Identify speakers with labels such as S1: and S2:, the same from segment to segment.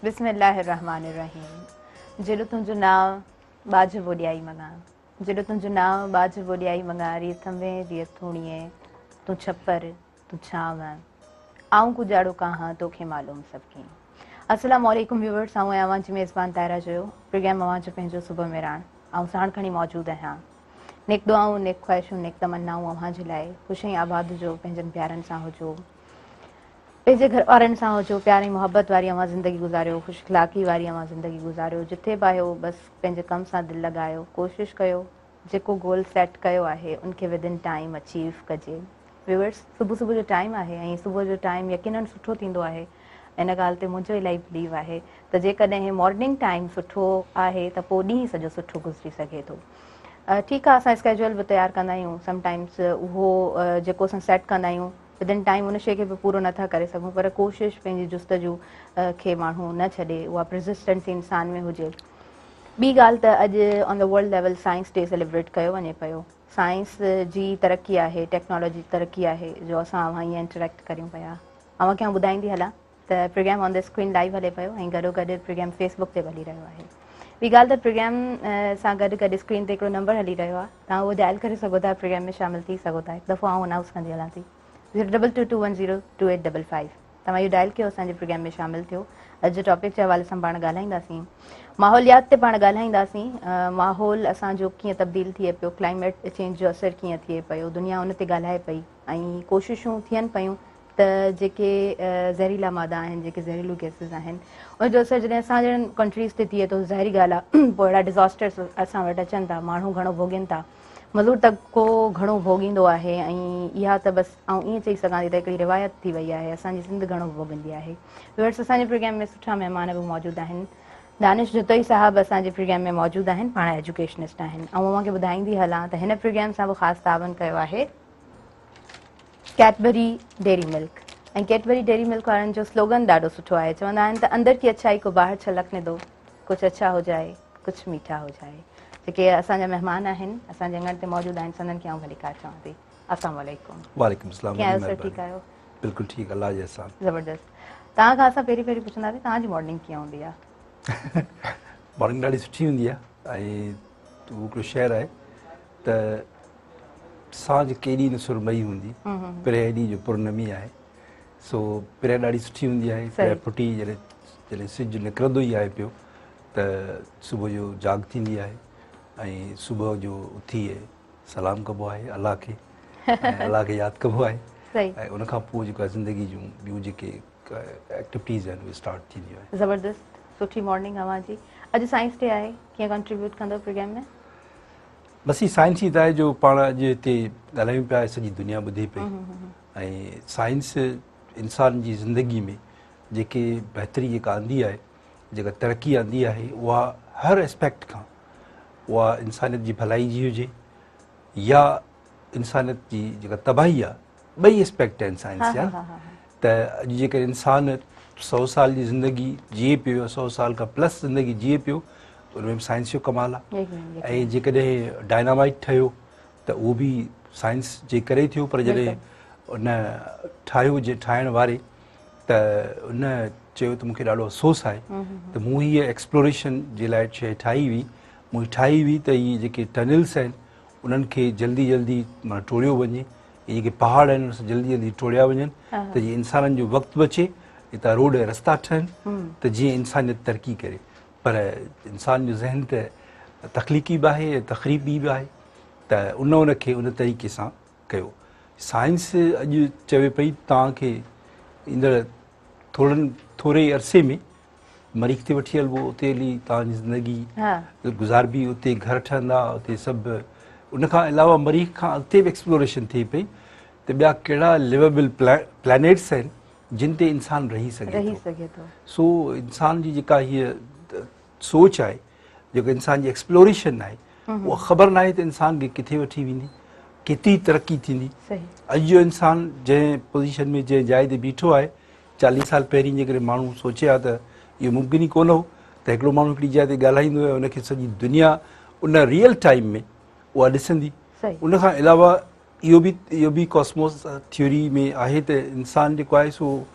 S1: बिस्मिल्लाहिर्रहमानिर्रहीम। जेॾो तुंहिंजो नाव बाज बोॾियाई मङा, जेॾो तुंहिंजो नाव बाज बोॾियाई मङा, रीथ में रिय थूणीअ, तूं छपर तूं छांव, आऊं गुजाड़ो कहाँ तोखे मालूम सभु कीअं। अस्सलामु अलैकुम व्यूवर्स, आऊं आवां जी मेज़बान ताहिरा जो प्रोग्राम आवां जो पंहिंजो सुबुह में राण ऐं साण खणी मौजूदु आहियां। नेक दुआऊं, नेक ख़्वाहिशूं, नेक तमन्नाऊं अव्हां जे लाइ ख़ुशि ऐं आबाद जो पंहिंजनि प्यारनि सां हुजो, पंहिंजे घर वारनि सां हुजो, प्यार ऐं मुहबत वारी अव्हां ज़िंदगी गुज़ारियो, ख़ुशि इख़लाक़ी वारी अव्हां ज़िंदगी गुज़ारियो। जिथे बि आहियो बसि पंहिंजे कम सां दिलि लॻायो, कोशिशि कयो जेको गोल सेट कयो आहे उनखे विदिन टाइम अचीव कजे। व्यूअर्स, सुबुह सुबुह जो टाइम आहे ऐं सुबुह जो टाइम यकीनन सुठो थींदो आहे। इन ॻाल्हि ते मुंहिंजो इलाही बिलीव आहे त जेकॾहिं मॉर्निंग टाइम सुठो आहे त पोइ ॾींहुं सॼो सुठो गुज़री सघे थो। ठीकु आहे, असां स्केड्यूल बि तयारु कंदा आहियूं, समटाइम्स उहो जेको असां सेट कंदा आहियूं विदिन टाइम उन शइ खे बि पूरो नथा करे सघूं, पर कोशिशि पंहिंजी जुस्तजू खे माण्हू न छॾे, उहा परसिस्टेंसी इंसान में हुजे। ॿी ॻाल्हि त अॼु on the world level science day celebrate कयो वञे पियो। साइंस जी तरक़ी आहे, टेक्नोलॉजी तरक़ी आहे जो असां अव्हां ईअं इंटरेक्ट करियूं पिया। अव्हां खे ॿुधाईंदी हलां त program on the screen live हले पियो ऐं गॾोगॾु प्रोग्राम फेसबुक ते हली रहियो आहे। ॿी ॻाल्हि त प्रोग्राम सां गॾु गॾु स्क्रीन ते हिकिड़ो नंबर हली रहियो आहे, तव्हां उहो डायल करे सघो था, प्रोग्राम में शामिलु थी सघो था। हिकु दफ़ो आउं अनाउंस कंदी हलां थी 02221028555। तव्हां इहो डायल कयो, असांजे प्रोग्राम में शामिलु थियो। अॼु जे टॉपिक जे हवाले सां पाण ॻाल्हाईंदासीं, माहौलियात ते पाण ॻाल्हाईंदासीं। माहौल असांजो कीअं तब्दील थिए पियो, क्लाइमेट चेंज जो असरु कीअं थिए पियो, दुनिया उन ते ॻाल्हाए पई ऐं कोशिशूं थियनि पियूं त जेके ज़हरीला मादा आहिनि, जेके ज़हरीलू गैसिस आहिनि, उनजो असरु जॾहिं असां जहिड़नि कंट्रीज़ ते थिए थो, ज़ाहिरी ॻाल्हि आहे पोइ अहिड़ा डिज़ास्टर्स असां वटि अचनि था, माण्हू घणो भोॻनि था, मज़दूर तबिको घणो भोॻींदो आहे। ऐं इहा त बसि ऐं ईअं चई सघां थी त हिकिड़ी रिवायत थी वई आहे, असांजी सिंध घणो भोॻंदी आहे। व्यूअर्स, असांजे प्रोग्राम में सुठा महिमान बि मौजूदु आहिनि। दानिश जुतोई साहब असांजे प्रोग्राम में मौजूदु आहिनि, पाण एजुकेशनिस्ट आहिनि। ऐं अव्हांखे ॿुधाईंदी हलां त हिन प्रोग्राम सां बि ख़ासि तावन कयो आहे कैडबरी डेयरी मिल्क। ऐं कैडबरी डेयरी मिल्क वारनि जो स्लोगन ॾाढो सुठो आहे, चवंदा आहिनि त अंदर की अच्छाई को ॿाहिरि छलकने दो, कुझु अच्छा हो जाए कुझु मीठा हो जाए। जेके असांजा महिमान आहिनि असांजे अंगण ते मौजूदु आहिनि, सननि खे आउं भलीकार चवां थी। अस्सलाम वालेकुम।
S2: वालेकुम सलाम।
S1: कीअं आहियो सर, ठीकु आहियो?
S2: बिल्कुलु ठीकु, अल्लाह जे एहसान।
S1: ज़बरदस्त। तव्हां खां असां पहिरीं पुछंदासीं तव्हांजी मॉर्निंग कीअं हूंदी आहे?
S2: मॉर्निंग ॾाढी सुठी हूंदी आहे ऐं उहो हिकिड़ो शहर आहे त सांझ केॾी न सुरमई हूंदी, पहिरें ॾींहं जो पुरनमी आहे, सो पहिरें ॾाढी सुठी हूंदी आहे। पहिरें फुटी जॾहिं सिजु निकिरंदो ई आहे पियो त सुबुह जो जाग थींदी आहे ऐं सुबुह जो उथी सलाम कबो आहे अलाह खे, अलाह खे यादि कबो आहे ऐं उनखां पोइ जेको आहे ज़िंदगी जूं ॿियूं जेके एक्टिविटीज़ आहिनि उहे स्टार्ट थींदियूं आहिनि।
S1: ज़बरदस्त, सुठी मॉर्निंग अव्हां जी। अॼु साइंस डे आहे, कीअं कंट्रीब्यूट कंदो प्रोग्राम में?
S2: बस ही साइंस ई त आहे जो पाण अॼु हिते ॻाल्हायूं पिया, सॼी दुनिया ॿुधे पई ऐं साइंस इंसान जी ज़िंदगी में जेके बहितरी जेका आंदी आहे, जेका तरक़ी आंदी आहे, उहा हर एस्पेक्ट खां, उहा इंसानियत जी भलाई जी हुजे या इंसानियत जी जेका तबाही आहे, ॿई एस्पेक्ट आहिनि साइंस जा। त अॼु जेकर इंसान 100 साल जी ज़िंदगी जीए पियो, 100 साल खां प्लस ज़िंदगी जीए पियो, त उनमें बि साइंस जो कमाल आहे। ऐं जेकॾहिं डायनामाइट ठहियो त उहो बि साइंस जे करे थियो, पर जॾहिं उन ठाहियो जे ठाहिण वारे त उन चयो त मूंखे ॾाढो अफ़सोस आहे त मूं हीअ एक्सप्लोरेशन जे लाइ शइ ठाही हुई त इहे जेके टनल्स आहिनि उन्हनि खे जल्दी जल्दी माना टोड़ियो वञे, इहे जेके पहाड़ आहिनि उन सां जल्दी जल्दी टोड़िया वञनि त जीअं इंसाननि जो वक़्तु बचे, हितां रोड ऐं रस्ता ठहनि त जीअं इंसानियत तरक़ी करे। पर इंसान जो ज़हन त तख़लीक़ी बि आहे ऐं तक़रीबी बि आहे, त उनखे उन तरीक़े सां कयो। साइंस अॼु चवे पई तव्हांखे ईंदड़ थोरे अरसे में मरीख़ ते वठी हलिबो, उते हली तव्हांजी ज़िंदगी गुज़ारबी, उते घर ठहंदा, उते सभु। उनखां अलावा मरीख़ खां अॻिते बि एक्सप्लोरेशन थिए पई त ॿिया कहिड़ा लिवेबल प्लैनेट्स आहिनि जिन ते इंसान रही सघे थो। सो इंसान जी जेका हीअ सोच आहे, जेको इंसान जी एक्सप्लोरेशन आहे, उहा ख़बर न आहे त इंसान खे किथे वठी वेंदी, केतिरी तरक़ी थींदी। अॼु जो इंसान जंहिं पोज़ीशन में, जंहिं जाइ ते बीठो आहे, 40 साल पहिरीं जेकॾहिं माण्हू सोचे हा त इहो मुमकिन ई कोन हो त हिकिड़ो माण्हू हिकिड़ी जाइ ते ॻाल्हाईंदो आहे, उनखे सॼी दुनिया उन रियल टाइम में उहा ॾिसंदी। उनखां अलावा इहो बि कॉस्मोस थ्योरी में आहे त इंसान जेको आहे सो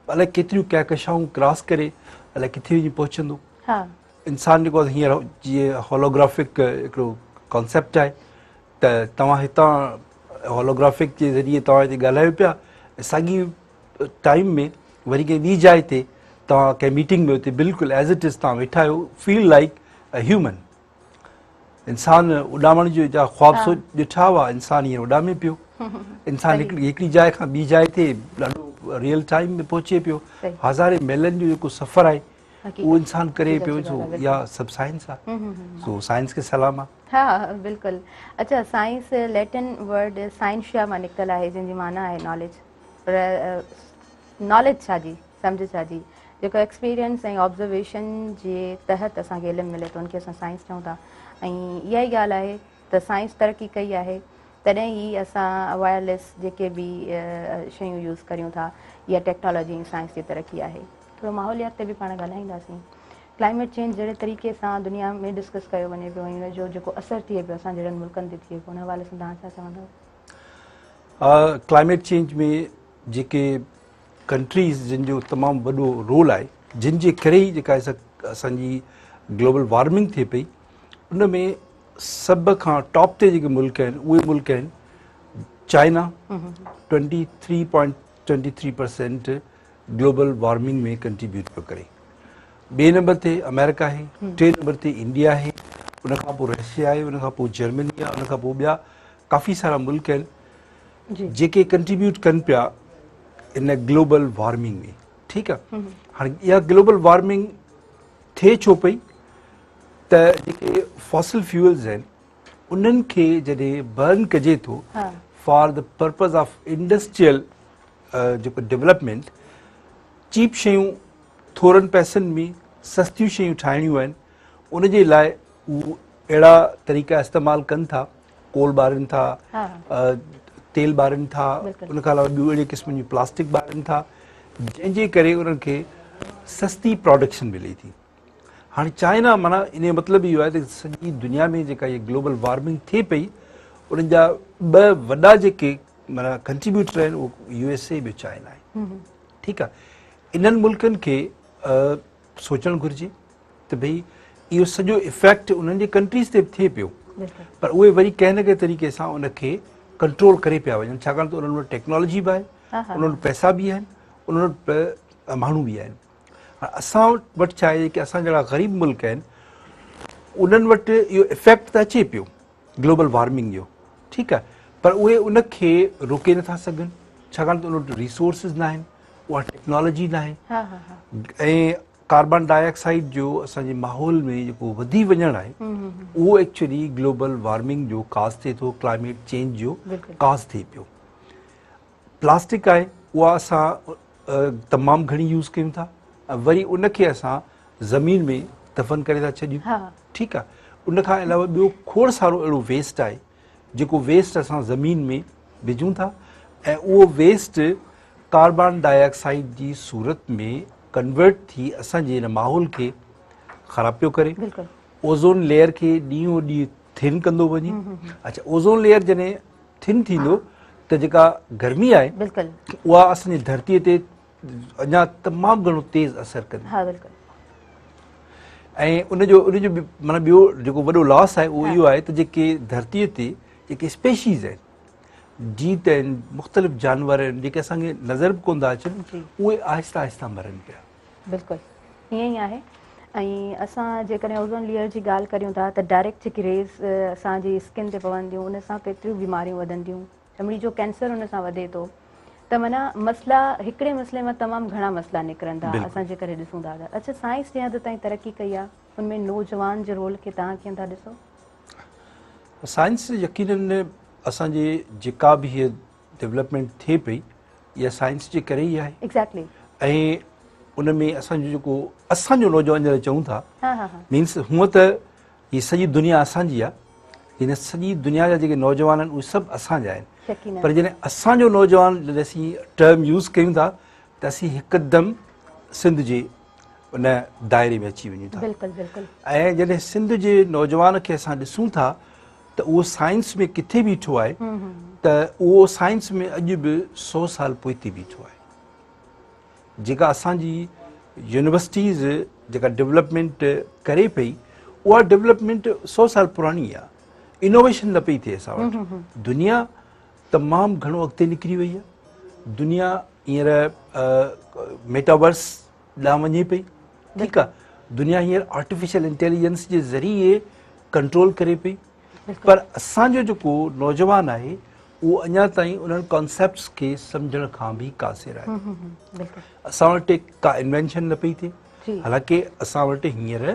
S2: अलाए केतिरियूं कहकशाऊं क्रॉस करे अलाए किथे वञी पहुचंदो।
S1: हा
S2: इंसान जेको आहे हींअर जीअं होलोग्राफिक हिकिड़ो कॉन्सेप्ट आहे त तव्हां हितां होलोग्राफिक जे ज़रिए तव्हां हिते ॻाल्हायो पिया, साॻी टाइम में वरी कंहिं ॿी जाइ ते तव्हां कंहिं मीटिंग में हुते बिल्कुलु एज़ इट इज़ तव्हां वेठा आहियो, फील लाइक अ ह्यूमन। इंसान उॾामण जो जा ख्वाब सोच ॾिठा हुआ, इंसान हींअर उॾामे पियो। इंसान हिकिड़ी जाइ खां ॿी जाइ ते ॾाढो रियल टाइम में पहुचे पियो। हज़ारे मेलनि जो जेको सफ़र आहे उहो इंसान करे पियो, सो इहा सभु साइंस आहे। सो साइंस खे सलाम आहे।
S1: हा बिल्कुलु। अच्छा, साइंस लैटिन वर्ड साइंशिया मां निकितल आहे, जंहिंजी माना आहे नॉलेज। पर नॉलेज छा जी, सम्झ छा जी, जेको एक्सपीरियंस ऐं ऑब्ज़र्वेशन जे तहत असांखे इल्मु मिले थो उनखे असां साइंस चऊं था। ऐं इहा ई ॻाल्हि आहे त साइंस तरक़ी कई आहे तॾहिं ई असां वायरलेस जेके बि शयूं यूज़ करियूं था, इहा टेक्नोलॉजी ऐं साइंस जी तरक़ी आहे। थोरो माहौलियात ते बि पाण ॻाल्हाईंदासीं। क्लाइमेट चेंज जहिड़े तरीक़े सां दुनिया में डिस्कस कयो वञे पियो, ऐं हुनजो जेको असरु थिए पियो असां जहिड़नि मुल्कनि ते थिए पियो, हुन हवाले सां तव्हां छा चवंदव?
S2: क्लाइमेट चेंज में जेके कंट्रीज़ जिन जो तमामु वॾो रोल आहे, जिन जे करे ई जेका असांजी ग्लोबल वार्मिंग थिए पई, उन में सभ खां टॉप ते जेके मुल्क आहिनि उहे मुल्क आहिनि चाइना 23.23% ग्लोबल वार्मिंग में कंट्रीब्यूट पियो करे। ॿिए नंबर ते अमेरिका आहे, टे नंबर ते इंडिया आहे, उनखां पोइ रशिया आहे, उनखां पोइ जर्मनी आहे, उनखां पोइ ॿिया काफ़ी सारा मुल्क आहिनि जेके कंट्रीब्यूट कनि पिया इन ग्लोबल वार्मिंग में। ठीकु आहे, हाणे इहा ग्लोबल वार्मिंग थिए छो पई त जेके फॉसिल फ्यूल्स आहिनि उन्हनि खे जॾहिं बर्न कजे थो for the purpose of industrial जेको डेवलपमेंट, चीप शयूं थोरनि पैसनि में सस्तियूं शयूं ठाहिणियूं आहिनि, उनजे लाइ उहे अहिड़ा तरीक़ा इस्तेमालु कनि था, कोल ॿारनि था, तेल ॿारनि था, उनखां अलावा ॿियूं अहिड़े क़िस्म जूं प्लास्टिक ॿारनि था, जंहिंजे करे उन्हनि खे सस्ती प्रोडक्शन मिले थी। हाणे चाइना माना इन जो मतिलबु इहो आहे त सॼी दुनिया में जेका इहा ग्लोबल वार्मिंग थिए पई उन्हनि जा ॿ वॾा जेके माना कंट्रीब्यूटर आहिनि उहो USA ॿियो चाइना आहे। ठीकु आहे, इन्हनि मुल्कनि खे सोचणु घुरिजे त भई इहो सॼो इफेक्ट उन्हनि जे कंट्रीज़ ते थिए पियो, पर उहे वरी कंहिं न कंहिं तरीक़े सां उनखे कंट्रोल करे पिया वञनि, छाकाणि त उन्हनि वटि टेक्नोलॉजी बि आहे, उन्हनि वटि पैसा बि आहिनि, उन्हनि वटि माण्हू बि आहिनि। असां वटि छा आहे कि असां जहिड़ा ग़रीब मुल्क आहिनि उन्हनि वटि इहो इफेक्ट त अचे पियो ग्लोबल वार्मिंग जो, ठीकु आहे, पर उहे उनखे रोके नथा सघनि, छाकाणि त उन वटि रिसोर्सिस न आहिनि, उहा टेक्नोलॉजी न आहे। ऐं कार्बन डाइऑक्साइड जो असांजे माहौल में जेको वधी वञणु आहे उहो एक्चुअली ग्लोबल वार्मिंग जो काज़ थिए थो, क्लाइमेट चेंज जो काज़ थिए पियो। प्लास्टिक आहे उहा असां तमामु घणी यूज़ कयूं था, वरी उनखे असां ज़मीन में दफ़न करे था छॾियूं। ठीकु आहे, उनखां अलावा ॿियो खोड़ सारो अहिड़ो वेस्ट आहे जेको वेस्ट असां ज़मीन में विझूं था ऐं उहो वेस्ट कार्बन डाइऑक्साइड जी सूरत में कन्वर्ट थी असांजे हिन माहौल खे ख़राबु पियो करे, ओज़ोन लेयर खे ॾींहों ॾींहुं थिन कंदो वञे। अच्छा, ओज़ोन लेयर जॾहिं थिन थींदो त जेका गर्मी आहे उहा असांजी धरतीअ ते अञा तमामु घणो तेज़ असरु कंदी ऐं उनजो माना ॿियो जेको वॾो लॉस आहे उहो इहो आहे त जेके धरतीअ ते जेके स्पेशीज़ आहिनि, जीत आहिनि, मुख़्तलिफ़ जानवर आहिनि जेके असांखे नज़र बि कोन था अचनि, उहे आहिस्ता आहिस्ता मरनि पिया। बिल्कुलु
S1: ईअं ई आहे। ऐं असां जेकॾहिं ओज़ोन लेयर जी ॻाल्हि करियूं था त डायरेक्ट जेकी रेज़ असांजी स्किन ते पवंदियूं उन सां केतिरियूं बीमारियूं वधंदियूं, चमड़ी जो कैंसर उन सां वधे थो, त माना मसइला हिकिड़े मसइले मां तमामु घणा मसइला निकिरनि था असां जेकॾहिं ॾिसूं था। अच्छा, साइंस जे हद ताईं तरक़ी कई आहे, उनमें नौजवान जे रोल खे तव्हां कीअं था ॾिसो?
S2: साइंस यकीनन असांजे जेका बि हीअ डेवलपमेंट थिए पई इहा साइंस जे करे ई आहे।
S1: एग्ज़ैक्टली।
S2: ऐं उन में असांजो जेको असांजो नौजवान जॾहिं चऊं था, मीन्स हूअं त हीअ सॼी दुनिया असांजी आहे, हिन सॼी दुनिया जा जेके नौजवान आहिनि उहे सभु असांजा आहिनि, पर जॾहिं असांजो नौजवान जॾहिं असीं टर्म यूज़ कयूं था त असीं हिकदमि सिंध जे उन दायरे में अची वञूं था। ऐं जॾहिं सिंध जे नौजवान खे असां ॾिसूं था त उहो साइंस में किथे बीठो आहे त उहो साइंस में अॼु बि 100 साल पोइ ते बीठो आहे। जेका असांजी यूनिवर्सिटीज़ जेका डेवलपमेंट करे पई, उहा डेवलपमेंट 100 साल पुराणी आहे, इनोवेशन न पई थिए असां वटि। दुनिया तमामु घणो अॻिते निकिरी वई आहे, दुनिया हींअर मेटावर्स ॾांहुं वञे पई, ठीकु आहे, दुनिया हींअर आर्टिफिशियल इंटेलिजेंस जे ज़रिए कंट्रोल करे पई, पर असांजो जेको नौजवान आहे उहो अञा ताईं उन्हनि कॉन्सेप्ट्स खे सम्झण खां बि कासिर आहे। असां वटि का इन्वेंशन न पई थिए, हालांकि असां वटि हींअर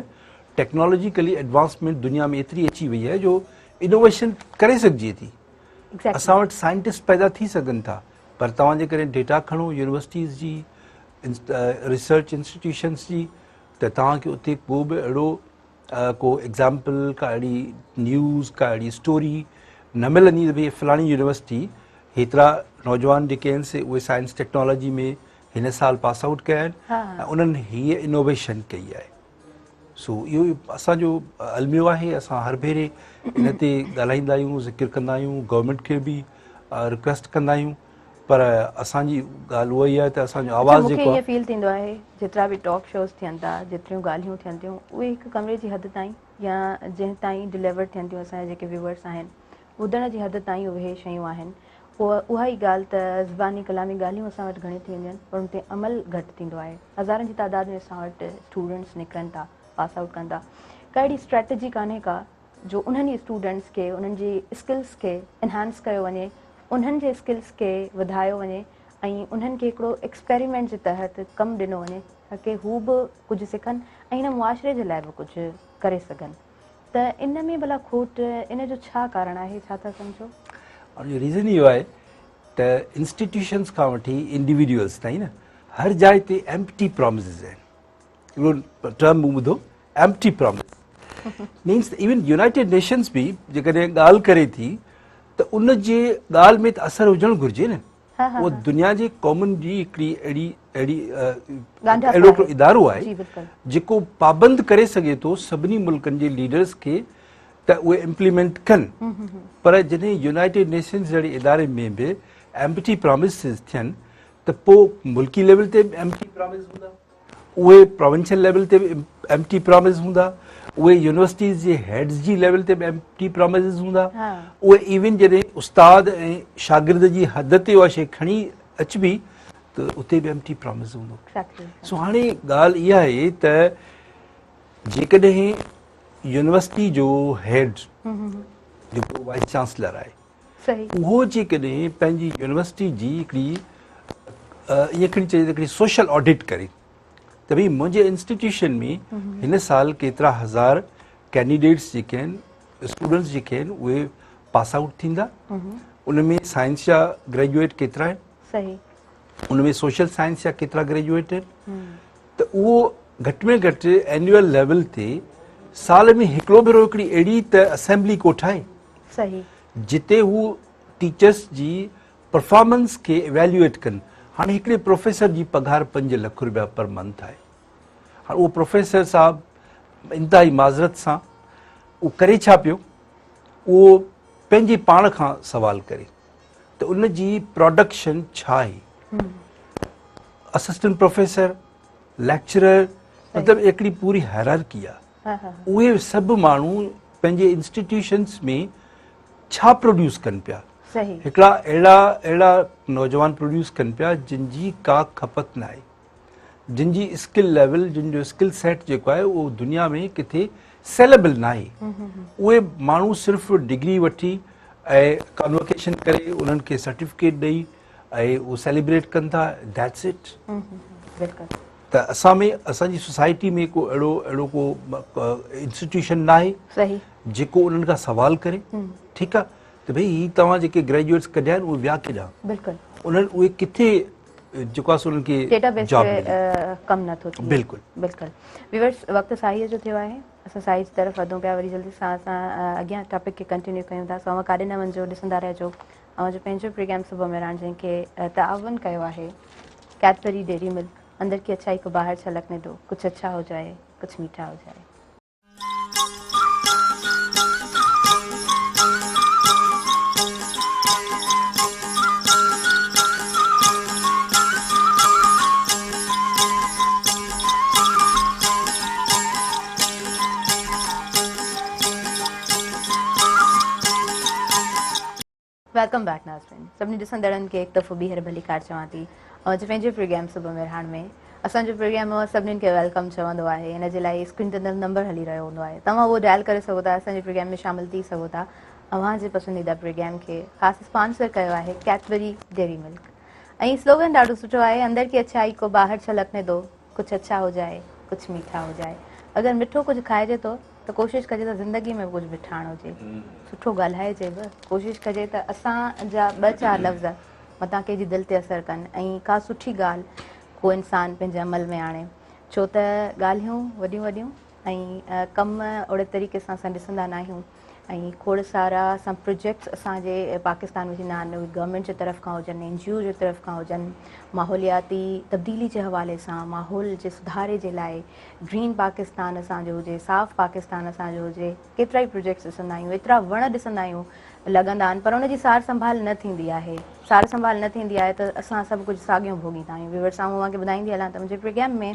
S2: टेक्नोलॉजिकली एडवांसमेंट दुनिया में एतिरी अची वई आहे जो इनोवेशन करे सघिजे थी। असां वटि साइंटिस्ट पैदा थी सघनि था, पर तव्हां जेकॾहिं डेटा खणो यूनिवर्सिटीज़ जी, रिसर्च इंस्टीट्यूशन्स जी, त तव्हांखे उते को बि अहिड़ो को एग्ज़ाम्पल, का अहिड़ी न्यूज़, का अहिड़ी स्टोरी न मिलंदी त भई फलाणी यूनिवर्सिटी हेतिरा नौजवान जेके आहिनि से उहे साइंस टेक्नोलॉजी में हिन साल पास आउट कया आहिनि ऐं उन्हनि हीअ इनोवेशन कई आहे। सो इहो असांजो अलमियो आहे। असां हर भेरे इन ते ॻाल्हाईंदा आहियूं, ज़िक्र कंदा आहियूं, गवर्नमेंट खे बि रिक्वेस्ट कंदा आहियूं, पर असांजी ॻाल्हि उहा ई आहे त असांजो आवाज़ जेको
S1: मूंखे ईअं फील थींदो आहे जेतिरा बि टॉक शोज़ थियनि था, जेतिरियूं ॻाल्हियूं थियनि थियूं, उहे हिकु कमरे जी हद ताईं या जंहिं ताईं डिलीवर थियनि थियूं असांजा जेके व्यूअर्स आहिनि ॿुधण जी हद ताईं उहे शयूं आहिनि। उहा ई ॻाल्हि त ज़बानी कलामी ॻाल्हियूं असां वटि घणी थी वेंदियूं आहिनि, पर उन ते अमल घटि थींदो आहे। हज़ारनि जी तादाद में असां वटि स्टूडेंट्स निकिरनि था, पास आउट कनि था, का अहिड़ी स्ट्रेटजी कान्हे का जो उन्हनि स्टूडेंट्स खे उन्हनि जी स्किल्स खे इनहांस कयो वञे, उन्हनि जे स्किल्स खे वधायो वञे ऐं उन्हनि खे हिकिड़ो एक्सपेरिमेंट जे तहत कमु ॾिनो वञे ताकी हू बि कुझु सिखनि ऐं हिन मुआशिरे जे लाइ बि कुझु करे सघनि। त इन में भला खोट, इन जो छा कारण आहे, छा था सम्झो?
S2: रीज़न इहो आहे त इंस्टीट्यूशन्स खां वठी इंडिविजुअल्स ताईं न हर जाइ ते एम्प्टी प्रॉमिसिस आहिनि। हिकिड़ो टर्म मूं ॿुधो, empty promise means even United Nations बि जेकॾहिं ॻाल्हि करे थी त उन जे ॻाल्हि में त असरु हुजणु घुरिजे न। उहो दुनिया जे क़ौमुनि जी हिकिड़ी अहिड़ो हिकिड़ो इदारो आहे जेको पाबंद करे सघे थो सभिनी मुल्कनि जे लीडर्स खे त उहे इम्प्लीमेंट कनि, पर जॾहिं यूनाइटेड नेशंस जहिड़े इदारे में बि एम्प्टी प्रॉमिसिस थियनि त पोइ मुल्की लेवल ते बि एम्प्टी प्रॉमिस हूंदा, उहे प्रोविंशियल लेवल ते बि एम्प्टी प्रॉमिस हूंदा, उहे यूनिवर्सिटीज़ जे हेड्स जी लेवल ते बि एम्प्टी प्रॉमिसिस हूंदा, उहे इवन जॾहिं उस्ताद ऐं शागिर्द जी हद ते उहा शइ खणी अचबी त उते बि एम्प्टी प्रॉमिस हूंदो। सो हाणे ॻाल्हि इहा आहे त जेकॾहिं यूनिवर्सिटी जो हेड जेको वाइस चांसलर आहे उहो जेकॾहिं पंहिंजी यूनिवर्सिटी जी हिकिड़ी ईअं खणी चए हिकिड़ी सोशल ऑडिट करे त भई मुंहिंजे इंस्टीट्यूशन में हिन साल केतिरा हज़ार कैंडिडेट्स जेके आहिनि, स्टूडेंट्स जेके आहिनि उहे पास आउट थींदा, उन में साइंस जा ग्रेजुएट केतिरा आहिनि, उन में सोशल साइंस जा केतिरा ग्रेजुएट आहिनि, त उहो घटि में घटि एनुअल लेवल ते साल में हिकिड़ो भेरो हिकिड़ी अहिड़ी त असेंबली को ठाहे जिते हू टीचर्स जी परफॉर्मेंस खे इवेल्युएट कनि। हाणे हिकिड़े प्रोफेसर जी पघार 5 लख रुपया पर मंथ आहे। हाणे उहो प्रोफेसर साहब इंतिहाई माज़रत सां उहो करे छा पियो, उहो पंहिंजे पाण खां सवाल करे त उन जी प्रोडक्शन छा आहे। असिस्टेंट प्रोफेसर, लेक्चरर, मतिलबु हिकिड़ी पूरी हायरार्की आहे। उहे सभु माण्हू पंहिंजे इंस्टीट्यूशन्स में छा प्रोड्यूस कनि पिया, हिकिड़ा अहिड़ा नौजवान प्रोड्यूस कनि पिया जिन जी का खपत न आहे, जिन जी स्किल लेवल, जिन जो स्किल सेट जेको आहे उहो दुनिया में किथे सेलेबल न आहे। उहे माण्हू सिर्फ़ु डिग्री वठी ऐं कॉन्वोकेशन करे उन्हनि खे सर्टिफिकेट ॾेई ऐं उहो सेलिब्रेट कनि था, दैट्स इट। त असां में, असांजी सोसाइटी में को अहिड़ो को इंस्टीट्यूशन न आहे जेको उन्हनि खां सवाल करे, ठीकु आहे, त भई ही तव्हां जेके ग्रेजुएट्स कढिया आहिनि उहे ॿिया केॾा, उन्हनि उहे किथे जेको आहे उन्हनि खे जॉब
S1: कमु नथो थिए। बिल्कुलु व्यूअर्स, वक़्तु साईअ जो थियो आहे, असां साई जी तरफ़ वधूं पिया, वरी जल्दी सां असां अॻियां टॉपिक खे कंटिन्यू कयूं था। सो काॾे न वञिजो, ॾिसंदा रहिजो ऐं जो पंहिंजो प्रोग्राम सुबुह में राण जंहिंखे तावन कयो आहे कैडबरी डेयरी मिल्क, अंदर की अच्छाई को बाहर छलकने दो, कुछ अच्छा हो जाए, कुछ मीठा हो जाए। वेलकम बैक नाज़रीन। सभिनी ॾिसंदड़नि खे हिकु दफ़ो ॿीहर भली कार चवां थी। ऐं अॼु पंहिंजे प्रोग्राम सुबुह मेरहान में असांजो प्रोग्राम सभिनीनि खे वेलकम चवंदो आहे। इन जे लाइ स्क्रीन ते नंबर हली रहियो हूंदो आहे, तव्हां उहो डायल करे सघो था, असांजे प्रोग्राम में शामिलु थी सघो था। अव्हांजे पसंदीदा प्रोग्राम खे ख़ासि स्पॉन्सर कयो आहे कैडबरी डेयरी मिल्क। ऐं स्लोगन ॾाढो सुठो आहे, अंदर की अच्छाई को ॿाहिरि छलकने दो, कुझु अच्छा हो जाए कुझु मीठा हो जाए। अगरि मिठो कुझु खाइजे थो त कोशिशि कजे त ज़िंदगी में कुझु मिठाण हुजे, सुठो ॻाल्हाइजे बि, कोशिशि कजे त असांजा 2-4 लफ़्ज़ मथां कंहिंजी दिलि ते असरु कनि ऐं का सुठी ॻाल्हि को इंसानु पंहिंजे अमल में आणे। छो त ॻाल्हियूं वॾियूं वॾियूं ऐं कम ओड़े तरीक़े सां असां ॾिसंदा न आहियूं। ऐं खोड़ सारा असां प्रोजेक्ट्स असांजे पाकिस्तान में थींदा आहिनि, गवर्नमेंट जे तरफ़ खां हुजनि, NGO जे तरफ़ खां हुजनि, माहौलियाती तब्दीली जे हवाले सां, माहौल जे सुधारे जे लाइ, ग्रीन पाकिस्तान असांजो हुजे, साफ़ पाकिस्तान असांजो हुजे, केतिरा ई प्रोजेक्ट्स ॾिसंदा आहियूं, एतिरा वण ॾिसंदा आहियूं लॻंदा आहिनि, पर उनजी सार संभाल न थींदी आहे। सार संभाल न थींदी आहे त असां सभु कुझु साॻियो भोॻींदा आहियूं। व्यूअर्स, सां मूंखे ॿुधाईंदी हलां त मुंहिंजे प्रोग्राम में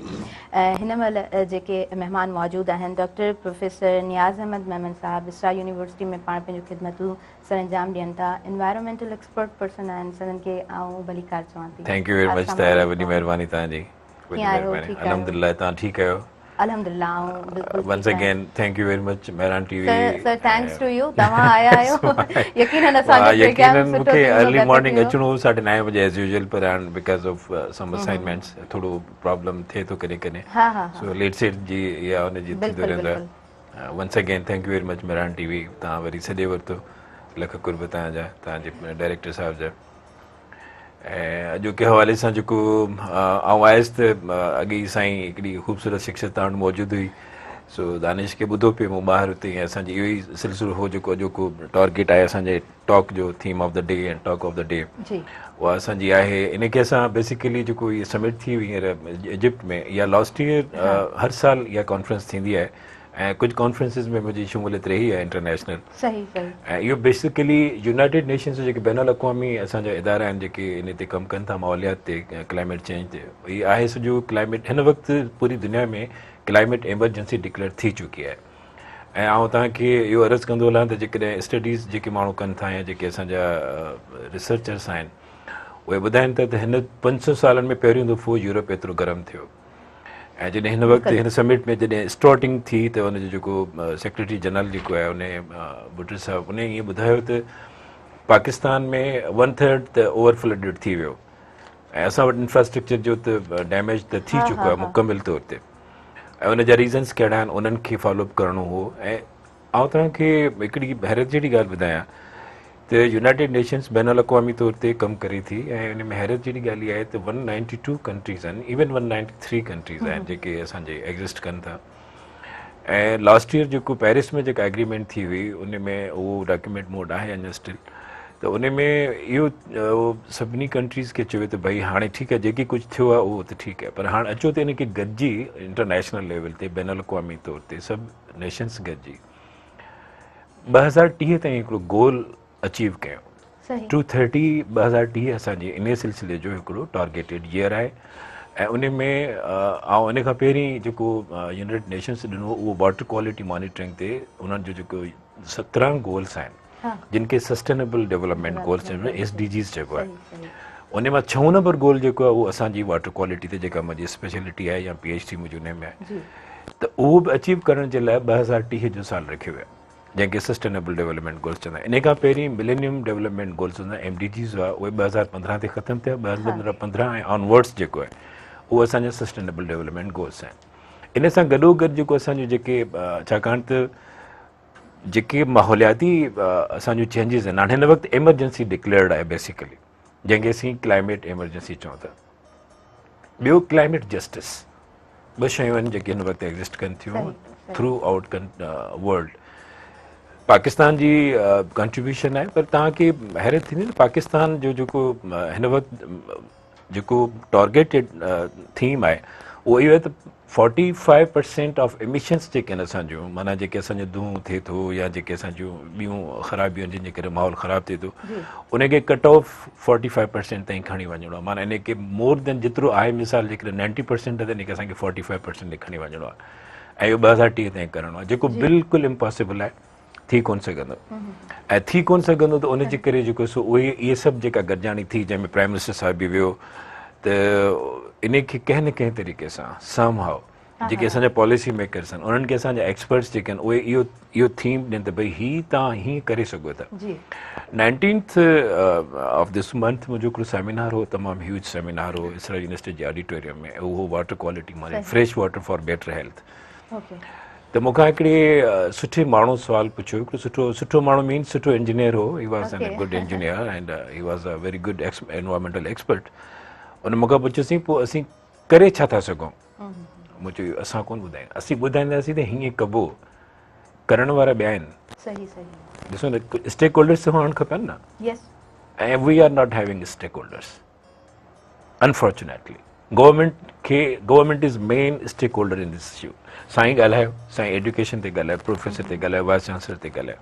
S1: हिन महिल जेके महिमान मौजूदु आहिनि, डॉक्टर प्रोफेसर नियाज़ अहमद मेमन साहिबु इसरा यूनिवर्सिटी में पाण पंहिंजूं ख़िदमतूं सर अंजाम ॾियनि था, एनवायरमेंटल एक्सपर्ट पर्सन आहिनि, सदन खे आऊं भली कार चवां थी।
S3: Thank you very much Tahira, वॾी महिरबानी तव्हांजी।
S1: कीअं आहियो? ठीकु आहियो?
S3: अल्हम्दुलिल्लाह, तव्हां ठीकु आहियो?
S1: अल्हम्दुलिल्लाह, आऊं बिल्कुलु
S3: once again thank you very much Mehran TV.
S1: Sir thanks to you, तव्हां आया आहियो। यकीनन असांजो प्रोग्राम
S3: यकीनन
S1: सुठो
S3: मूंखे
S1: थींदो
S3: अर्ली मॉर्निंग
S1: बेहतर
S3: अचणो 9:30 बजे एज़ यूजुअल, पर हाणे बिकॉज ऑफ सम असाइनमेंट्स थोरो प्रॉब्लम थिए थो कॾहिं कॾहिं,
S1: हा हा
S3: सो लेट सेट जी या हुनजी थींदो
S1: बिल्कुलु
S3: रहंदो आहे। Once again thank you very much Mehran TV, तव्हां वरी सॾे वरितो, लख कुर्ब तव्हांजा, तव्हांजे डायरेक्टर साहिब जा। ऐं अॼोके हवाले सां जेको आउं आयुसि त अॻे ई साईं हिकिड़ी ख़ूबसूरत शख़्सियत तव्हां वटि मौजूदु हुई, सो दानिश खे ॿुधो पियो मूं ॿाहिरि हुते, ऐं असांजी इहो ई सिलसिलो हो जेको अॼोको टारगेट आहे असांजे टॉक जो, theme of the day and talk of the day, उहा असांजी आहे। इन खे असां बेसिकली जेको इहा समिट थी हुई हींअर इजिप्ट में, इहा लास्ट ईयर हर साल इहा कॉन्फ्रेंस थींदी आहे, ऐं कुझु कॉन्फ्रेंसिस में मुंहिंजी शमूलियत रही आहे इंटरनेशनल।
S1: सही सही।
S3: ऐं इहो बेसिकली यूनाइटेड नेशंस जेके बैन अल-अक़वामी असांजा इदारा आहिनि जेके इन ते कमु कनि था, माहौलियात ते, क्लाइमेट चेंज ते, हीअ आहे सॼो क्लाइमेट, हिन वक़्तु पूरी दुनिया में क्लाइमेट एमरजेंसी डिक्लेयर थी चुकी आहे। ऐं आउं तव्हांखे इहो अर्ज़ु कंदो हलां त जेकॾहिं स्टडीज़ जेके माण्हू कनि था या जेके असांजा रिसर्चर्स आहिनि, उहे ॿुधाइनि था त हिन 500 सालनि में पहिरियों दफ़ो यूरोप एतिरो गरम थियो। ऐं जॾहिं हिन वक़्तु हिन समिट में जॾहिं स्टार्टिंग थी त हुनजो जेको सेक्रेटरी जनरल जेको आहे उन बुटर साहब उन ईअं ॿुधायो त पाकिस्तान में 1/3 त ओवर फ्लडेड थी वियो, ऐं असां वटि इंफ्रास्ट्रक्चर जो त डैमेज त थी चुको आहे मुकमिल तौर ते, ऐं उनजा रीज़न्स कहिड़ा आहिनि उन्हनि खे फॉलोअप करिणो हो। ऐं आउं तव्हांखे हिकिड़ी हैरत जहिड़ी ॻाल्हि ॿुधायां त यूनाइटेड नेशंस बैन अल-अक़वामी तौर ते कमु करे थी, ऐं उन में हैरत जहिड़ी ॻाल्हि इहा आहे त 192 कंट्रीज़ आहिनि, इवन 193 कंट्रीज़ आहिनि जेके असांजे एग्ज़िस्ट कनि था। ऐं लास्ट ईयर जेको पेरिस में जेका एग्रीमेंट थी हुई उन में उहो डॉक्यूमेंट मोड आहे अञा स्टिल, त उन में इहो सभिनी कंट्रीज़ खे चयो त भई हाणे ठीकु आहे जेकी कुझु थियो आहे उहो त ठीकु आहे, पर हाणे अचो त इनखे गॾिजी इंटरनेशनल लेवल ते बैन अल-अक़वामी तौर ते सभु नेशंस गॾिजी 2030 ताईं हिकिड़ो गोल अचीव कयो। 230 2030 असांजे इन सिलसिले जो हिकिड़ो टारगेटेड ईयर आहे। ऐं उन में ऐं इन खां पहिरीं जेको यूनाइटेड नेशंस ॾिनो उहो वाटर क्वालिटी मॉनिटरिंग ते उन्हनि जो जेको 17 गोल्स आहिनि जिन खे सस्टेनेबल डेवलपमेंट गोल्स चइबो आहे, SDGs चइबो आहे। उन मां 6 नंबर गोल जेको आहे उहो असांजी वाटर क्वालिटी ते जेका मुंहिंजी स्पेशलिटी आहे या PhD मुंहिंजी उन में आहे, त उहो बि अचीव करण जे लाइ 2030 जो साल रखियो वियो आहे जंहिंखे सस्टेनेबल डेवलपमेंट गोल्स चवंदा आहिनि। इन खां पहिरीं मिलेनियम डेवलपमेंट गोल्स हूंदा MDGs हुआ, उहे 2015 ते ख़तमु थिया। 2015 ऐं ऑनवर्ड्स जेको आहे उहो असांजा सस्टेनेबल डेवलपमेंट गोल्स आहिनि। इन सां गॾोगॾु जेको असांजो जेके छाकाणि त जेके माहौलियाती असांजो चेंजिस आहिनि, हाणे हिन वक़्तु एमरजेंसी डिक्लेयर्ड आहे बेसिकली, जंहिंखे असीं क्लाइमेट एमरजेंसी चऊं था। ॿियो क्लाइमेट जस्टिस, 2 शयूं आहिनि जेके हिन वक़्तु एग्ज़िस्ट कनि थियूं थ्रू आउट वर्ल्ड। पाकिस्तान जी कंट्रीब्यूशन आहे, पर तव्हांखे हैरत थींदी न पाकिस्तान जो जेको हिन वक़्तु जेको टारगेटेड थीम आहे उहो इहो आहे त 45% ऑफ एमिशन्स जेके आहिनि असांजूं, माना जेके असांजो धुओं थिए थो या जेके असांजूं ॿियूं ख़राबियूं आहिनि जंहिंजे करे माहौल ख़राबु थिए थो, उनखे कट ऑफ 45% ताईं खणी वञिणो आहे। माना इनखे मोर देन जेतिरो आहे, मिसाल जेकॾहिं 90% आहे त इनखे असांखे 45% ते खणी वञिणो आहे, ऐं इहो 2030 ताईं करिणो आहे, जेको बिल्कुलु इम्पॉसिबल आहे। थी कोन सघंदो ऐं थी कोन सघंदो त उनजे करे जेको सो उहे इहे सभु जेका गॾिजाणी थी जंहिंमें प्राइम मिनिस्टर साहिब बि वियो त इन खे कंहिं न कंहिं तरीक़े सां सम हाउ जेके असांजा पॉलिसी मेकर्स आहिनि उन्हनि खे असांजा एक्सपर्ट्स जेके आहिनि उहे इहो थीम ॾियनि त भई हीअ तव्हां हीअं करे सघो था 19th ऑफ दिस मंथ मुंहिंजो हिकिड़ो सेमिनार हो तमामु ह्यूज सेमिनार हो इसरा यूनिवर्सिटी जे ऑडिटोरियम में उहो वाटर क्वालिटी माने fresh water for better health त मूंखां हिकिड़े सुठे माण्हू सुवालु पुछियो हिकिड़ो सुठो माण्हू मीन्स सुठो इंजीनियर हो he was an good engineer and he was a very good environmental expert उन मूंखां पुछियोसीं पोइ असीं करे छा था सघूं मूं चयो असां कोन ॿुधाईंदा असीं ॿुधाईंदासीं त हीअं कबो करण वारा ॿिया आहिनि ॾिसो न स्टेक होल्डर्स त हुअणु खपनि न ऐं we are not having stake holders unfortunately government is main stake holder in this issue साईं ॻाल्हायो साईं एजुकेशन ते ॻाल्हायो प्रोफेसर ते ॻाल्हायो वाइस चांसलर ते ॻाल्हायो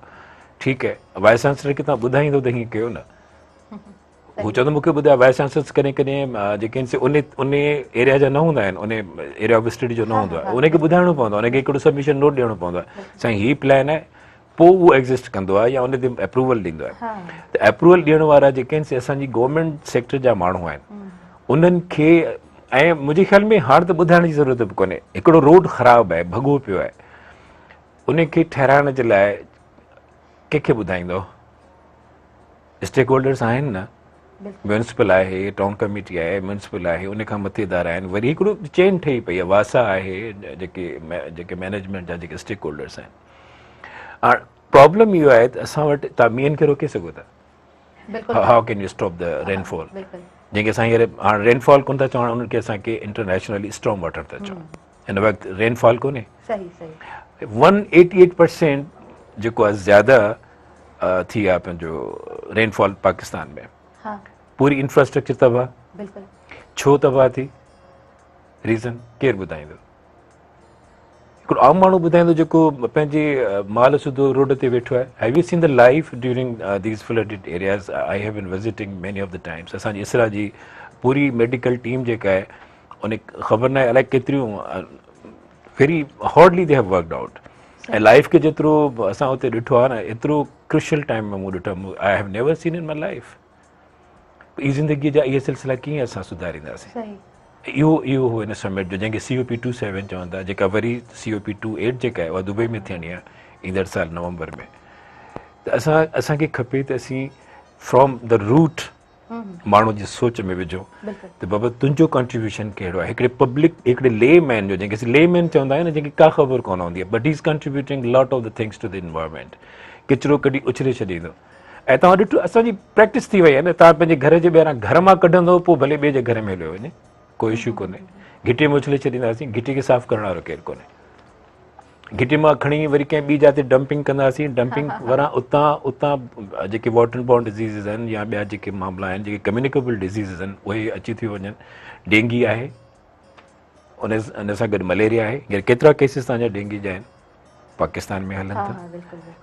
S3: ठीकु आहे वाइस चांसलर खे तव्हां ॿुधाईंदो त हीअं कयो न हू चवंदो मूंखे ॿुधायो वाइस चांसलर्स कॾहिं कॾहिं जेके आहिनि उन एरिया जा न हूंदा आहिनि उन एरिया ऑफ स्टडी जो न हूंदो आहे उनखे ॿुधाइणो पवंदो आहे उनखे हिकिड़ो सबमिशन नोट ॾियणो पवंदो आहे साईं हीअ प्लान आहे पोइ उहो एग्ज़िस्ट कंदो आहे या उन ते अप्रूवल ॾींदो आहे त अप्रूवल ॾियण वारा जेके आहिनि असांजी गवर्नमेंट सेक्टर जा माण्हू आहिनि उन्हनि खे ऐं मुंहिंजे ख़्याल में हाणे त ॿुधाइण जी ज़रूरत बि कोन्हे हिकिड़ो रोड ख़राबु आहे भॻो पियो आहे उनखे ठहिराइण जे लाइ कंहिंखे ॿुधाईंदो स्टेक होल्डर्स आहिनि न म्यूनिसिपल आहे टाउन कमेटी आहे म्यूनिसिपल आहे उनखां मथेदार आहिनि वरी हिकिड़ो चेन ठही पई आहे वासा आहे जेके मैनेजमेंट जा जेके स्टेक होल्डर्स आहिनि हाणे प्रॉब्लम इहो आहे त असां वटि तव्हां मींहनि खे रोके सघो था how can you stop the rainfall जंहिंखे असां हींअर हाणे रेनफॉल कोन था चवण उन्हनि खे असांखे इंटरनेशनली स्टॉर्म वाटर था चवनि हिन वक़्तु रेनफॉल कोन्हे 188% जेको आहे ज़्यादा थी आहे पंहिंजो रेनफॉल पाकिस्तान में पूरी इंफ्रास्ट्रक्चर तबाह छो तबाह थी रीज़न केरु ॿुधाईंदो हिकिड़ो आम माण्हू ॿुधाईंदो जेको पंहिंजे माल सूधो रोड ते वेठो आहे have you seen the life during these flooded areas I have been visiting many of the times असांजी इसरा जी पूरी मेडिकल टीम जेका आहे उन ख़बर न आहे अलाए केतिरियूं very hardly they have worked out ऐं लाइफ खे जेतिरो असां हुते ॾिठो आहे न एतिरो क्रुशियल टाइम में मूं ॾिठो I have never seen in my life ई ज़िंदगीअ जा इहे सिलसिला कीअं असां सुधारींदासीं इहो हो हिन समिट जो जंहिंखे COP27 चवंदा जेका वरी COP28 जेका आहे उहा दुबई में थियणी आहे ईंदड़ साल नवंबर में त असांखे खपे त असीं फ्रॉम द रूट माण्हू जी सोच में विझो त बाबा तुंहिंजो कॉन्ट्रीब्यूशन कहिड़ो आहे हिकिड़े ले मैन जो जंहिंखे ले मैन चवंदा आहियूं न जंहिंखे का ख़बर कोन हूंदी आहे but he is contributing lot of the things to the environment किचिरो कॾहिं उछले छॾींदो ऐं तव्हां ॾिठो असांजी प्रैक्टिस थी वई आहे न तव्हां पंहिंजे घर जे ॿाहिरां घर मां कढंदो पोइ भले ॿिए जे घर में हलियो वञे कोई इशू कोन्हे घिटी में उछले छॾींदासीं घिटी खे साफ़ु करण वारो केरु कोन्हे घिटी मां खणी वरी कंहिं ॿी जाते डंपिंग कंदासीं डंपिंग वारा उतां जेके वॉटर एंड बॉर्न डिज़ीज़िस आहिनि या ॿिया जेके मामला आहिनि जेके कम्युनिकेबल डिज़ीज़िस आहिनि उहे अची थी वञनि डेंगी आहे उन सां गॾु मलेरिया आहे हींअर केतिरा केसिस तव्हांजा डेंगी जा आहिनि पाकिस्तान में हलनि था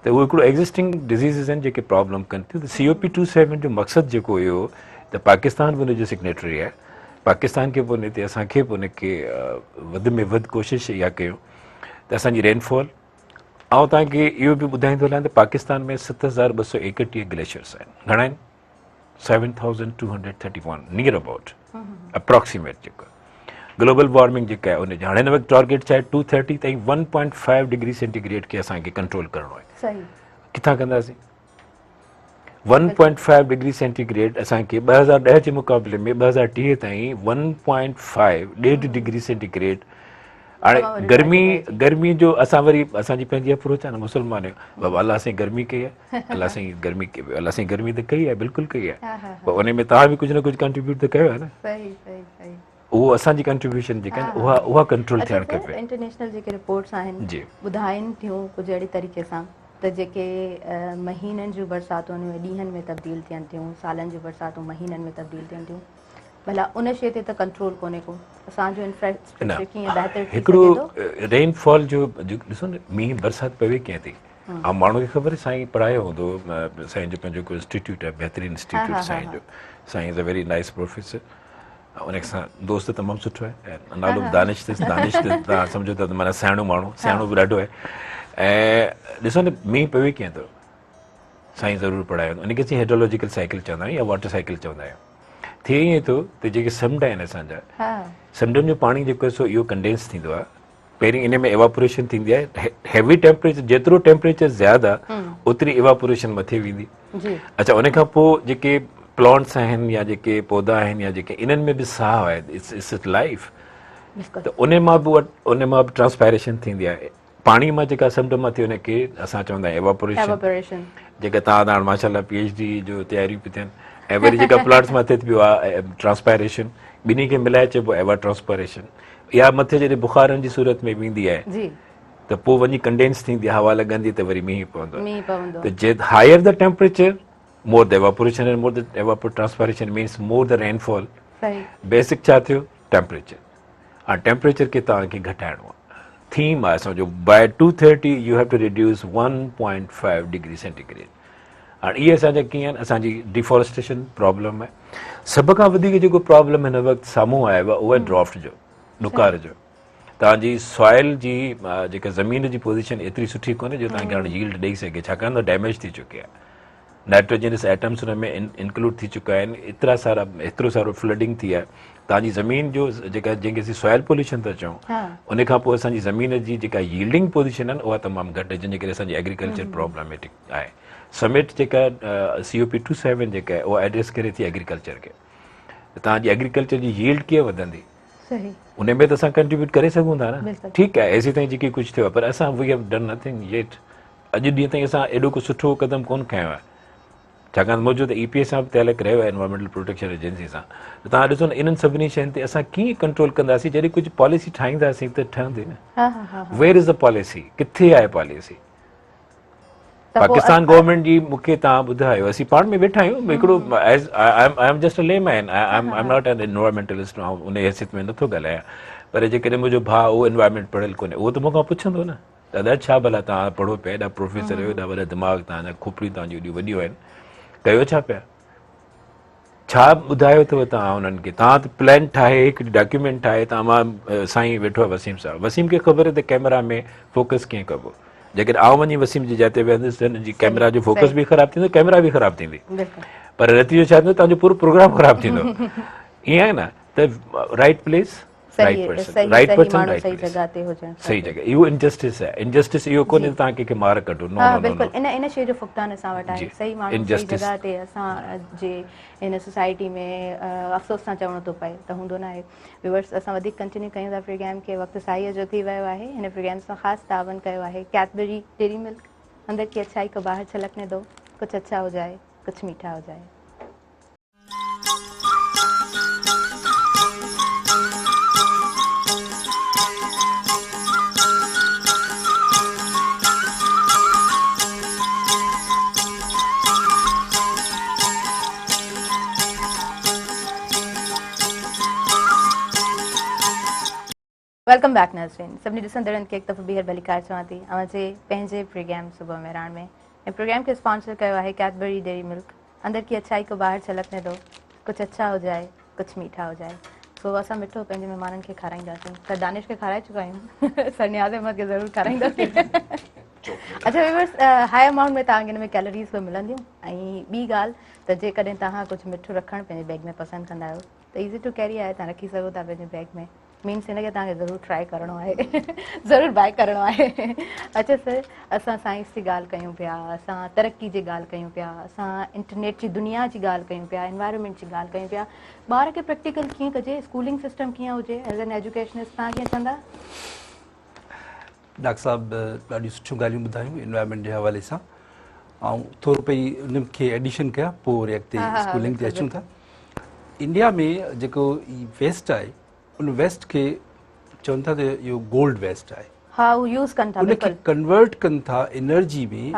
S3: त उहो हिकिड़ो एग्ज़िस्टिंग डिज़ीज़िस आहिनि जेके प्रॉब्लम कनि थियूं त COP27 जो मक़सदु जेको हुयो त पाकिस्तान बि हुनजो सिग्नेटरी आहे पाकिस्तान खे बि हुन ते असांखे बि हुनखे वधि में वधि कोशिशि इहा कयूं त असांजी रेनफॉल ऐं तव्हांखे इहो बि ॿुधाईंदो हलां त पाकिस्तान में 7231 ग्लेशियर्स आहिनि घणा आहिनि 7231 नियर अबाउट अप्रॉक्सीमेट जेको ग्लोबल वार्मिंग जेका आहे उनजी हाणे हिन वक़्तु टारगेट छा आहे 230 ताईं 1.5 डिग्री सेंटीग्रेड खे असांखे कंट्रोल करिणो आहे किथां कंदासीं 1.5 डिग्री सेंटीग्रेड असांखे 2010 जे मुक़ाबले में 2030 ताईं 1.5 डिग्री सेंटीग्रेड हाणे गर्मी जो असां वरी असांजी पंहिंजी अप्रोच आहे न मुस्लमान बाबा अलाह साईं गर्मी कई आहे अलाह साईं गर्मी त कई आहे बिल्कुलु कई आहे पर उन में तव्हां बि कुझु न कुझु कंट्रीब्यूट त कयो आहे न उहो असांजी कंट्रीब्यूशन जेका आहिनि उहा कंट्रोल थियणु खपे
S1: इंटरनेशनल जेके रिपोर्ट्स आहिनि ॿुधाइनि थियूं कुझु अहिड़ी तरीक़े सां त जेके महीननि जूं बरसातूं आहिनि ॾींहंनि में तब्दील थियनि थियूं सालनि जूं बरसातूं महीननि में तब्दील थियनि थियूं भला उन शइ ते त कंट्रोल कोन्हे को असांजो इंफ्रास्ट्रक्चर कीअं बहितर
S3: हिकिड़ो रेनफॉल जो ॾिसो न मींहुं बरसाति पवे कीअं थी ऐं माण्हू खे ख़बर आहे साईं पढ़ायो हूंदो साईं जो पंहिंजो हिकिड़ो इंस्टीट्यूट आहे बहितरीनु इंस्टीट्यूट साईं जो साईं is a very nice professor उन सां दोस्त तमामु सुठो आहे ऐं नालो दानिश अथसि दानिश तव्हां सम्झो था त माना सियाणो माण्हू सियाणो बि ॾाढो आहे ऐं ॾिसो न मींहुं पवे कीअं थो साईं ज़रूरु पढ़ायो उनखे असीं हाइड्रोलॉजिकल साइकिल चवंदा आहियूं या वाटर साइकिल चवंदा आहियूं थिए ईअं थो त जेके समुंड आहिनि असांजा समुंडनि जो पाणी जेको आहे सो इहो कंडेंस थींदो आहे पहिरीं इन में एवापोरेशन थींदी आहे हैवी टेम्परेचर जेतिरो टेम्परेचर ज़्यादा ओतिरी एवापोरेशन मथे वेंदी अच्छा उन खां पोइ जेके प्लांट्स आहिनि या जेके पौधा आहिनि या जेके इन्हनि में बि साहु आहे इट्स लाइफ त उन मां बि ट्रांसपायरेशन थींदी आहे पाणी मां जेका समुंड मां थी उनखे असां चवंदा आहियूं एवापोरेशन जेका तव्हां हाणे माशाल्लाह PhD जो तयारियूं पियूं थियनि ऐं वरी जेका प्लांट्स मां थिए पियो आहे ट्रांसपायरेशन ॿिन्ही खे मिलाए चइबो आहे एवा ट्रांसपायरेशन इहा मथे जॾहिं बुखारनि जी सूरत में वेंदी आहे त पोइ वञी कंडेंस थींदी आहे हवा लॻंदी त वरी मींहुं पवंदो त जे higher the temperature more the evaporation and more the transpiration means more the rainfall basic छा थियो टेम्परेचर हाणे टेम्परेचर खे तव्हांखे घटाइणो आहे थीम आहे असांजो by 230 you have to reduce 1.5 degree centigrade हाणे इहे असांजा कीअं आहिनि असांजी डिफॉरेस्टेशन प्रॉब्लम आहे सभ खां वधीक जेको प्रॉब्लम हिन वक़्तु साम्हूं आयो आहे उहो आहे ड्राफ्ट जो ॾुकार जो तव्हांजी सॉइल जी जेका ज़मीन जी पोज़ीशन एतिरी सुठी कोन्हे जो तव्हांखे हाणे यील्ड ॾेई सघे छाकाणि त डैमेज थी चुकी आहे नाइट्रोजनस एटम्स हुन में इंक्लूड थी चुका आहिनि एतिरो सारो फ्लडिंग थी आहे तव्हांजी ज़मीन जो जेका जंहिंखे असीं सॉइल पोल्यूशन था चऊं उन खां पोइ असांजी ज़मीन जी जेका यील्डिंग पोज़ीशन आहे उहा तमामु घटि आहे जंहिंजे करे असांजी एग्रीकल्चर प्रॉब्लमेटिक आहे समिट जेका COP27 जेका आहे उहा एड्रेस करे थी एग्रीकल्चर खे तव्हांजी एग्रीकल्चर जी यील्ड कीअं वधंदी उन में त असां कंट्रीब्यूट करे सघूं था न ठीकु आहे एसी ताईं जेकी कुझु थियो आहे पर असां we have done nothing yet अॼु ॾींहं ताईं असां एॾो को सुठो क़दम कोन खयो आहे छाकाणि मुंहिंजो त EPA सां बि तयारु कयो आहे एनवायरमेंटल प्रोटेक्शन एजेंसी सां त तव्हां ॾिसो न इन्हनि सभिनी शयुनि ते असां कीअं कंट्रोल कंदासीं जॾहिं कुझु पॉलिसी ठाहींदासीं त ठहंदी न वेयर इज़ द पॉलिसी किथे आहे पॉलिसी पाकिस्तान गवर्नमेंट जी मूंखे तव्हां ॿुधायो असीं पाण में वेठा आहियूं हिकिड़ो as I am just a layman I am not an environmentalist उन हैसियत में नथो ॻाल्हायां पर जेकॾहिं मुंहिंजो भाउ उहो एनवायरमेंट पढ़ियलु कोन्हे उहो त मूंखां पुछंदो न दादा छा भला तव्हां पढ़ो पिया एॾा प्रोफेसर आहियो एॾा वॾा दिमाग़ तव्हांजा खोपड़ियूं तव्हांजी एॾियूं वॾियूं आहिनि कयो छा पिया छा ॿुधायो अथव तव्हां उन्हनि खे तव्हां त प्लान ठाहे हिकु डॉक्यूमेंट ठाहे तव्हां मां साईं वेठो आहे वसीम साहब वसीम खे ख़बर आहे त कैमरा में फोकस कीअं कबो जेकॾहिं आउं वञी वसीम जी जाते वेंदुसि त हुनजी कैमरा जो फोकस बि ख़राबु थींदो कैमरा बि ख़राबु थींदी पर नतीजो छा थींदो तव्हांजो पूरो प्रोग्राम ख़राबु थींदो ईअं आहे न त राइट प्लेस राइट पर्सन सही जॻह इहो इनजस्टिस आहे इनजस्टिस इहो कोन्हे त तव्हां कंहिंखे मार कढो
S1: बिल्कुलु इन शइ जो फुक़दान असां वटि आहे सही माण्हू सही जॻह ते असांजे हिन सोसाइटी में अफ़सोस सां चवणो थो पए त हूंदो न आहे व्यूअर्स असां वधीक कंटिन्यू कयूं था प्रोग्राम खे वक़्तु साईअ जो थी वियो आहे हिन प्रोग्राम सां ख़ासि तावन कयो आहे कैडबरी डेयरी मिल्क अंदर की अच्छाई को बाहर छलकने दो कुछ अच्छा हो जाए कुछ मीठा हो जाए वेलकम बैक नाज़रीन सभिनी ॾिसंदड़नि खे हिकु दफ़ो ॿीहर भलीकार चवां थी अवांजे पंहिंजे प्रोग्राम सुबुह में राण में ऐं प्रोग्राम खे स्पॉन्सर कयो आहे कैडबरी डेयरी मिल्क अंदर की अच्छाई को बाहर छलकने दो कुछ अच्छा हो जाए कुछ मीठा हो जाए सो असां मिठो पंहिंजे महिमाननि खे खाराईंदासीं त दानिश खे खाराए चुका आहियूं सर नियाज़ अहमद खे ज़रूरु खाराईंदासीं अच्छा व्यूअर्स हाई अमाउंट में तव्हांखे हिन में कैलोरीज़ बि मिलंदियूं ऐं ॿी ॻाल्हि त जेकॾहिं तव्हां कुझु मिठो रखणु पंहिंजे बैग में पसंदि कंदा आहियो त ईज़ी टू कैरी आहे तव्हां रखी सघो था पंहिंजे बैग में मीन्स हिनखे तव्हांखे ज़रूरु ट्राई करिणो आहे ज़रूरु बाय करिणो आहे अच्छा सर असां साइंस जी ॻाल्हि कयूं पिया असां तरक़ी जी ॻाल्हि कयूं पिया असां इंटरनेट जी दुनिया जी ॻाल्हि कयूं पिया एनवायरमेंट जी ॻाल्हि कयूं पिया ॿार खे प्रैक्टिकल कीअं कजे स्कूलिंग सिस्टम कीअं हुजे एज़ एन एजुकेशनिस्ट तव्हां कीअं कंदा
S2: डॉक्टर साहब ॾाढियूं सुठियूं ॻाल्हियूं ॿुधायूं एनवायरमेंट जे हवाले सां ऐं थोरो पई उनखे एडिशन कयां पोइ वरी अॻिते स्कूलिंग ते अचूं था इंडिया में जेको वेस्ट आहे उन वेस्ट खे चवनि था त इहो गोल्ड वेस्ट आहे
S1: हा उहो यूज़ कनि था
S2: उनखे कन्वर्ट कनि था एनर्जी में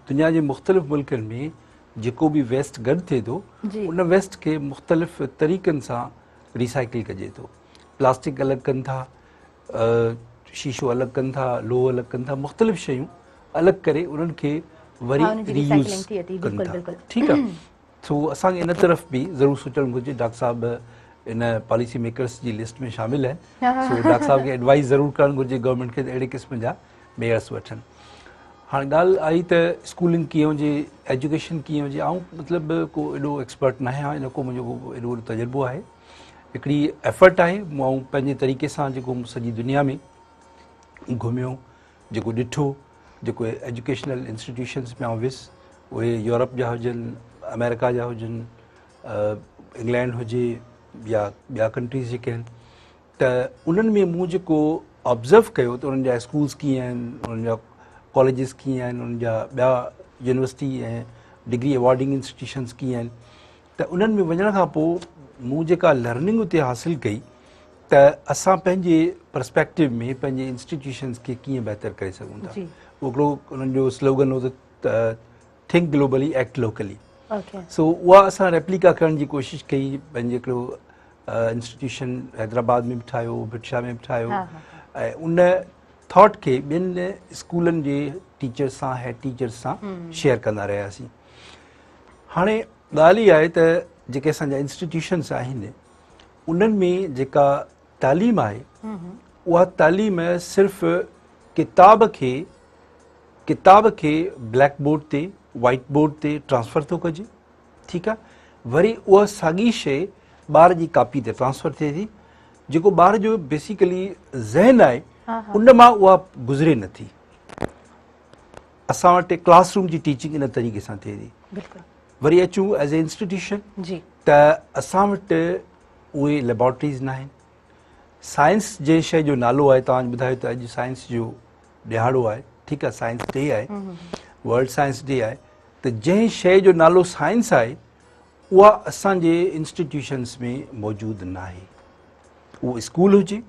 S2: दुनिया जे मुख़्तलिफ़ मुल्कनि में जेको बि वेस्ट गॾु थिए थो उन वेस्ट खे मुख़्तलिफ़ तरीक़नि सां रिसाइकिल कजे थो प्लास्टिक अलॻि कनि था शीशो अलॻि कनि था लोहो अलॻि कनि था मुख़्तलिफ़ शयूं अलॻि करे उन्हनि खे वरी रीयूज़ कनि था ठीकु आहे सो असांखे इन तरफ़ बि ज़रूरु सोचणु घुरिजे doctor Sahib in policy makers ji list में शामिल आहिनि सो डॉक्टर साहब खे एडवाइस ज़रूरु करणु घुरिजे गवर्नमेंट खे अहिड़े क़िस्म जा मेयर्स वठनि। हाणे ॻाल्हि आई त स्कूलिंग कीअं हुजे, एजुकेशन कीअं हुजे। ऐं मतिलबु को एॾो एक्सपर्ट न आहियां, इन को मुंहिंजो को एॾो तजुर्बो आहे। हिकिड़ी एफर्ट आहे, मां पंहिंजे तरीक़े सां जेको सॼी दुनिया में घुमियो, जेको ॾिठो, जेको एजुकेशनल इंस्टीट्यूशन्स में आउं वियुसि, उहे यूरोप जा हुजनि, अमेरिका जा हुजनि, इंग्लैंड हुजे या ॿिया कंट्रीज़ जेके आहिनि, त उन्हनि में मूं जेको ऑब्ज़र्व कयो त उन्हनि जा स्कूल्स कीअं आहिनि, उन्हनि जा कॉलेजिस कीअं आहिनि, उन्हनि जा ॿिया यूनिवर्सिटी ऐं डिग्री अवॉर्डिंग इंस्टीट्यूशन्स कीअं आहिनि, त उन्हनि में वञण खां पोइ मूं जेका लर्निंग उते हासिलु कई त असां पंहिंजे पर्सपेक्टिव में पंहिंजे इंस्टीट्यूशन्स खे कीअं बहितर करे सघूं था। हिकिड़ो उन्हनि जो स्लोगन हो त थिंक ग्लोबली एक्ट लोकली। सो उहा असां रेप्लिका करण जी कोशिशि कई। पंहिंजे हिकिड़ो इंस्टीट्यूशन हैदराबाद में बि ठाहियो, भिटशा में बि ठाहियो, ऐं उन थॉट खे ॿियनि स्कूलनि जे टीचर्स सां, हेड टीचर्स सां शेयर कंदा रहियासीं। हाणे ॻाल्हि इहा आहे त जेके असांजा इंस्टीट्यूशन्स आहिनि उन्हनि में जेका तालीम आहे उहा तालीम सिर्फ़ु किताब खे ब्लैक बोर्ड ते, वाइट बोर्ड ते ट्रांसफ़र थो कजे, ठीकु आहे। वरी उहा साॻी शइ ॿार जी कापी ते ट्रांसफ़र थिए थी, जेको ॿार जो बेसिकली ज़हन आहे उन मां उहा गुज़रे नथी। असां वटि क्लासरूम जी टीचिंग इन तरीक़े सां थिए थी। वरी अचूं एज़ ए इंस्टीट्यूशन त असां वटि उहे लेबॉरेटरीज़ न आहिनि। साइंस जे शइ जो नालो आहे, तव्हां ॿुधायो त अॼु साइंस जो ॾिहाड़ो आहे, ठीकु आहे, साइंस डे आहे, वर्ल्ड साइंस डे आहे, त जंहिं शइ जो नालो साइंस आहे उहा असांजे इंस्टीट्यूशन्स में मौजूदु न आहे। उहो स्कूल हुजे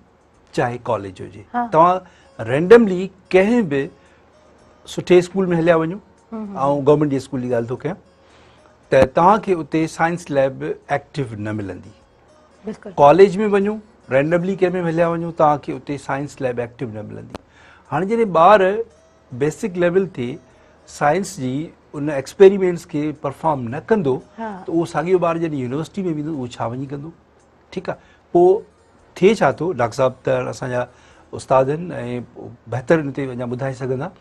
S2: चाहे कॉलेज हुजे। तव्हां रैंडमली कंहिं बि सुठे स्कूल में हलिया वञो, ऐं गवर्नमेंट जे स्कूल जी ॻाल्हि थो कयां, त तव्हांखे उते साइंस लैब एक्टिव न मिलंदी। कॉलेज में वञो, रैंडमली कंहिं में हलिया वञो, तव्हांखे उते साइंस लैब एक्टिव न मिलंदी। हाणे जॾहिं ॿार बेसिक लेवल ते साइंस जी उन एक्सपेरिमेंट्स खे परफॉर्म न कंदो त उहो साॻियो ॿार जॾहिं यूनिवर्सिटी में वेंदो उहो छा वञी कंदो, ठीकु आहे। पोइ थिए छा थो, डॉक्टर साहब त असांजा उस्ताद आहिनि ऐं बहितर इन ते अञा ॿुधाए सघंदा,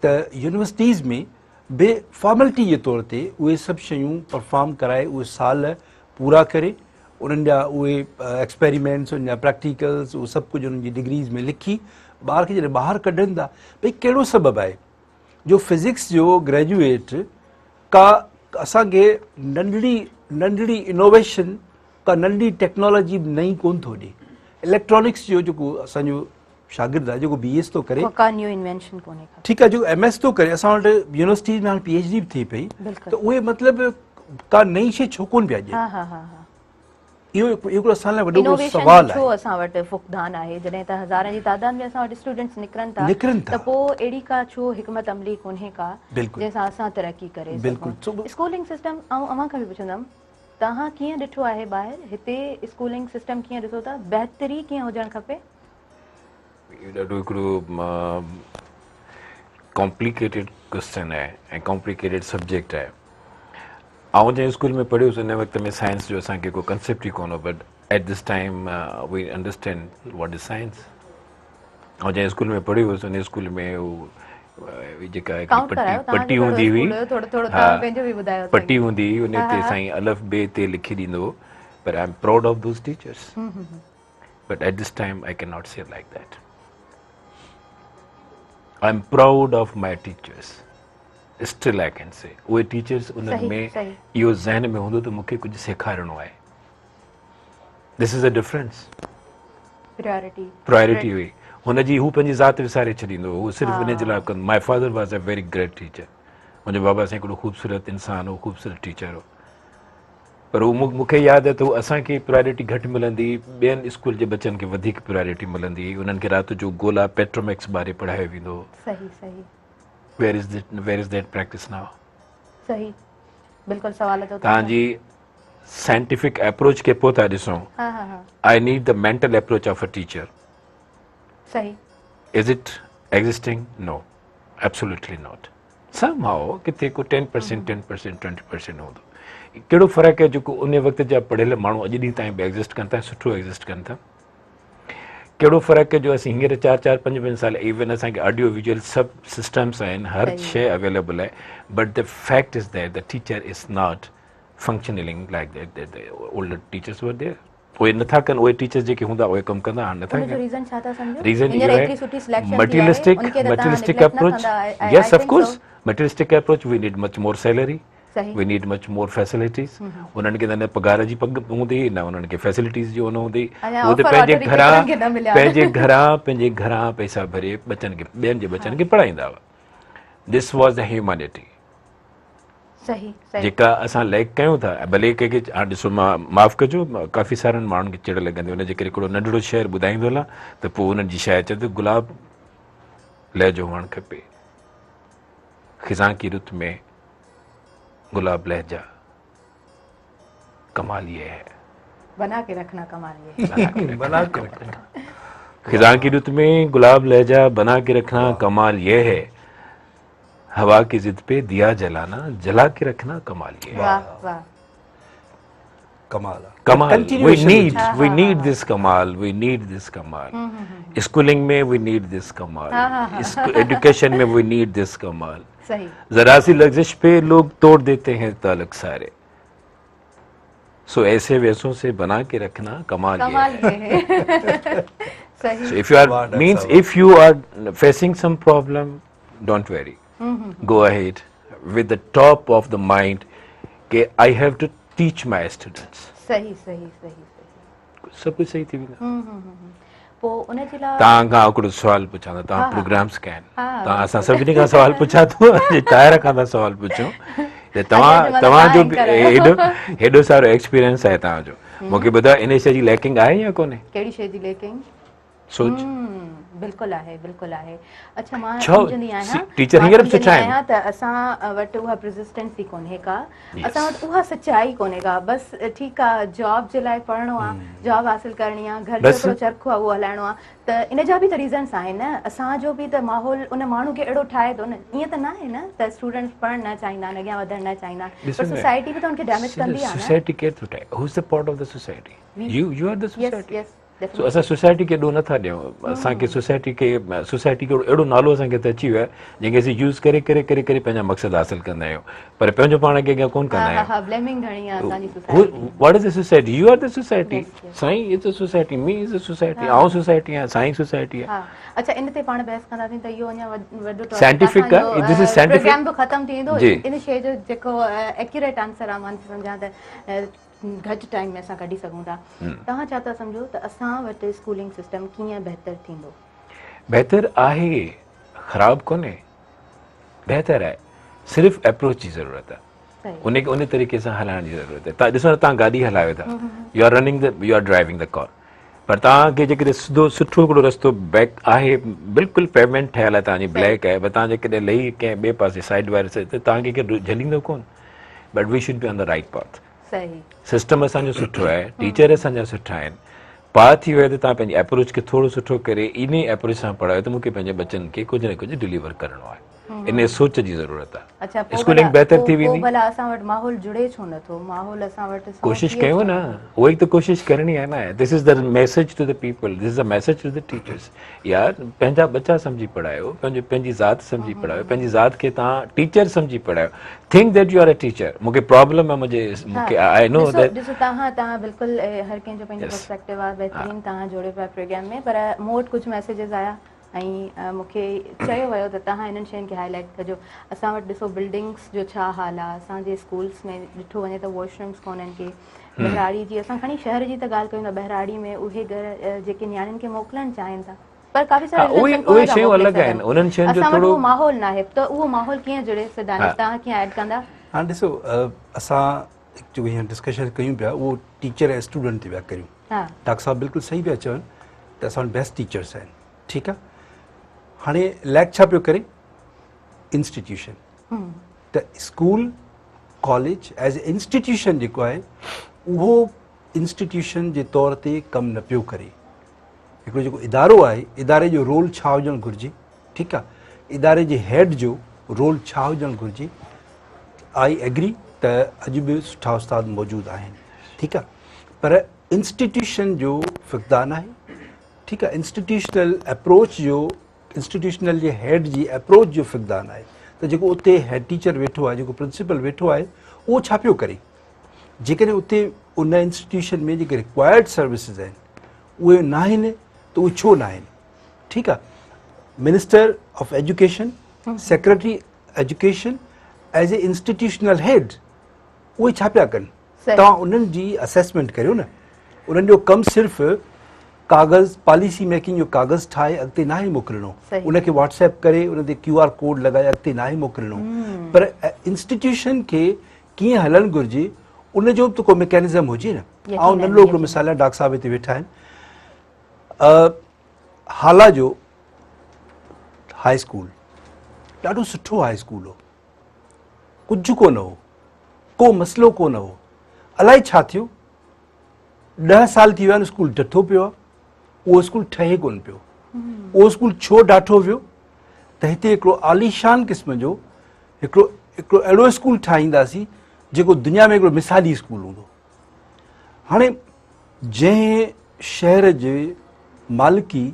S2: त यूनिवर्सिटीज़ में बे फॉर्मेलिटी जे तौर ते उहे सभु शयूं परफॉर्म कराए, उहे साल पूरा करे, उन्हनि जा उहे एक्सपेरिमेंट्स, उन जा प्रैक्टिकल्स, उहो सभु कुझु उन्हनि जी डिग्रीज़ में लिखी ॿार खे जॾहिं ॿाहिरि कढनि था, भई कहिड़ो सबबु आहे जो फिज़िक्स जो ग्रेजुएट का असांखे नंढड़ी इनोवेशन, का नंढड़ी टेक्नोलॉजी नई कोन थो ॾिए। इलेक्ट्रॉनिक्स जो जेको असांजो शागिर्दु आहे, जेको BS थो करे, ठीकु आहे, जेको MS थो करे, असां वटि यूनिवर्सिटीज़ में हाणे PhD बि थिए पई, त उहे मतिलबु का नई शइ छो कोन पिया ॾियनि। इहो हिकिड़ो असां लाइ वॾो सवाल आहे।
S1: असां वटि फुक़दान आहे, जॾहिं त हज़ारनि जी तादाद में असां वटि स्टूडेंट्स निकिरनि था, त पोइ अहिड़ी का छो हिकमत अमली कोन्हे का जंहिंसां असां तरक़ी करे सघूं। स्कूलिंग सिस्टम, ऐं अव्हां खां बि पुछंदमि, तव्हां कीअं ॾिठो आहे ॿाहिरि, हिते स्कूलिंग सिस्टम कीअं ॾिसो था, बहितरी कीअं हुजणु खपे?
S3: ॾाढो हिकिड़ो कॉम्प्लिकेटेड क्वेश्चन आहे ऐं कॉम्प्लिकेटेड सब्जेक्ट आहे। आउं जंहिं स्कूल में पढ़ियुसि उन वक़्त में साइंस जो असांखे को कंसेप्ट ई कोन हो, but at this time we understand what is science. ऐं जंहिं स्कूल में पढ़ियुसि उन स्कूल में उहो जेका पटी हूंदी हुई, पटी हूंदी हुई, उन ते साईं अलफ बे ते लिखी ॾींदो हो, but I am proud of those teachers, but at this time I cannot say like that. I am proud of my teachers, still I can say. उहे टीचर्स उन्हनि में इहो ज़हन में हूंदो त मूंखे कुझु सेखारिणो आहे। This is a difference. Priority हुई हुनजी, हू पंहिंजी ज़ात विसारे छॾींदो हो, हू सिर्फ़ु इन जे लाइ कंदो। My father was a very great teacher. मुंहिंजे बाबा सां हिकिड़ो ख़ूबसूरत इंसानु हो, ख़ूबसूरत टीचर हो, पर उहो मूंखे यादि आहे त असांखे प्रायोरिटी घटि मिलंदी, ॿियनि स्कूल जे बचनि खे वधीक प्रायोरिटी मिलंदी। उन्हनि खे राति जो गोला पेट्रोमैक्स ॿारे पढ़ायो वेंदो हो। Where is that practice now?
S1: सही, बिल्कुल सवाल है तो
S3: तव्हांजी साइंटिफिक अप्रोच के पोइ था ॾिसूं। I need the mental approach of a teacher.
S1: सही।
S3: Is it existing? No, absolutely not. Somehow किथे को 10%, 10%, 20% हूंदो। कहिड़ो फ़र्क़ु आहे जेको उन वक़्त जा पढ़ियल माण्हू अॼु ॾींहं ताईं बि एग्ज़िस्ट कनि था, सुठो एग्ज़िस्ट कनि था। कहिड़ो फ़र्क़ु आहे जो असीं हींअर 4-4-5 साल इवन असांखे ऑडियो विजुअल सभु सिस्टम्स आहिनि, हर शइ अवेलेबल आहे, but the fact is that the teacher is not functioning like that older teachers were there. उहे नथा कनि, उहे टीचर्स जेके हूंदा उहे कमु कंदा, हाणे नथा कनि। रीज़न इहो आहे materialistic approach. Yes of course materialistic approach. We need much more salary, we need much more facilities. उन्हनि खे न पघार जी पग हूंदी, न उन्हनि खे फैसिलिटीज़ जी हुन हूंदी, उहे त पंहिंजे घरां पैसा भरे बचनि खे, ॿियनि जे बचनि खे पढ़ाईंदा हुआ। दिस वॉज द ह्यूमैनिटी जेका असां लैक कयूं था। भले कंहिंखे हाणे ॾिसो, मां माफ़ु कजो, काफ़ी सारनि माण्हुनि खे चिड़ लॻंदी, हुनजे करे हिकिड़ो नंढिड़ो शहर ॿुधाईंदो हलां त पोइ हुननि जी शइ चए थो गुलाब लहजो हुअणु खपे, ख़िज़ां की रुत में गुलाब लहजा कमाल ये है,
S1: बना के रखना कमाल ये है।
S2: बना के रखना।
S3: ख़िज़ां की रुत में गुलाब लहजा बना के रखना कमाल ये है, हवा की जिद पे दिया जलाना जला के रखना कमाल ये है।
S1: वाह वाह,
S3: कमाल। we need this कमाल, we need this कमाल। स्कूलिंग में we need this कमाल, एजुकेशन में we need this कमाल।
S1: सही।
S3: जरा सी लफ्ज़िश पे लोग तोड़ देते हैं ताल्लुक सारे, सो ऐसे वैसों से बना के रखना कमाल ये है।
S1: सही।
S3: So if you are facing some problem, don't worry, go ahead with the top of the mind कि I have to teach my students।
S1: सही सही सही सही,
S3: सब कुछ सही थी वेंदो।
S1: पोइ उन जे लाइ
S3: तव्हां खां हिकिड़ो सुवाल पुछां त तव्हां प्रोग्राम्स कया आहिनि, तव्हां असां सभिनी खां सुवाल पुछां थो, ताहिर खां था सुवाल पुछूं त तव्हांजो हेॾो सारो एक्सपीरियंस आहे तव्हांजो, मूंखे ॿुधायो इन शइ जी लैकिंग आहे या कोन्हे?
S1: कहिड़ी शइ जी लैकिंग?
S3: सोच।
S1: बिल्कुलु आहे, बिल्कुलु आहे। अच्छा, मां
S3: छो
S1: सम्झंदी आहियां
S3: टीचर हींअर बि सुठा आहिनि
S1: त असां वटि उहा परसिस्टेंसी कोन्हे का, असां वटि उहा सच्चाई कोन्हे का। बसि ठीकु आहे, जॉब जे लाइ पढ़णो आहे, जॉब हासिल करणी आहे, घर जो हिकिड़ो चरखो आहे उहो हलाइणो आहे, त इन जा बि त रीज़न्स आहिनि न। असांजो बि त माहौल उन माण्हू खे अहिड़ो ठाहे थो न, ईअं त न आहे न त स्टूडेंट्स पढ़णु न चाहींदा आहिनि, अॻियां वधणु न चाहींदा आहिनि, पर सोसाइटी बि त उनखे डैमेज कंदी आहे न।
S3: सोसाइटी केरु थो ठाहे? Who is the part of the society, you are the society.
S1: Yes,
S3: so असां सोसाइटी खे एॾो नथा ॾियूं, असांखे सोसाइटी जो अहिड़ो नालो असांखे त अची वियो आहे जंहिंखे असीं यूज़ करे करे करे करे पंहिंजा मक़सद हासिल कंदा आहियूं, पर पंहिंजो पाण खे अॻियां कोन कंदा आहियूं। What is the society? You are the society. साईं is the society, me is the society, आउं सोसाइटी आहियां, साईं सोसाइटी आहे।
S1: अच्छा, इन ते पाण बहस कंदासीं त इहो अञा वॾो
S3: साइंटिफिक आहे, दिस इज साइंटिफिक।
S1: प्रोग्राम बि ख़तम थी वेंदो। इन शइ जो जेको एक्यूरेट आंसर आहे मां सम्झां त घटि टाइम में असां कढी सघूं था। तव्हां छा था सम्झो त असां वटि स्कूलिंग सिस्टम कीअं बहितर थींदो?
S3: बहितर आहे, ख़राबु कोन्हे, बहितर आहे, सिर्फ़ु अप्रोच जी ज़रूरत आहे, उनखे उन तरीक़े सां हलाइण जी ज़रूरत आहे। तव्हां ॾिसो न, तव्हां गाॾी हलायो था, you are driving the car, पर तव्हांखे जेकॾहिं सिधो सुठो हिकिड़ो रस्तो बैक आहे, बिल्कुलु पेमेंट ठहियल आहे तव्हांजी, ब्लैक आहे, पर तव्हां जेकॾहिं लही कंहिं ॿिए पासे साइड वारे से त तव्हांखे केरु झलींदो कोन, but we should be on the right path. System असांजो सुठो आहे, टीचर असांजा सुठा आहिनि, पार थी वियो त तव्हां पंहिंजी अप्रोच खे थोरो सुठो करे इन अप्रोच सां पढ़ायो त मूंखे पंहिंजे बच्चनि खे कुझु न कुझु डिलीवर करिणो आहे, इन सोच जी ज़रूरत आहे। स्कूलिंग बहितर थी वेंदी।
S1: असां वटि माहौल जुड़े छो नथो? माहौल असां वटि
S3: कोशिशि कयूं न, उहो ई त कोशिशि करणी आहे न। This is the message to the people, this is the message to the teachers. यार, पंहिंजा बच्चा सम्झी पढ़ायो, पंहिंजी ज़ात सम्झी पढ़ायो, पंहिंजी ज़ात खे तव्हां टीचर सम्झी पढ़ायो। Think that U are a teacher. मूंखे प्रॉब्लम आहे, मूंखे आई नो दैट।
S1: ॾिसो, तव्हां बिल्कुलु हर कंहिंजो पंहिंजो पर्सपेक्टिव आहे, बहितरीनु तव्हां जोड़ियो पिया प्रोग्राम में, पर मूं वटि कुझु मैसेजिस आया ऐं मूंखे चयो वियो त तव्हां हिननि शयुनि खे हाईलाइट कजो। असां वटि ॾिसो बिल्डिंग्स जो छा हाल आहे, असांजे स्कूल्स में ॾिठो वञे त वॉशरूम्स कोन्हनि के। बहिराड़ी जी, असां खणी शहर जी त ॻाल्हि कयूं था, बहिराड़ी में उहे घर जेके नियाणियुनि खे मोकिलणु चाहिनि था, पर काफ़ी सारे माहौल न आहे, त उहो माहौल कीअं जुड़े? तव्हां कीअं ऐड कंदा?
S2: हाणे ॾिसो, असां जेको हीअं डिस्कशन कयूं पिया, उहो टीचर ऐं स्टूडेंट ते पिया करियूं। डॉक्टर साहब बिल्कुलु सही पिया चवनि त असां वटि बेस्ट टीचर्स आहिनि, ठीकु आहे। हाणे लैक छा पियो करे? इंस्टीट्यूशन। त school college as a institution जेको आहे उहो इंस्टीट्यूशन जे तौर ते कमु न पियो करे। हिकिड़ो जेको इदारो आहे, इदारे जो रोल छा हुजणु घुरिजे, ठीकु आहे, इदारे जे हेड जो रोल छा हुजणु घुरिजे। आई एग्री त अॼु बि सुठा उस्ताद मौजूदु आहिनि, ठीकु आहे, पर इंस्टीट्यूशन जो फ़क़दान आहे, ठीकु आहे, इंस्टीट्यूशनल अप्रोच जो, इंस्टीट्यूशनल जे हेड जी अप्रोच जो फ़क़दान आहे त जेको उते हेड टीचर वेठो आहे, जेको प्रिंसिपल वेठो आहे, उहो छा पियो करे। जेकॾहिं उते उन इंस्टीट्यूशन में जेके रिक्वायर्ड सर्विसिस आहिनि उहे न आहिनि त उहे छो न आहिनि। ठीकु आहे, minister of education, secretary education as a institutional head उहे छा पिया कनि। तव्हां उन्हनि जी असेसमेंट करियो न। उन्हनि जो कमु सिर्फ़ु कागज़ पॉलिसी मेकिंग जो कागज़ ठाहे अॻिते न आहे मोकिलिणो, उनखे व्हाट्सएप करे उन ते QR कोड लॻाए अॻिते न आहे मोकिलिणो, पर इंस्टीट्यूशन खे कीअं हलणु घुरिजे उन जो बि त को मैकेनिज़म हुजे न। ऐं नंढो हिकिड़ो मिसाल आहे, डॉक्टर साहिब हिते वेठा आहिनि, हाला जो हाई स्कूल ॾाढो सुठो हाई स्कूल हो, कुझु कोन हो, को मसइलो कोन हो, अलाए छा थियो, 10 साल थी विया आहिनि, स्कूल डठो पियो आहे, उहो स्कूल ठहे कोन पियो। उहो स्कूल छो ॾाठो वियो त हिते हिकिड़ो आलीशान क़िस्म जो हिकिड़ो अहिड़ो स्कूल ठाहींदासीं जेको दुनिया में हिकिड़ो मिसाली स्कूल हूंदो। हाणे जंहिं शहर जे मालिकी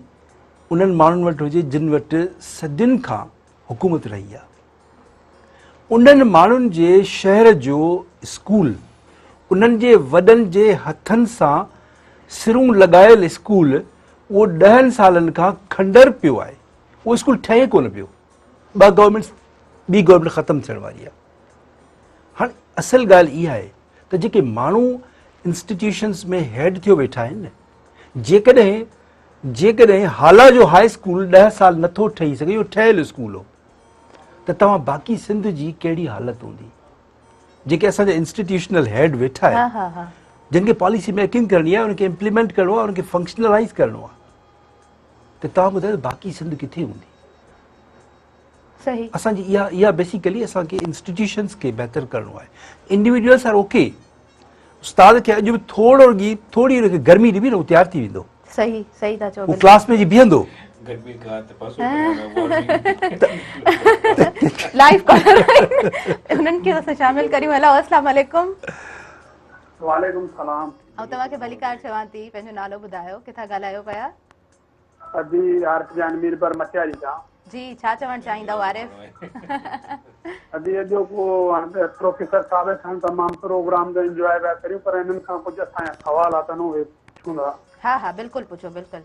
S2: उन्हनि माण्हुनि वटि हुजे जिन वटि सदियुनि खां हुकूमत रही आहे, उन्हनि माण्हुनि जे शहर जो स्कूल, उन्हनि जे वॾनि जे हथनि सां सिरूं लॻायल स्कूल, उहो 10 सालनि खां खंडर पियो आहे, उहो स्कूल ठहे कोन पियो। ॿी गवर्नमेंट ख़तमु थियण वारी आहे। हाणे असल ॻाल्हि इहा आहे त जेके माण्हू इंस्टीट्यूशन्स में हेड थियो वेठा आहिनि न, जेकॾहिं हाला जो हाई स्कूल 10 साल नथो ठही सघे, इहो ठहियलु स्कूल हो, त तव्हां बाक़ी सिंध जी कहिड़ी हालत हूंदी। जेके असांजा इंस्टीट्यूशनल हेड वेठा आहिनि, जिन खे पॉलिसी मेकिंग करणी आहे, उनखे इम्प्लीमेंट करिणो आहे, उनखे फंक्शनलाइज़ करिणो आहे, त तव्हां ॿुधायो बाक़ी सिंध किथे हूंदी।
S1: सही,
S2: असांजी इहा बेसिकली असांखे इंस्टीट्यूशन्स खे बहितर करिणो आहे। Individuals are okay. उस्ताद खे अॼु बि थोरी हुनखे गर्मी ॾिबी न, उहो तयारु थी वेंदो।
S1: सही सही था चओ,
S2: उहो क्लास में जी बीहंदो।
S1: लाइव कॉलर उन्हनि खे असां शामिल करियूं। हेलो, अस्सलाम वालेकुम।
S4: वालेकुम सलाम।
S1: ऐं तव्हांखे भलीकार चवां थी, पंहिंजो नालो ॿुधायो, किथां ॻाल्हायो पिया?
S4: अभी आरिफ जान मीरपुर मटियारी खां।
S1: जी, छा चवणु चाहींदव आरिफ?
S4: अभी जो को प्रोफेसर साहब खां तमाम प्रोग्राम जो एंजॉय पिया करियूं, पर इन्हनि खां कुझु असांजा सवाल आहे त उहे पुछूंदा।
S1: हा हा, बिल्कुलु पुछो, बिल्कुलु।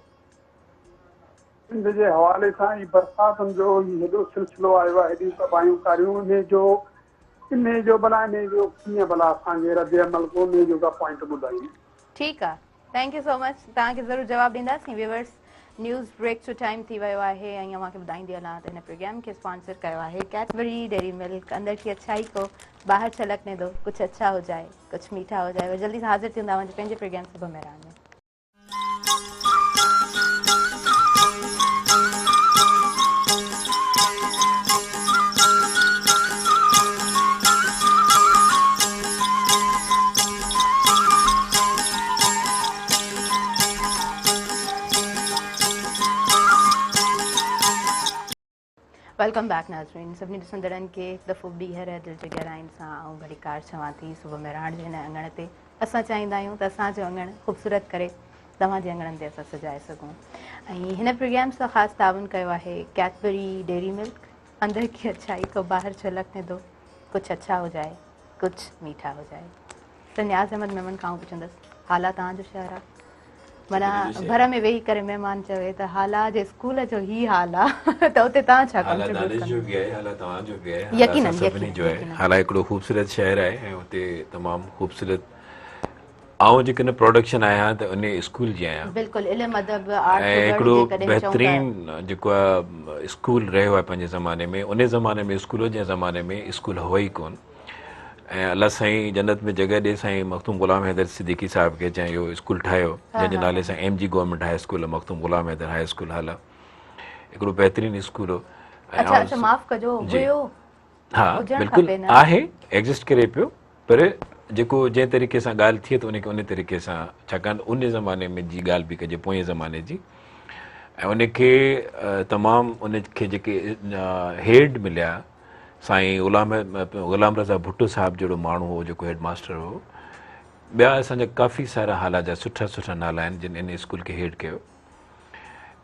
S4: सिंध जे हवाले सां ही बरसातुनि जो हेॾो सिलसिलो आयो आहे, हेॾियूं तबाहियूं कारियूं, इन जो भला इन जो कीअं भला असांखे रद अमल कोन्हे जो का पॉइंट ॿुधाई।
S1: ठीकु आहे, थैंक यू सो मच। तव्हांखे ज़रूरु जवाबु ॾींदासीं। व्यूअर्स, न्यूज़ ब्रेक जो टाइम थी वियो आहे ऐं अव्हांखे ॿुधाईंदी हलां त हिन प्रोग्राम खे स्पॉन्सर कयो आहे कैडबरी डेयरी मिल्क। अंदर की अच्छाई को बाहर छलकने दो, कुछ अच्छा हो जाए, कुछ मीठा हो जाए। जल्दी से हाजिर थी हूंदा पंहिंजे प्रोग्राम सुबह मेहरान में। वेलकम बैक नाज़रीन। सभिनी ॾिसंदड़नि खे हिकु दफ़ो ॿीहर दिलि जे गहराइनि सां ऐं भलीकार चवां थी सुबुह में राण जे हिन अङण ते। असां चाहींदा आहियूं त असांजो अङण ख़ूबसूरत करे तव्हांजे अङणनि ते असां सजाए सघूं। ऐं हिन प्रोग्राम सां ख़ासि ताउन कयो आहे कैडबरी डेयरी मिल्क। अंदर की अच्छाई को बाहर छलकने दो, कुझु अच्छा हो जाए, कुझु मीठा हो जाए। त न्याज़ अहमद मेमन खां पुछंदसि, हाला तव्हांजो शहर आहे, माना घर में वेही करे महिमान चवे त हाला जे स्कूल जो ही हाल आहे, त उते तव्हां छा कंट्रीब्यूट कंदा? यकीनन
S3: हाला हिकिड़ो ख़ूबसूरत शहर आहे ऐं उते तमामु ख़ूबसूरत आउं जेकॾहिं प्रोडक्शन आहियां त उन स्कूल जी आहियां।
S1: बिल्कुलु, इल्मु अदब आर्ट
S3: ऐं हिकिड़ो बहितरीनु जेको आहे स्कूल रहियो आहे पंहिंजे ज़माने में। उन ज़माने में स्कूल जे ज़माने में स्कूल हुओ ई कोन। ऐं अलाह साईं जन्नत में जॻह ॾे साईं मख़दूम ग़ुलाम हैदर सिद्दीकी साहिब खे जंहिं इहो स्कूल ठाहियो, जंहिंजे नाले सां MG गवर्नमेंट हाई स्कूल मख़दूम ग़ुलाम हैदर हाई स्कूल हाला, हिकिड़ो बहितरीनु स्कूल हो। हा बिल्कुलु आहे, एग्ज़िस्ट करे पियो, पर जेको जंहिं तरीक़े सां ॻाल्हि थिए त उनखे उन तरीक़े सां, छाकाणि उन ज़माने में जी ॻाल्हि बि कजे, पोएं ज़माने जी, ऐं उनखे तमामु उनखे जेके हेड मिलिया साईं ग़ुलाम रज़ा भुट्टो साहिबु जहिड़ो माण्हू हो जेको हेड मास्टर हो। ॿिया असांजा काफ़ी सारा हाला जा सुठा सुठा नाला आहिनि जिन इन स्कूल खे हेड कयो।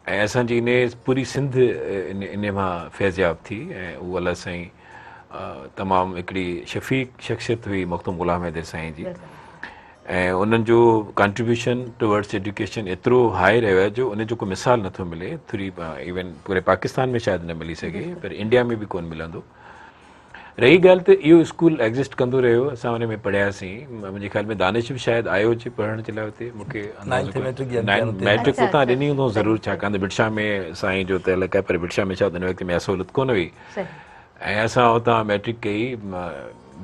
S3: ऐं असांजी इन पूरी सिंध इन मां फैज़याब थी ऐं उहा अलाह साईं तमामु हिकिड़ी शफ़ीक़ शख़्सियत हुई मख़दूम ग़ुलाम हैदर साईं जी ऐं उन्हनि जो कंट्रीब्यूशन टुवर्ड्स एजुकेशन एतिरो हाई रहियो आहे जो उन जो को मिसाल नथो मिले थोरी इवन पूरे पाकिस्तान में शायदि न मिली सघे पर इंडिया में बि कोन मिलंदो। रही ॻाल्हि त इहो स्कूल एग्ज़िस्ट कंदो रहियो, असां हुन में पढ़ियासीं, मुंहिंजे ख़्याल में दानिश बि शायदि आयो हुजे पढ़ण जे लाइ हुते, मूंखे मैट्रिक उतां ॾिनी हूंदो ज़रूरु, छाकाणि त बिरशा में साईं जो तहलक आहे पर बिरशा में शायदि हुन वक़्त में सहूलियत कोन हुई ऐं असां हुतां मैट्रिक कई।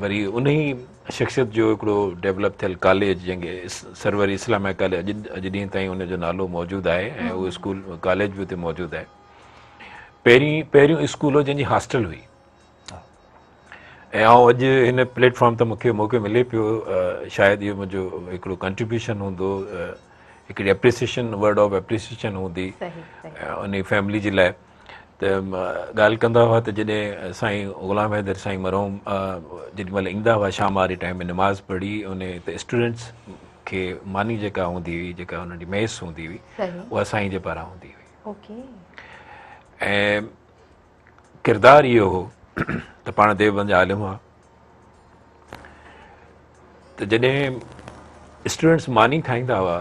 S3: वरी उन ई शख़्सियत जो हिकिड़ो डेवलप थियल कॉलेज जंहिंखे सरवरी इस्लामिया कॉलेज अॼु ॾींहं ताईं उनजो नालो मौजूदु आहे ऐं उहो स्कूल कॉलेज बि हुते मौजूदु आहे। पहिरियों स्कूल हो जंहिंजी हॉस्टल हुई ऐं अॼु हिन प्लेटफॉर्म ते मूंखे मौक़ो मिले पियो, शायदि इहो मुंहिंजो हिकिड़ो कंट्रीब्यूशन हूंदो, हिकिड़ी एप्रिसिएशन वर्ड ऑफ एप्रिसिएशन हूंदी उन फैमिली जे लाइ। त ॻाल्हि कंदा हुआ त जॾहिं साईं ग़ुलाम हैदर साईं मरहूम जेॾीमहिल ईंदा हुआ शाम वारे टाइम में नमाज़ पढ़ी उन त स्टूडेंट्स खे मानी जेका हूंदी हुई, जेका हुन जी मेस हूंदी हुई, उहा साईं जे पारां हूंदी हुई ऐं किरदारु इहो हो त पाण देवबंद जा आलिम हुआ त जॾहिं स्टूडेंट्स मानी खाईंदा हुआ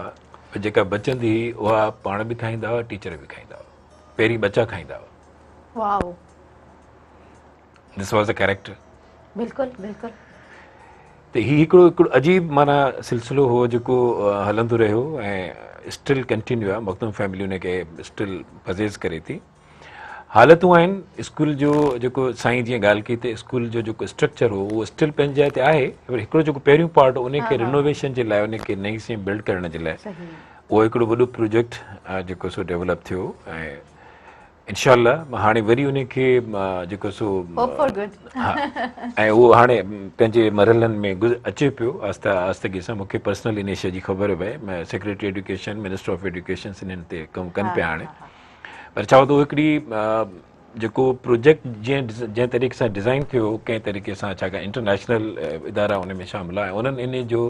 S3: जेका बचंदी हुई उहा पाण बि खाईंदा हुआ, टीचर बि खाईंदा हुआ, पहिरीं बचा खाईंदा हुआ।
S1: Wow,
S3: this was the character.
S1: बिल्कुलु बिल्कुलु।
S3: त हीउ हिकिड़ो अजीब माना सिलसिलो हो जेको हलंदो रहियो ऐं स्टिल कंटिन्यू आहे। मख़दूम फैमिली उनखे स्टिल पज़ेज़ करे थी। हालतूं आहिनि स्कूल जो जेको साईं जीअं ॻाल्हि कई त स्कूल जो जेको स्ट्रक्चर हो उहो स्टिल पंहिंजी जाइ ते आहे, पर हिकिड़ो जेको पहिरियों पार्ट हो उनखे रिनोवेशन जे लाइ, उनखे नई शइ बिल्ड करण जे लाइ उहो हिकिड़ो वॾो प्रोजेक्ट जेको सो डेवलप थियो ऐं इंशाअल्लाह हाणे वरी उनखे जेको सो ऐं उहो हाणे पंहिंजे मरहलनि में अचे पियो आस्ता आस्तगी सां। मूंखे पर्सनली इन शइ जी ख़बर पए, मैं secretary education, minister of education इन्हनि ते कमु कनि पिया हाणे। पर चओ त हिकिड़ी जेको प्रोजेक्ट जंहिं तरीक़े सां डिज़ाइन थियो, कंहिं तरीक़े सां, छाकाणि इंटरनेशनल इदारा उन में शामिल आहे, उन्हनि इन जो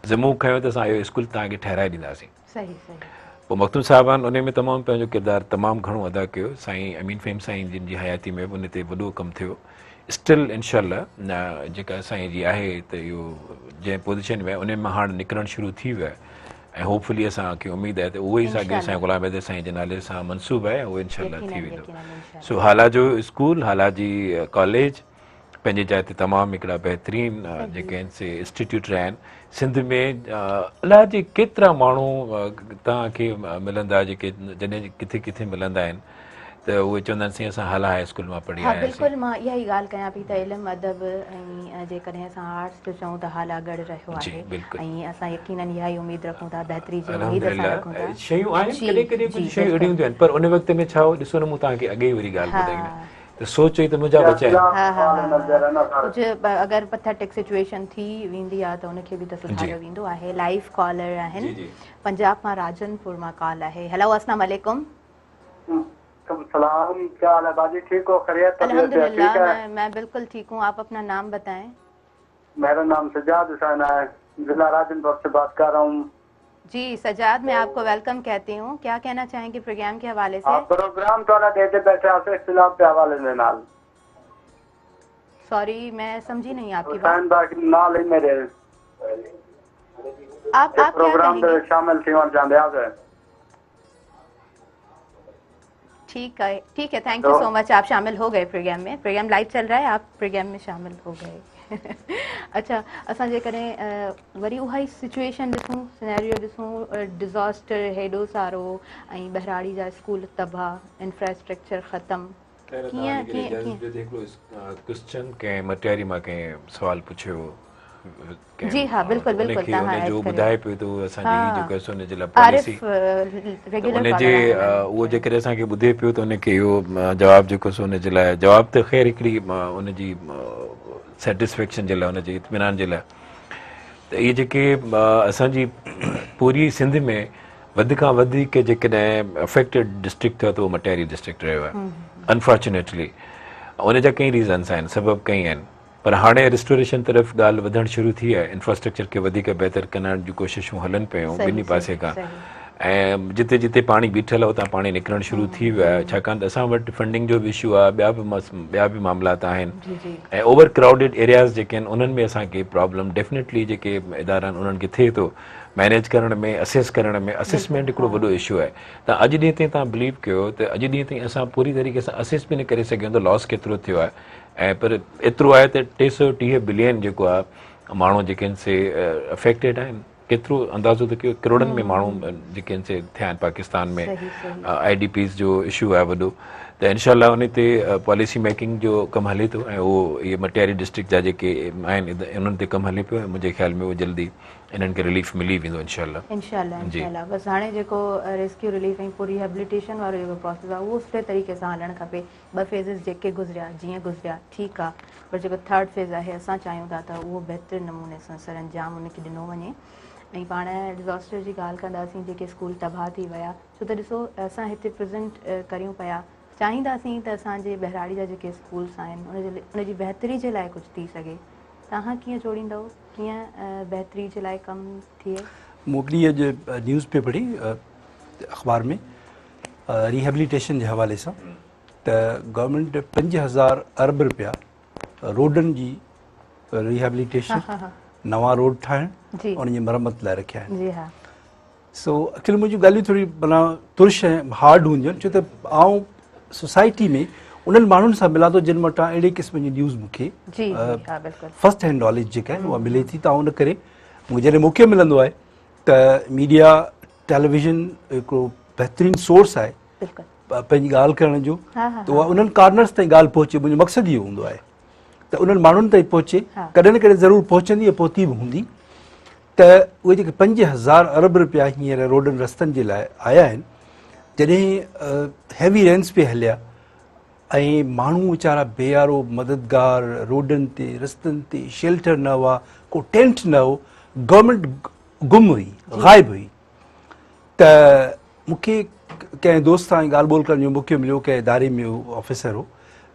S3: ज़िमो खयो त असां इहो स्कूल तव्हांखे ठहिराए ॾींदासीं। पोइ मखदूम साहिबान उन में तमामु पंहिंजो किरदारु तमामु घणो अदा कयो। साईं अमीन फ़हीम साईं जिन जी हयाती में बि उन ते वॾो कमु थियो। स्टिल इंशाअल्लाह जेका साईं जी आहे त इहो जंहिं पोज़ीशन में आहे उन मां हाणे निकिरणु शुरू थी वियो आहे ऐं होपफुली असांखे उमेदु आहे त उहो ई साॻियो साईं ग़ुलाम हैदर साईं जे नाले सां मनसूब आहे, उहो इंशाअल्लाह थी वेंदो। सो हाला जो स्कूल, हाला जी कॉलेज पंहिंजी जाइ ते तमामु हिकिड़ा बहितरीन जेके आहिनि से इंस्टीट्यूट रहिया आहिनि सिंध में। अलाए जे केतिरा माण्हू तव्हांखे मिलंदा जेके जॾहिं किथे किथे मिलंदा आहिनि त उहे चवंदा आहिनि साईं असां हाला हाई स्कूल मां पढ़ी आया।
S1: बिल्कुलु, मां इहा ई ॻाल्हि कयां पई त इल्मु अदब ऐं जेकॾहिं असां आर्ट्स जो चऊं त हाला गॾु रहियो आहे ऐं असां यकीनन इहा ई उमेदु रखूं था, बहितरी जी उमेदु असां रखूं था।
S3: शयूं आहिनि कॾहिं कॾहिं कुझु शयूं अहिड़ियूं हूंदियूं आहिनि, पर उन वक़्त में छा हो ॾिसो न, मूं तव्हांखे अॻे वरी ॻाल्हि ॿुधाई न त सोचो ई त मुंहिंजा बचा
S1: कुझु अगरि पथेटिक सिचुएशन थी वेंदी आहे त उनखे बि त सुधारियो वेंदो आहे। लाइव कॉलर आहिनि, पंजाब मां राजनपुर मां कॉल आहे। हेलो, अस्सलाम वालेकुम।
S4: सलाम, क्या हाल है बाजी? ठीक हो? खैरियत?
S1: अल्हम्दुलिल्लाह, मैं बिल्कुल ठीक हूँ। आप अपना नाम बताएं।
S4: मेरा नाम सजाद हुसैन है, जिला राजनपुर से बात कर रहा हूँ।
S1: जी सजाद, मैं आपको वेलकम कहती हूँ। क्या कहना चाहेंगे प्रोग्राम के हवाले से?
S4: प्रोग्राम थोड़ा देते बैठे आपसे इख्तिलाफ के हवाले से नाल।
S1: सॉरी, मैं समझी नहीं आपकी बात।
S4: हुसैन भाई नाल ही मेरे
S1: आप
S4: प्रोग्राम में शामिल थी और जान दे।
S1: ठीक है, थैंक यू सो मच। आप शामिल हो गए प्रोग्राम में। प्रोग्राम लाइव चल रहा है, आप प्रोग्राम में शामिल हो गए। अच्छा, असां जेकॾहिं वरी उहा ई सिचुएशन ॾिसूं, सिनेरियो ॾिसूं, डिज़ास्टर हेॾो सारो ऐं बहिराड़ी जा स्कूल तबाह, इंफ्रास्ट्रक्चर ख़तमु, कीअं
S3: क्वेश्चन कंहिं मटियारी मां कंहिं सुवाल पुछियो।
S1: जी हाँ, बिल्कुलु बिल्कुलु, तव्हां
S3: जो ॿुधाए पियो त असांजी जेको आहे हुन जे लाइ पॉलिसी उनजे उहो जेकॾहिं असांखे ॿुधे पियो त उनखे इहो जवाबु जेको सो हुन जे लाइ जवाबु त ख़ैर हिकिड़ी उनजी सेटिस्फेक्शन जे लाइ, हुनजे इत्मीनान जे लाइ। त इहे जेके असांजी पूरी सिंध में वधि खां वधीक जेकॾहिं अफेक्टेड डिस्ट्रिक्ट थियो त उहो मटियारी डिस्ट्रिक्ट रहियो आहे अनफॉर्चुनेटली। उनजा कई रीज़न्स आहिनि, सबब कई आहिनि, पर हाणे रिस्टोरेशन तरफ़ ॻाल्हि वधणु शुरू थी आहे। इंफ्रास्ट्रक्चर खे वधीक बहितर करण जूं कोशिशूं हलनि पियूं ॿिन्ही पासे खां ऐं जिते जिते पाणी बीठल आहे उतां पाणी निकिरणु शुरू थी वियो आहे, छाकाणि त असां वटि फंडिंग जो बि इशू आहे, ॿिया बि मामलात आहिनि ऐं ओवर क्राउडेड एरियाज़ जेके आहिनि उन्हनि में असांखे प्रॉब्लम डेफिनेटली जेके इदारा आहिनि उन्हनि खे थिए थो मैनेज करण में, असेस करण में। असेसमेंट हिकिड़ो वॾो इशू आहे। त अॼु ॾींहं ताईं तव्हां बिलीव कयो त अॼु ॾींहं ताईं असां पूरी तरीक़े सां असेस बि न करे सघूं त लॉस केतिरो थियो आहे, ऐं पर एतिरो आहे त 330 बिलियन जेको आहे माण्हू जेके आहिनि से अफेक्टेड आहिनि। केतिरो अंदाज़ो त कयो, करोड़नि में माण्हू जेके आहिनि से थिया आहिनि पाकिस्तान में। IDPs जो इशू आहे वॾो, त इनशाला उन ते पॉलिसी मेकिंग जो कमु हले थो ऐं उहो इहे मटियारी डिस्ट्रिक्ट जा जेके आहिनि उन्हनि ते कमु हले पियो ऐं मुंहिंजे ख़्याल में उहो जल्दी इन्हनि खे रिलीफ मिली वेंदो
S1: इंशाल्लाह। बसि हाणे जेको रेस्क्यू रिलीफ ऐं पूरी रिहेबिलिटेशन वारो जेको प्रोसेस आहे उहो सुठे तरीक़े सां हलणु खपे। 2 फेज़िस जेके गुज़रिया जीअं गुज़रिया ठीकु आहे, पर जेको 3rd फेज़ आहे असां चाहियूं था त उहो बहितरीन नमूने सां सर अंजाम उनखे ॾिनो वञे। ऐं पाण डिज़ास्टर जी ॻाल्हि कंदासीं, जेके स्कूल तबाह थी विया, छो त ॾिसो असां हिते प्रेज़ेंट करियूं पिया, चाहींदासीं त असांजे बहिराड़ी जा जेके स्कूल्स आहिनि उनजी बहितरी जे लाइ कुझु थी सघे। तव्हां कीअं जोड़ींदव, कीअं बहितरी जे लाइ कमु थिए?
S2: मोकिली अॼु न्यूज़ पे पढ़ी अख़बार में रिहेबिलिटेशन जे हवाले सां त गवर्नमेंट 5000 अरब रुपया रोडनि जी रिहेबिलिटेशन, नवां रोड ठाहिण, उनजी मरम्मत लाइ रखिया आहिनि। सो एक्चुअली मुंहिंजूं ॻाल्हियूं थोरी माना तुर्श ऐं हार्ड हूंदियूं आहिनि, छो त आउं सोसाइटी में उन्हनि माण्हुनि सां मिलां थो जिन वटां अहिड़े क़िस्म जी न्यूज़ मूंखे फर्स्ट हैंड नॉलेज जेका आहे उहा मिले थी। त उन करे मूंखे जॾहिं मौक़ो मिलंदो आहे त मीडिया टेलीविज़न हिकिड़ो बहितरीनु सोर्स आहे पंहिंजी ॻाल्हि करण जो, त उहा उन्हनि कार्नर्स ताईं ॻाल्हि पहुचे। मुंहिंजो मक़सदु इहो हूंदो आहे त उन्हनि माण्हुनि ताईं पहुचे, कॾहिं न कॾहिं ज़रूरु पहुचंदी ऐं पहुती बि हूंदी। त उहे जेके 5000 अरब रुपया हींअर रोडनि रस्तनि जे लाइ आया आहिनि, जॾहिं हैवी रेन्स पे हलिया ऐं माण्हू वीचारा बेयारो मददगार रोडनि ते रस्तनि ते शेल्टर न हुआ, को टेंट न हो, गवर्नमेंट गुम हुई, ग़ाइबु हुई। त मूंखे कंहिं दोस्त सां ॻाल्हि ॿोल करण जो मौक़ो मिलियो, कंहिं इदारे में उहो ऑफिसर हो,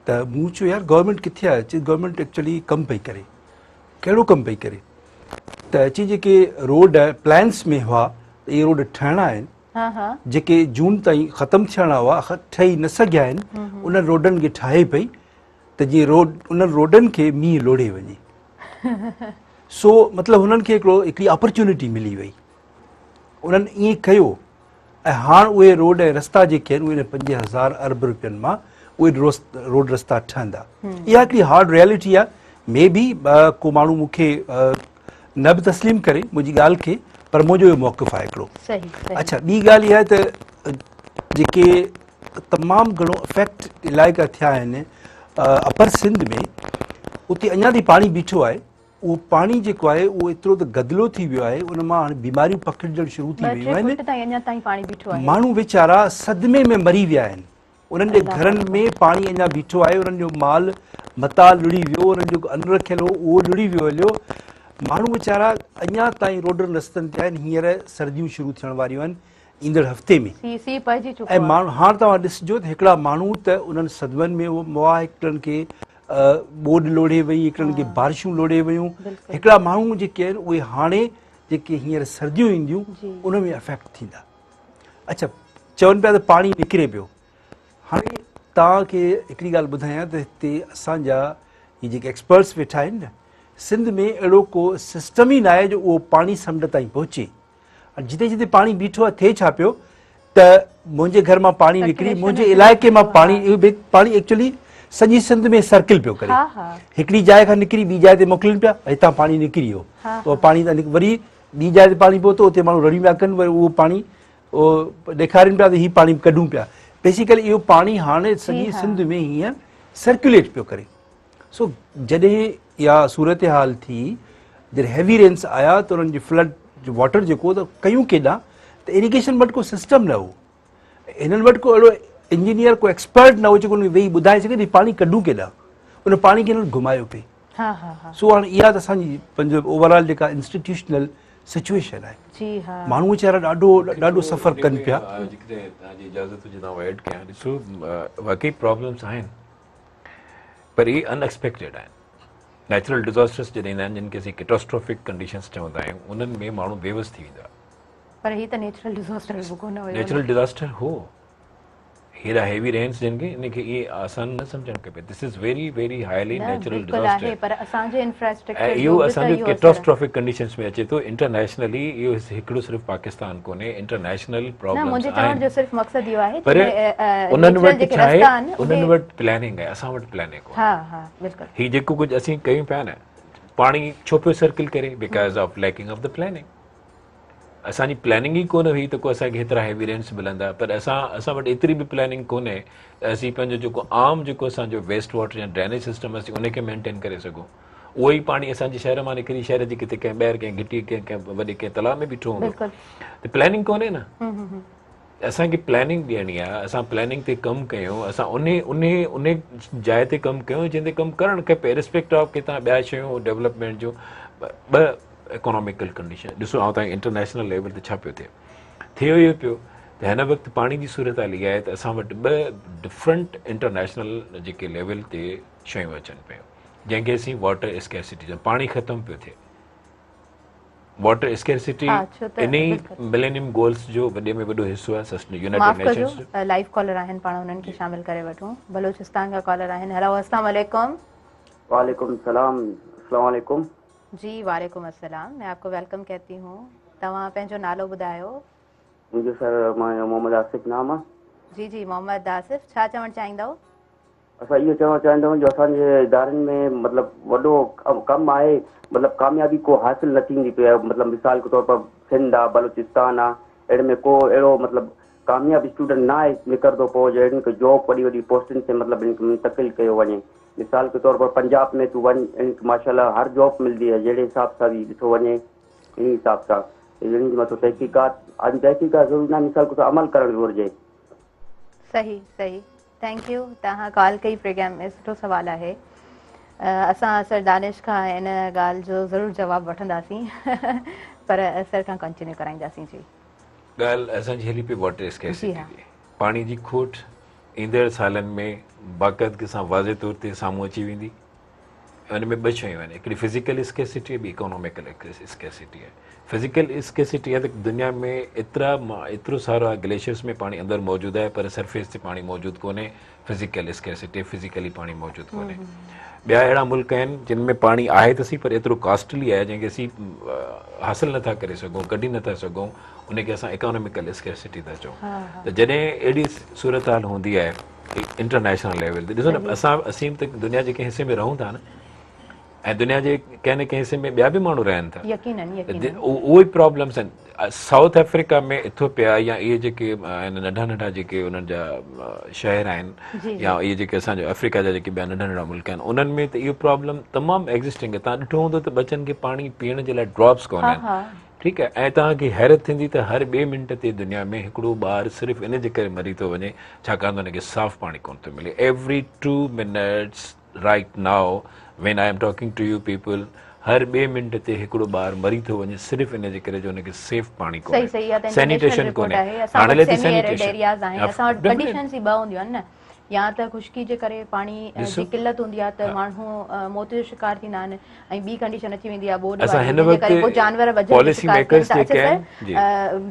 S2: त मूं चयो यार गवर्नमेंट किथे आहे? चई गवर्नमेंट एक्चुअली कमु पई करे। कहिड़ो कमु पई करे? त चई जेके रोड प्लान्स में हुआ इहे रोड ठहिणा आहिनि, जेके जून ताईं ख़तमु थियणा हुआ, ठही न सघिया आहिनि, उन रोडनि खे ठाहे पई त जीअं रोड उन रोडनि खे मींहुं लोढ़े वञे। सो मतिलबु हुननि खे हिकिड़ी अपॉर्चुनिटी मिली वई, उन्हनि ईअं कयो ऐं हाणे उहे रोड ऐं रस्ता जेके आहिनि उहे 5000 अरब रुपयनि मां उहे रोड रस्ता ठहंदा। इहा हिकिड़ी हार्ड रियलिटी आहे। मे बी को माण्हू मूंखे न बि तस्लीम करे मुंहिंजी ॻाल्हि खे, पर मुंहिंजो इहो मौक़िफ़ आहे हिकिड़ो। अच्छा, ॿी ॻाल्हि इहा आहे त जेके तमामु घणो अफेक्ट इलाइक़ा थिया आहिनि अपर सिंध में, उते अञा ताईं पाणी बीठो आहे। उहो पाणी जेको आहे उहो एतिरो त गदिलो थी वियो आहे, उन मां हाणे बीमारियूं पकिड़जणु शुरू थी वियूं आहिनि। माण्हू वीचारा सदमे में मरी विया आहिनि, उन्हनि जे घरनि में पाणी अञा बीठो आहे, उन्हनि जो माल मता लुड़ी वियो, उन्हनि जो अन्न रखियलु हो उहो लुड़ी वियो हलियो। माण्हू वीचारा अञा ताईं रोडनि रस्तनि ते आहिनि। हींअर सर्दियूं शुरू थियण वारियूं आहिनि ईंदड़ हफ़्ते में, ऐं माण्हू हाणे तव्हां ॾिसिजो त हिकिड़ा माण्हू त उन्हनि सदमनि में उहो मुआ, हिकिड़नि खे ॿोॾ लोढ़े वई, हिकिड़नि खे बारिशूं लोढ़े वयूं। हिकिड़ा माण्हू जेके आहिनि उहे हाणे जेके हींअर सर्दियूं ईंदियूं उन में अफेक्ट थींदा। अच्छा, चवनि पिया त पाणी निकिरे पियो। हाणे तव्हांखे हिकिड़ी ॻाल्हि ॿुधायां त हिते असांजा इहे जेके एक्सपर्ट्स वेठा आहिनि न, सिंध में अहिड़ो को सिस्टम ई न आहे जो उहो पाणी समुंड ताईं पहुचे। जिते जिते पाणी बीठो आहे, थिए छा पियो त मुंहिंजे घर मां पाणी निकिरी, मुंहिंजे इलाइक़े मां पाणी एक्चुअली सॼी सिंध में सर्किल पियो करे। हिकिड़ी जाइ खां निकिरी ॿी जाइ ते मोकिलनि पिया, हितां पाणी निकिरी वियो, उहो पाणी वरी ॿी जाइ ते पाणी पहुतो, उते माण्हू रड़ियूं पिया कनि, वरी उहो पाणी उहो ॾेखारनि पिया त हीउ पाणी कढूं पिया। बेसिकली इहो पाणी हाणे सॼी सिंध में हीअं सर्कुलेट पियो करे। सो जॾहिं इहा सूरत हाल थी, जॾहिं हैवी रेन्स आया त उन्हनि जो फ्लड जो वाटर जेको त कयूं केॾां, त इरिगेशन वटि को सिस्टम न हो, हिननि वटि को अहिड़ो इंजीनियर को एक्सपर्ट न हो जेको उन वेही ॿुधाए सघे त पाणी कढूं केॾां, उन पाणी खे हिननि घुमायो पिए। सो हाणे इहा त असांजी पंहिंजो ओवरऑल जेका इंस्टीट्यूशनल सिचुएशन आहे, माण्हू वीचारा ॾाढो सफ़र कनि पिया।
S3: इजाज़त हुजे तव्हां एड कयां, ॾिसो वाकई प्रॉब्लम्स आहिनि, पर इहे अनएक्सपेक्टेड आहिनि। नेचुरल डिज़ास्टर्स जॾहिं ईंदा आहिनि, जिन खे असीं कैटास्ट्रोफिक कंडीशंस चवंदा आहियूं, उन्हनि में माण्हू बेवस थी वेंदा।
S1: पर ही त नेचुरल डिजास्टर बि कोन हुयो।
S3: नेचुरल डिजास्टर हो, हेड़ा हेवी रेन्स जिनके इनके ये आसान न समझण खपे। This is very very highly natural disaster,
S1: पर असांजे इंफ्रास्ट्रक्चर
S3: इहो असांजो कैटास्ट्रोफिक कंडीशंस में अचे थो। इंटरनेशनली इहो हिकिड़ो सिर्फ़ु पाकिस्तान कोन्हे, इंटरनेशनल प्रॉब्लम्स आहिनि।
S1: सिर्फ़ु मक़सद इहो आहे
S3: पर उन्हनि वटि छा आहे, उन्हनि वटि प्लानिंग आहे, असां वटि प्लानिंग कोन्हे।
S1: हा हा बिल्कुलु।
S3: ही जेको कुझु असीं कयूं पिया न, पाणी छो पियो सर्किल करे, because of lacking of the planning. असांजी प्लानिंग ई कोन हुई त को असांखे हेतिरा हेवी रेन्स मिलंदा। पर असां वटि एतिरी बि प्लानिंग कोन्हे त असीं पंहिंजो जेको आम जेको असांजो वेस्ट वाटर या ड्रेनेज सिस्टम असीं उनखे मेंटेन करे सघूं। उहो ई पाणी असांजे शहर मां निकिरी शहर जी किथे कंहिं ॿाहिरि कंहिं घिटी कंहिं वॾे कंहिं तलाउ में बीठो हूंदो, त प्लानिंग कोन्हे न। असांखे प्लानिंग ॾियणी आहे, असां प्लानिंग ते कमु कयूं, असां उन जाइ ते कमु कयूं जिन ते कमु करणु खपे, रिस्पेक्ट ऑफ किथां ॿिया शयूं डेवलपमेंट जूं ॿ इकोनॉमिकल कंडीशन। ॾिसो आउं तव्हांखे इंटरनेशनल लेवल ते छा पियो थिए इहो पियो त हिन वक़्तु पाणी जी सूरत हाल इहा आहे त असां वटि ॿ डिफरेंट इंटरनेशनल जेके लेवल ते शयूं अचनि पियूं, जंहिंखे असीं वाटर स्कैसिटी, पाणी ख़तमु पियो थिए। वाटर स्कैसिटी इन मिलेनियम गोल्स जो वॾे में वॾो हिसो आहे। यूनाइटेड नेशंस
S1: लाइव कॉलर आहिनि, पाण उन्हनि खे शामिल करे वठूं। बलूचिस्तान का कॉलर आहिनि। हेलो, अस्सलाम वालेकुम।
S5: वालेकुम सलाम। अस्सलाम वालेकुम।
S1: जी वालेकुम अस्सलाम। मैं आपको वेलकम कहती हूँ। तव्हां पंहिंजो नालो ॿुधायो।
S5: मुंहिंजो सर मोहम्मद आसिफ नाम आहे।
S1: जी जी मोहम्मद आसिफ, छा चवणु चाहींदव?
S5: असां इहो चवणु चाहींदा जो असांजे इदारनि में मतिलबु वॾो कमु आहे, मतिलबु कामयाबी को हासिल न थींदी पई आहे। मतिलबु मिसाल के तौर पर सिंध आहे, बलूचिस्तान आहे, अहिड़े में को अहिड़ो मतिलबु कामयाबी स्टूडेंट न आहे निकिरंदो पोइ जो हिन खे जॉब वॾी वॾी पोस्टुनि ते मतिलबु हिन खे मुंतकिल कयो वञे। मिसाल के तौर पर पंजाब में तूं वञ, हिनखे माशाल्लाह हर जॉब मिलंदी आहे, जहिड़े हिसाब सां बि ॾिठो वञे इन हिसाब सां हिन जे मथां तहक़ीक़ात ज़रूरी न, मिसाल के तौर अमल करणु घुरिजे।
S1: सही सही, थैंक यू। तव्हां कॉल कई प्रोग्राम में, सुठो सुवालु आहे। असां सर दानिश खां हिन ॻाल्हि जो ज़रूरु जवाबु वठंदासीं पर सर खां कंटिन्यू कराईंदासीं। जी
S3: ॻाल्हि असांजी हली पई वाटर स्कैसिटी जी, पाणी जी खोट ईंदड़ सालनि में बाक़ाइदगी सां वाज़े तौर ते साम्हूं अची वेंदी। उन में ॿ शयूं आहिनि, हिकिड़ी फिज़िकल स्कैसिटी, ॿी इकोनॉमिकल स्कैसिटी आहे। फिज़िकल स्कैसिटी आहे त दुनिया में एतिरो सारो आहे, ग्लेशियर्स में पाणी अंदरि मौजूदु आहे पर सरफेस ते पाणी मौजूदु कोन्हे। फिज़िकल स्कैसिटी, फिज़िकली पाणी मौजूदु कोन्हे। ॿिया अहिड़ा मुल्क आहिनि जिन में पाणी आहे त सही पर एतिरो कॉस्टली आहे जंहिंखे असीं हासिलु नथा करे सघूं, कढी नथा सघूं, उनखे असां इकोनॉमिकल स्कैसिटी था चऊं। त जॾहिं अहिड़ी सूरत हाल हूंदी आहे इंटरनेशनल लेवल ते, ॾिसो न असीं त दुनिया जे कंहिं हिसे में रहूं था न, ऐं दुनिया जे कंहिं न कंहिं हिसे में ॿिया बि माण्हू रहनि था। उहे ई प्रॉब्लम्स आहिनि। साउथ अफ्रीका में इथोपिया या इहे जेके आहिनि नंढा नंढा जेके उन्हनि जा शहर आहिनि, या इहे जेके असांजो अफ्रीका जा जेके ॿिया नंढा नंढा मुल्क आहिनि, उन्हनि में त इहो प्रॉब्लम तमामु एग्ज़िस्टिंग आहे। तव्हां ॾिठो हूंदो त बचनि खे पाणी पीअण जे लाइ ड्रॉप्स कोन आहिनि, ठीकु आहे। ऐं तव्हांखे हैरत थींदी त हर ॿिए मिंट ते दुनिया में हिकिड़ो ॿारु सिर्फ़ु इन जे करे मरी थो वञे छाकाणि त हुनखे साफ़ पाणी कोन थो मिले। Every 2 minutes right now when I am talking to you people, हर ॿिए मिंट ते हिकिड़ो ॿारु मरी थो वञे सिर्फ़ु इन जे करे जो हुनखे सेफ पाणी कोन्हे, सैनिटेशन कोन्हे। हाणे
S1: कंडीशंस ई ॿ हूंदियूं आहिनि न, या त ख़ुश्की जे करे पाणी जी किल्लत हूंदी आहे त माण्हू मौत जो शिकार थींदा आहिनि, ऐं ॿी कंडीशन अची वेंदी आहे बोड वारी, जानवर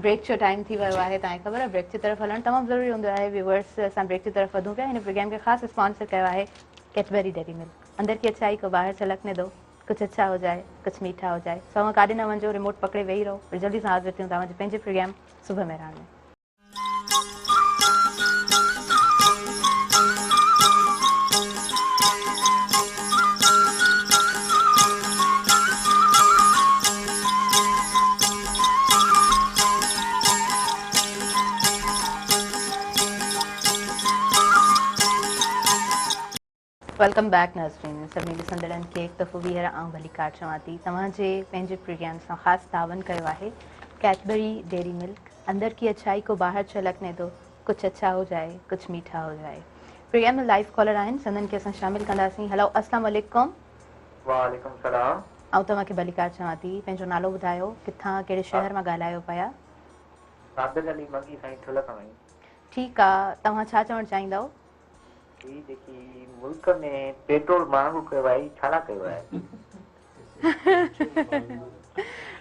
S1: ब्रेक जो टाइम थी वियो आहे। तव्हांखे ख़बर आहे ब्रेक जी तरफ़ हलणु तमामु ज़रूरी हूंदो आहे। व्यूअर्स, असां ब्रेक जी तरफ़ वधूं पिया। हिन प्रोग्राम खे ख़ासि स्पॉन्सर कयो आहे कैडबरी डेयरी मिल्क। अंदर की अच्छाई को बाहर छलकने दो, कुछ अच्छा हो जाए, कुछ मीठा हो जाए। सो काॾे न वञो, रिमोट पकड़े वेही रहो। फिर जल्दी सां हाज़िर थियूं तव्हांजे पंहिंजे प्रोग्राम सुबह मेहरान में। वेलकम बैक नज़रीन। सभिनी ॾिसंदड़नि खे हिकु दफ़ो ॿीहर आउं भली कार चवां थी। तव्हांजे पंहिंजे प्रोग्राम सां ख़ासि तावन कयो आहे कैडबरी डेयरी मिल्क। अंदर की अच्छाई को बाहर छलकने दो, कुछ अच्छा हो जाए, कुछ मीठा हो जाए। प्रोग्राम में लाइव कॉलर आहिनि, सदन खे असां शामिल कंदासीं। हेलो, अस्सलाम वालेकुम।
S5: वालेकुम सलाम।
S1: आउं तव्हांखे भली कार चवां थी, पंहिंजो नालो ॿुधायो, किथां कहिड़े शहर मां ॻाल्हायो पिया? ठीकु आहे, तव्हां छा चवणु चाहींदव?
S5: जेकी मुल्क में पेट्रोल महांगो कयो आहे, छा लाइ कयो आहे?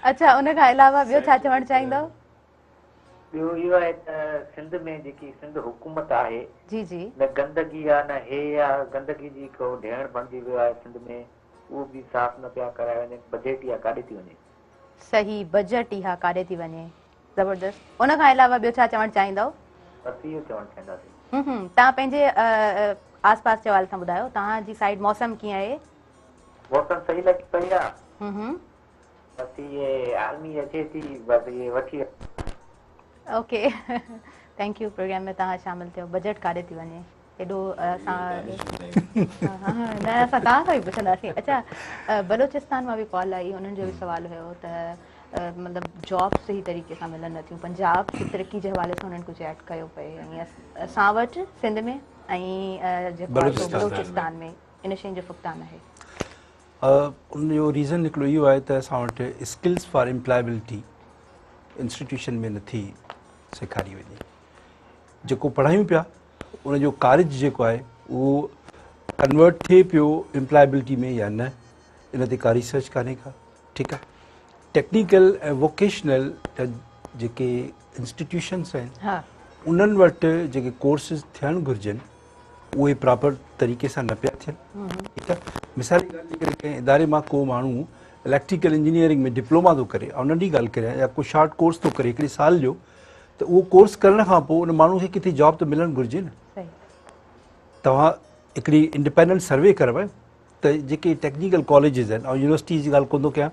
S1: अच्छा, उन खां अलावा ॿियो छा चवणु चाहींदव?
S6: ॿियो इहो आहे त सिंध में जेकी सिंध हुकूमत आहे
S1: जी जी
S6: न गंदगी आहे न हे आहे, गंदगी जी को ढियण बणिजी वियो आहे सिंध में, उहो बि साफ़ न पिया कराए वञे, बजट इहा काॾे थी वञे।
S1: सही, बजट इहा काॾे थी वञे, ज़बरदस्त। उन खां अलावा ॿियो छा चवणु चाहींदव?
S6: बसि इहो चवणु चाहींदासीं।
S1: तव्हां पंहिंजे आस पास जे हवाले सां ॿुधायो, तव्हांजी साइड मौसम कीअं आहे?
S6: मौसम सही लॻी पई आहे, बसि इहे आर्मी अचे थी, बसि इहे वठी।
S1: Okay thank U. प्रोग्राम में तव्हां शामिल थियो। बजट काॾे थी वञे हेॾो असां न असां तव्हां खां ई पुछंदासीं। अच्छा, बलोचिस्तान मां बि कॉल आई, उन्हनि जो बि सुवालु हुयो त मतिलबु जॉब सही तरीक़े सां मिलनि नथियूं, पंजाब जी तरक़ी जे हवाले सां उन्हनि कुझु ऐड कयो पए, ऐं असां वटि सिंध में ऐं जेको बलोचिस्तान में इन शयुनि जो फुक़दान आहे।
S2: उनजो रीज़न हिकिड़ो इहो आहे त असां वटि स्किल्स फॉर एम्प्लॉयबिलिटी इंस्टीट्यूशन में नथी सेखारी वञे। जेको पढ़ायूं पिया उनजो कारज जेको आहे उहो कन्वर्ट थिए पियो एम्प्लॉयबिलिटी में या न, इन ते का रिसर्च कान्हे का। ठीकु आहे, टेक्निकल ऐं वोकेशनल जेके इंस्टीट्यूशन्स आहिनि उन्हनि वटि जेके कोर्सिस थियणु घुरिजनि उहे प्रॉपर तरीक़े सां न पिया थियनि। ठीकु आहे, मिसाल जी ॻाल्हि करे कंहिं इदारे मां को माण्हू इलेक्ट्रिकल इंजीनियरिंग में डिप्लोमा थो करे, ऐं नंढी ॻाल्हि करियां, या को शॉर्ट कोर्स थो करे हिकिड़े साल जो, त उहो कोर्स करण खां पोइ उन माण्हू खे किथे जॉब त मिलणु घुरिजे न। तव्हां हिकिड़ी इंडिपेंडेंट सर्वे करव त जेके टेक्निकल कॉलेजिस आहिनि, ऐं यूनिवर्सिटीज़ जी ॻाल्हि कोन थो कयां,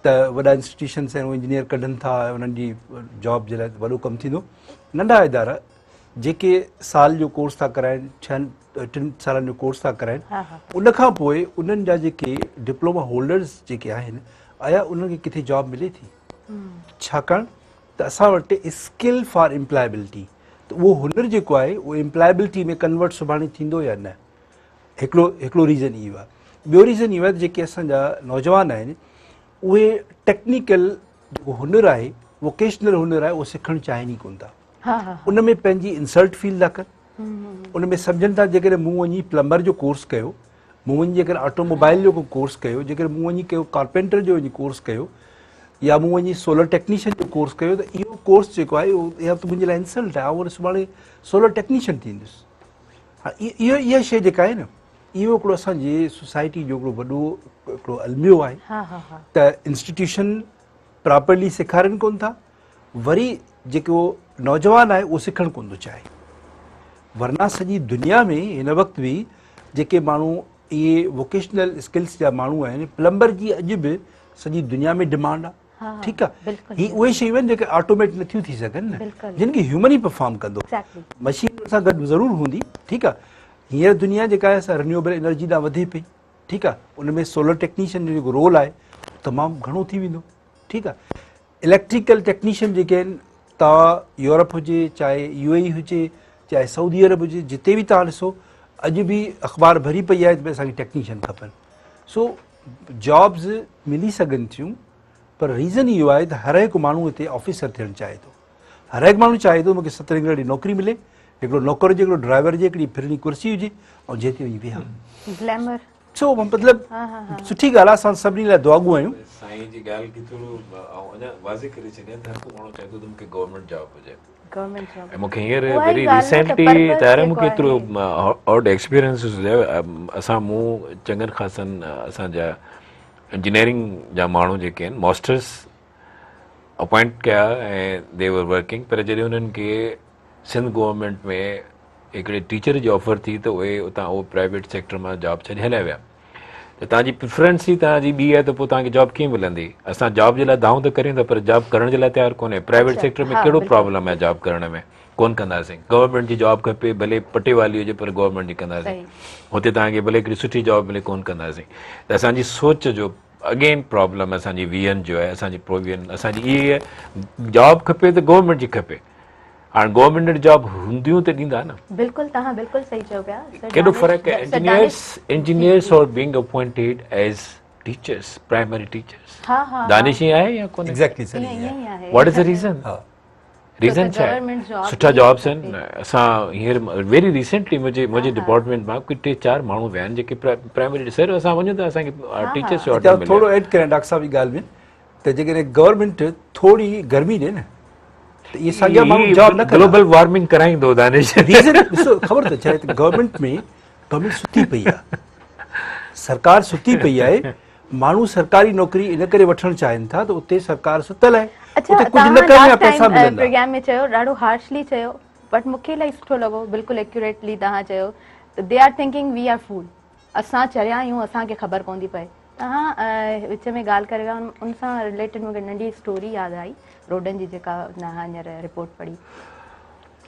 S2: त वॾा इंस्टीट्यूशन्स आहिनि, उहे इंजीनियर कढनि था ऐं उन्हनि जी जॉब जे लाइ वॾो कमु थींदो। नंढा इदारा जेके साल जो कोर्स था कराइनि, 6-3 सालनि जो कोर्स था कराइनि, उनखां पोइ उन्हनि जा जेके डिप्लोमा होल्डर्स जेके आहिनि, आया उन्हनि खे किथे जॉब मिले थी? छाकाणि त असां वटि स्किल फॉर एम्प्लॉयबिलिटी, त उहो हुनर जेको आहे उहो एम्प्लॉयबिलिटी में कन्वर्ट सुभाणे थींदो या न, हिकिड़ो रीज़न इहो आहे। ॿियो रीज़न इहो आहे त जेके असांजा नौजवान आहिनि उहे टेक्निकल जेको हुनर आहे, वोकेशनल हुनर आहे, उहो सिखणु चाहिनि ई कोन था। उन में पंहिंजी इंसल्ट फील था कनि, उन में सम्झनि था जेकॾहिं मूं वञी प्लम्बर जो कोर्स कयो, मूं वञी जेकॾहिं ऑटोमोबाइल जो को कोर्स कयो, जेकॾहिं मूं वञी कयो कारपेंटर जो वञी कोर्स कयो, या मूं वञी सोलर टेक्नीशियन जो कोर्स कयो, त इहो कोर्स जेको आहे इहा त मुंहिंजे लाइ इंसल्ट आहे, उहो सुभाणे सोलर टेक्नीशियन थींदुसि। हा, इहा शइ जेका आहे न, इहो हिकिड़ो असांजे सोसाइटी जो हिकिड़ो वॾो हिकिड़ो अलमियो आहे त इंस्टीट्यूशन प्रॉपरली सेखारनि कोन था, वरी जेको नौजवान आहे उहो सिखणु कोन थो चाहे। वरना सॼी दुनिया में हिन वक़्तु बि जेके माण्हू इहे वोकेशनल स्किल्स जा माण्हू आहिनि, प्लम्बर जी अॼु बि सॼी दुनिया में डिमांड आहे। ठीकु आहे, ही उहे शयूं आहिनि जेके ऑटोमेट नथियूं थी सघनि न, जिन खे ह्यूमन ई परफॉर्म कंदो, मशीन सां गॾु ज़रूरु हूंदी। ठीकु आहे, हींअर दुनिया जेका आहे असां रिन्यूएबल एनर्जी ॾांहुं वधे पई। ठीकु आहे, उन में सोलर टेक्नीशियन जो जेको रोल आहे तमामु घणो थी वेंदो। ठीकु आहे, इलेक्ट्रिकल टेक्नीशियन जेके आहिनि, तव्हां यूरोप हुजे, चाहे UAE हुजे, चाहे सऊदी अरब हुजे, जिते बि तव्हां ॾिसो, अॼु बि अख़बार भरी पई आहे त असांखे टेक्नीशियन खपनि। सो जॉब्स मिली सघनि थियूं, पर रीज़न इहो आहे त हर हिकु माण्हू हिते ऑफिसर थियणु चाहे थो। हर हिकु माण्हू चाहे थो मूंखे 70 ग्रेड जी नौकिरी मिले, हिकिड़ो नौकर हुजे, हिकिड़ो ड्राइवर हुजे, हिकिड़ी फिरणी कुर्सी हुजे, ऐं जेतिरी वञी वेहा। ग्लैमर। सो मतिलबु सुठी ॻाल्हि आहे, असां सभिनी लाइ दुआगू आहियूं।
S3: साईं जी ॻाल्हि खे थोरो अञा वाज़े करे छॾियां त हर को माण्हू चाहे थो त मूंखे गवर्नमेंट जॉब हुजे। ऐं मूंखे हींअर वेरी रिसेंटली तारे मूंखे एतिरो ऑड एक्सपीरियंस हुयो। असां मूं चङनि ख़ासनि असांजा इंजीनियरिंग जा माण्हू जेके आहिनि मास्टर्स अपॉइंट कया ऐं दे वर वर्किंग, पर जॾहिं उन्हनि खे सिंध गवर्नमेंट में हिकिड़े टीचर जी ऑफर थी त उहे उतां उहो प्राइवेट सेक्टर मां जॉब छॾे हलिया विया। त तव्हांजी प्रिफरेंस ई तव्हांजी ॿी आहे त पोइ तव्हांखे जॉब कीअं मिलंदी? असां जॉब जे लाइ दाऊं त करियूं था, पर जॉब करण जे लाइ तयारु कोन्हे। प्राइवेट सेक्टर में कहिड़ो प्रॉब्लम आहे जॉब करण में? कोन कंदासीं। गवर्नमेंट जी जॉब खपे, भले पटे वाली हुजे, पर गवर्नमेंट जी कंदासीं। हुते तव्हांखे भले हिकिड़ी सुठी जॉब मिले, कोन कंदासीं। त असांजी सोच जो अगेन प्रॉब्लम असांजी वीहनि जो आहे, असांजी प्रोविजन असांजी इहा आहे, जॉब खपे त गवर्नमेंट जी खपे। हाणे गवर्नमेंट जॉब हूंदियूं त ॾींदा न।
S1: बिल्कुलु, तव्हां बिल्कुलु सही चयो पिया।
S3: केॾो फ़र्क़ु आहे। Engineers are being appointed as teachers, primary teachers. Danish ईअं आहे या कोन्हे?
S2: एग्ज़ैक्टली सही।
S3: What is the reason? Reason छा आहे? सुठा जॉब्स आहिनि। असां हींअर वेरी रिसेंटली मुंहिंजे डिपार्टमेंट मां कोई 3-4 माण्हू विया आहिनि जेके प्राइमरी, सर असां वञूं था असांखे टीचर्स जो ऑर्डर मिले।
S2: थोरो एड करियां डॉक्टर साहब जी ॻाल्हि में, त जेकॾहिं गवर्नमेंट थोरी गर्मी ॾिए न, ये साॻिया माण्हू जॉब न
S3: ग्लोबल वार्मिंग कराईंदो दानिश
S2: ॾिसो ख़बर त छा आहे गवर्नमेंट सुती पई आहे, सरकार सुती पई आहे, माण्हू सरकारी नौकरी इन करे वठणु चाहिनि था त उते सरकार सुतल आहे, उते कुझु न करण जा पैसा मिलंदा।
S1: प्रोग्राम में चयो ॾाढो हार्शली चयो, बट मूंखे इलाही सुठो लॻो, बिल्कुलु एक्यूरेटली तव्हां चयो त they are thinking we are fool, असां चरिया आहियूं, असांखे ख़बर पवंदी पए। तव्हां विच में ॻाल्हि करे विया, उन सां रिलेटेड मूंखे नंढी स्टोरी यादि आई, रोडनि जी जेका हींअर रिपोर्ट पढ़ी।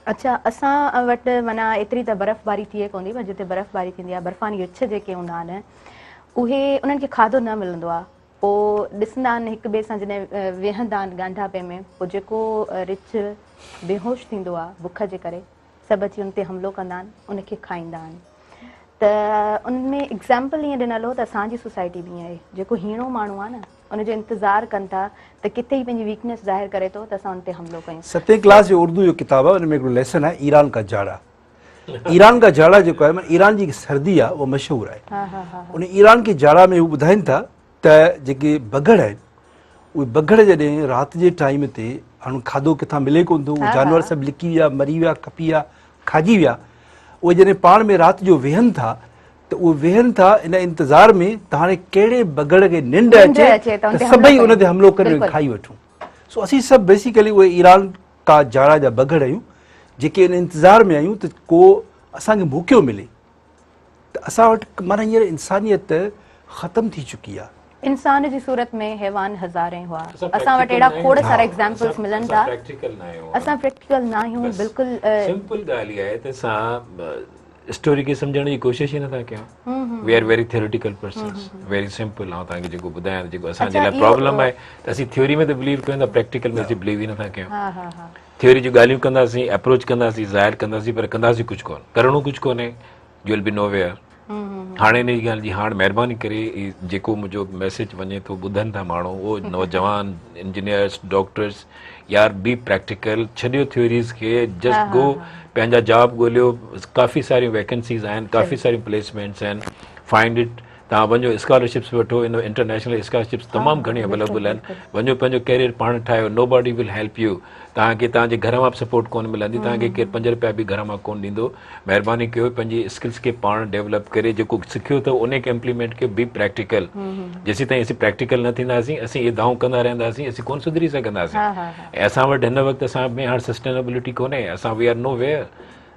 S1: अच्छा, असां वटि माना एतिरी त बर्फ़बारी थिए कोन थी, पर जिते बर्फ़बारी थींदी आहे, बर्फ़ानी रिछ जेके हूंदा आहिनि उहे उन्हनि खे खाधो न मिलंदो आहे, पोइ ॾिसंदा आहिनि हिक ॿिए सां जॾहिं वेहंदा आहिनि ॻांढापे में, पोइ जेको रिछ बेहोश थींदो आहे बुख जे करे, सभु अची उन ते हमिलो कंदा आहिनि, उनखे खाईंदा आहिनि। त उनमें एग्ज़ाम्पल ईअं ॾिनल हो त असांजी सोसाइटी बि ईअं आहे, जेको हीणो माण्हू आहे न उनजो इंतज़ारु कनि था त किथे ई पंहिंजी वीकनेस ज़ाहिर करे थो त असां उन ते हमिलो कयूं।
S2: 7वीं क्लास जो उर्दू जो किताबु आहे, उनमें हिकिड़ो लेसन आहे ईरान का जाड़ा। ईरान का जाड़ा जेको आहे ईरान जी सर्दी आहे उहा मशहूरु आहे। उन ईरान के जाड़ा में हू ॿुधाइनि था त जेके बघड़ आहिनि उहे बघड़ जॾहिं राति जे टाइम ते हाणे खाधो किथां मिले कोन थो, जानवर सभु लिकी विया, मरी विया, खपी विया, खाइजी विया, उहे जॾहिं पाण में राति जो वेहनि था त उहे वेहनि था इन इंतज़ार में त हाणे कहिड़े बघड़ खे निंड अचे त सभई उन ते हमिलो करे खाई वठूं। सो असीं सभु बेसिकली उहे ईरान का जाड़ा जा बघड़ आहियूं जेके इन इंतज़ार में आहियूं त को असांखे मौक़ो मिले त असां वटि माना हींअर इंसानियत ख़तमु थी चुकी आहे।
S1: इंसान जी सूरत में हैवान हज़ारे हुआ, असां वटि अहिड़ा खोड़ सारा एग्ज़ाम्पल्स मिलनि था। असां प्रैक्टिकल न आहियूं, बिल्कुलु
S3: सिंपल ॻाल्हि इहा आहे त असां स्टोरी खे सम्झण जी कोशिशि ई नथा कयूं। We are very theoretical persons, very simple. ऐं तव्हांखे जेको ॿुधायां जेको असांजे लाइ प्रॉब्लम आहे त असीं थ्योरी में त बिलीव कयूं था, प्रैक्टिकल में असीं बिलीव ई नथा कयूं। थ्योरी जूं ॻाल्हियूं कंदासीं, अप्रोच कंदासीं, ज़ाहिर कंदासीं, पर कंदासीं कुझु कोन, करणो कुझु कोन्हे। U will be know where. हाणे इन जी ॻाल्हि जी हाणे महिरबानी करे जेको मुंहिंजो मैसेज वञे थो, ॿुधनि था माण्हू, उहो नौजवान इंजीनियर्स, डॉक्टर्स, यार बी प्रैक्टिकल, छॾियो थ्योरीज़ खे, जस्ट गो पंहिंजा जॉब ॻोल्हियो। काफ़ी सारियूं वैकेंसीज़ आहिनि, काफ़ी सारियूं प्लेसमेंट्स आहिनि, फाइंड इट। तव्हां वञो स्कॉलरशिप्स वठो, इन इंटरनेशनल स्कॉलरशिप्स तमामु घणी अवेलेबल आहिनि, वञो पंहिंजो कैरियर पाण ठाहियो। नो बॉडी विल हेल्प यू। तव्हांखे तव्हांजे घर मां बि सपोर्ट कोन मिलंदी, तव्हांखे केरु 5 रुपया बि घर मां कोन ॾींदो। महिरबानी कयो पंहिंजी स्किल्स खे पाण डेवलप करे, जेको सिखियो अथव उन खे इम्प्लीमेंट कयो, बी प्रैक्टिकल। जेसीं ताईं असीं प्रैक्टिकल न थींदासीं, असीं इहे दाऊं कंदा रहंदासीं, असीं कोन सुधरी सघंदासीं। ऐं असां वटि हिन वक़्तु असां में हाणे सस्टेनेबिलिटी कोन्हे, असां वी आर नो वेयर।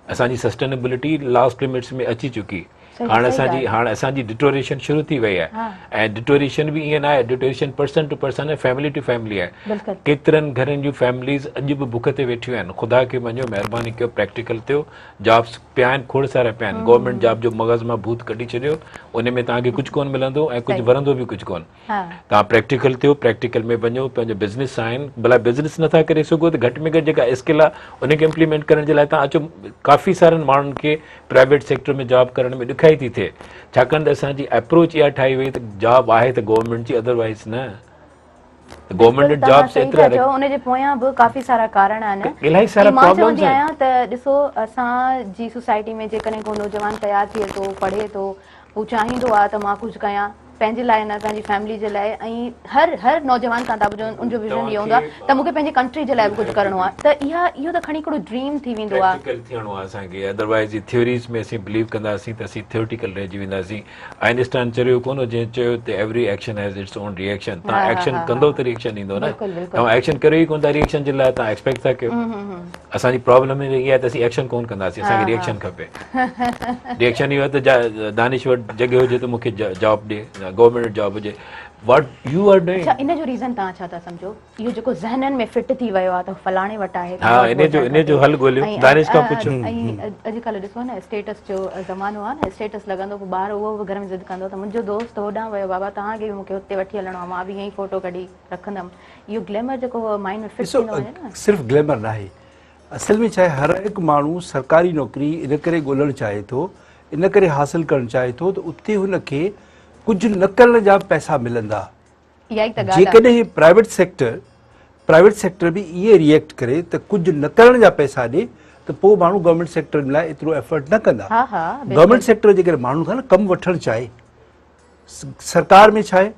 S3: असांजी सस्टेनेबिलिटी लास्ट लिमिट्स में अची चुकी। हाणे असांजी डिटोरेशन शुरू थी वई आहे, ऐं डिटोरेशन बि ईअं न आहे, डिटोरेशन पर्सन टू पर्सन आहे, फैमिली टू फैमिली आहे। केतिरनि घरनि जूं फैमिलीज़ अॼु बि बुख ते वेठियूं आहिनि। ख़ुदा खे मञो, महिरबानी कयो, प्रैक्टिकल थियो। जॉब्स पिया आहिनि, खोड़ सारा पिया आहिनि। गवर्नमेंट जॉब जो मग़ज़ मां भूत कढी छॾियो, उन में तव्हांखे कुझु कोन मिलंदो ऐं कुझु वरंदो बि कुझु कोन। तव्हां प्रैक्टिकल थियो, प्रैक्टिकल में वञो, पंहिंजो बिज़नेस आहिनि, भला बिज़नेस नथा करे सघो त घटि में घटि जेका स्किल आहे उनखे इम्प्लीमेंट करण जे लाइ तव्हां अचो। काफ़ी सारनि माण्हुनि खे प्राइवेट सेक्टर में जॉब करण में ॾुखियाई थी थिए, छाकाणि त असांजी अप्रोच इहा ठाही वई त जॉब आहे त गवर्नमेंट जी, अदरवाइज़ न। गवर्नमेंट जॉब्स एतिरा
S1: उनजे पोयां बि काफ़ी सारा कारण आहिनि,
S3: इलाही सारा
S1: मां
S3: प्रॉब्लम्स
S1: चवंदी आहियां त ॾिसो असांजी सोसाइटी में जेकॾहिं को नौजवान तयारु थिए थो, पढ़े थो, हू चाहींदो आहे त मां कुझु कयां पंहिंजे लाइ, न पंहिंजी फैमिली जे लाइ। ऐं हर नौजवान खां तव्हां ॿुधो उनजो विज़न इहो हूंदो आहे त मूंखे पंहिंजी कंट्री जे लाइ बि कुझु करिणो आहे, त इहो त खणी हिकिड़ो ड्रीम थी वेंदो आहे।
S3: प्रैक्टिकल थियणो आहे असांखे, अदरवाइज़ थ्योरीज़ में असीं बिलीव कंदासीं त असीं थियोरिटिकल रहिजी वेंदासीं। आइंस्टाइन चयो कोन, जंहिं चयो त every action has its own reaction. तव्हां एक्शन कंदो त रिएक्शन ईंदो न, तव्हां एक्शन करियो ई कोन था रिएक्शन जे लाइ, तव्हां एक्सपेक्ट था कयो। असांजी प्रॉब्लम इहा आहे त असीं एक्शन कोन कंदासीं, असांखे रिएक्शन खपे। रिएक्शन इहो आहे त दानिश वटि जॻह हुजे त मूंखे जॉब ॾे, गवर्नमेंट जॉब हुजे। What you are doing?
S1: अच्छा, इन जो रीज़न तव्हां छा था सम्झो? इहो जेको ज़हननि में फिट थी वियो आहे त फलाणे वटि आहे,
S3: हा, इन जो हल ॻोल्हियो, दानिश खां पुछो।
S1: ऐं अॼुकल्ह ॾिसो न, स्टेटस जो ज़मानो आहे न, स्टेटस लॻंदो, पोइ ॿार उहो बि घर में ज़िद कंदो त मुंहिंजो दोस्त होॾां वियो, बाबा तव्हांखे बि मूंखे हुते वठी हलणो आहे, मां बि ईअं ई फोटो कढी रखंदमि। इहो ग्लैमर जेको माइंड में फिट थींदो वञे न,
S2: सिर्फ़ु ग्लैमर न आहे। असल में छा आहे, हर हिकु माण्हू सरकारी नौकिरी इन करे ॻोल्हणु चाहे थो, इन करे हासिलु करणु चाहे थो त उते हुनखे कुझु न करण जा पैसा मिलंदा। जेकॾहिं प्राइवेट सेक्टर बि इहे रिएक्ट करे त कुझु न करण जा पैसा ॾे त पोइ माण्हू गवर्नमेंट सेक्टर लाइ एतिरो एफर्ट न कंदा। गवर्नमेंट सेक्टर जेकॾहिं माण्हू खां न कमु वठणु चाहे, सरकार में छा आहे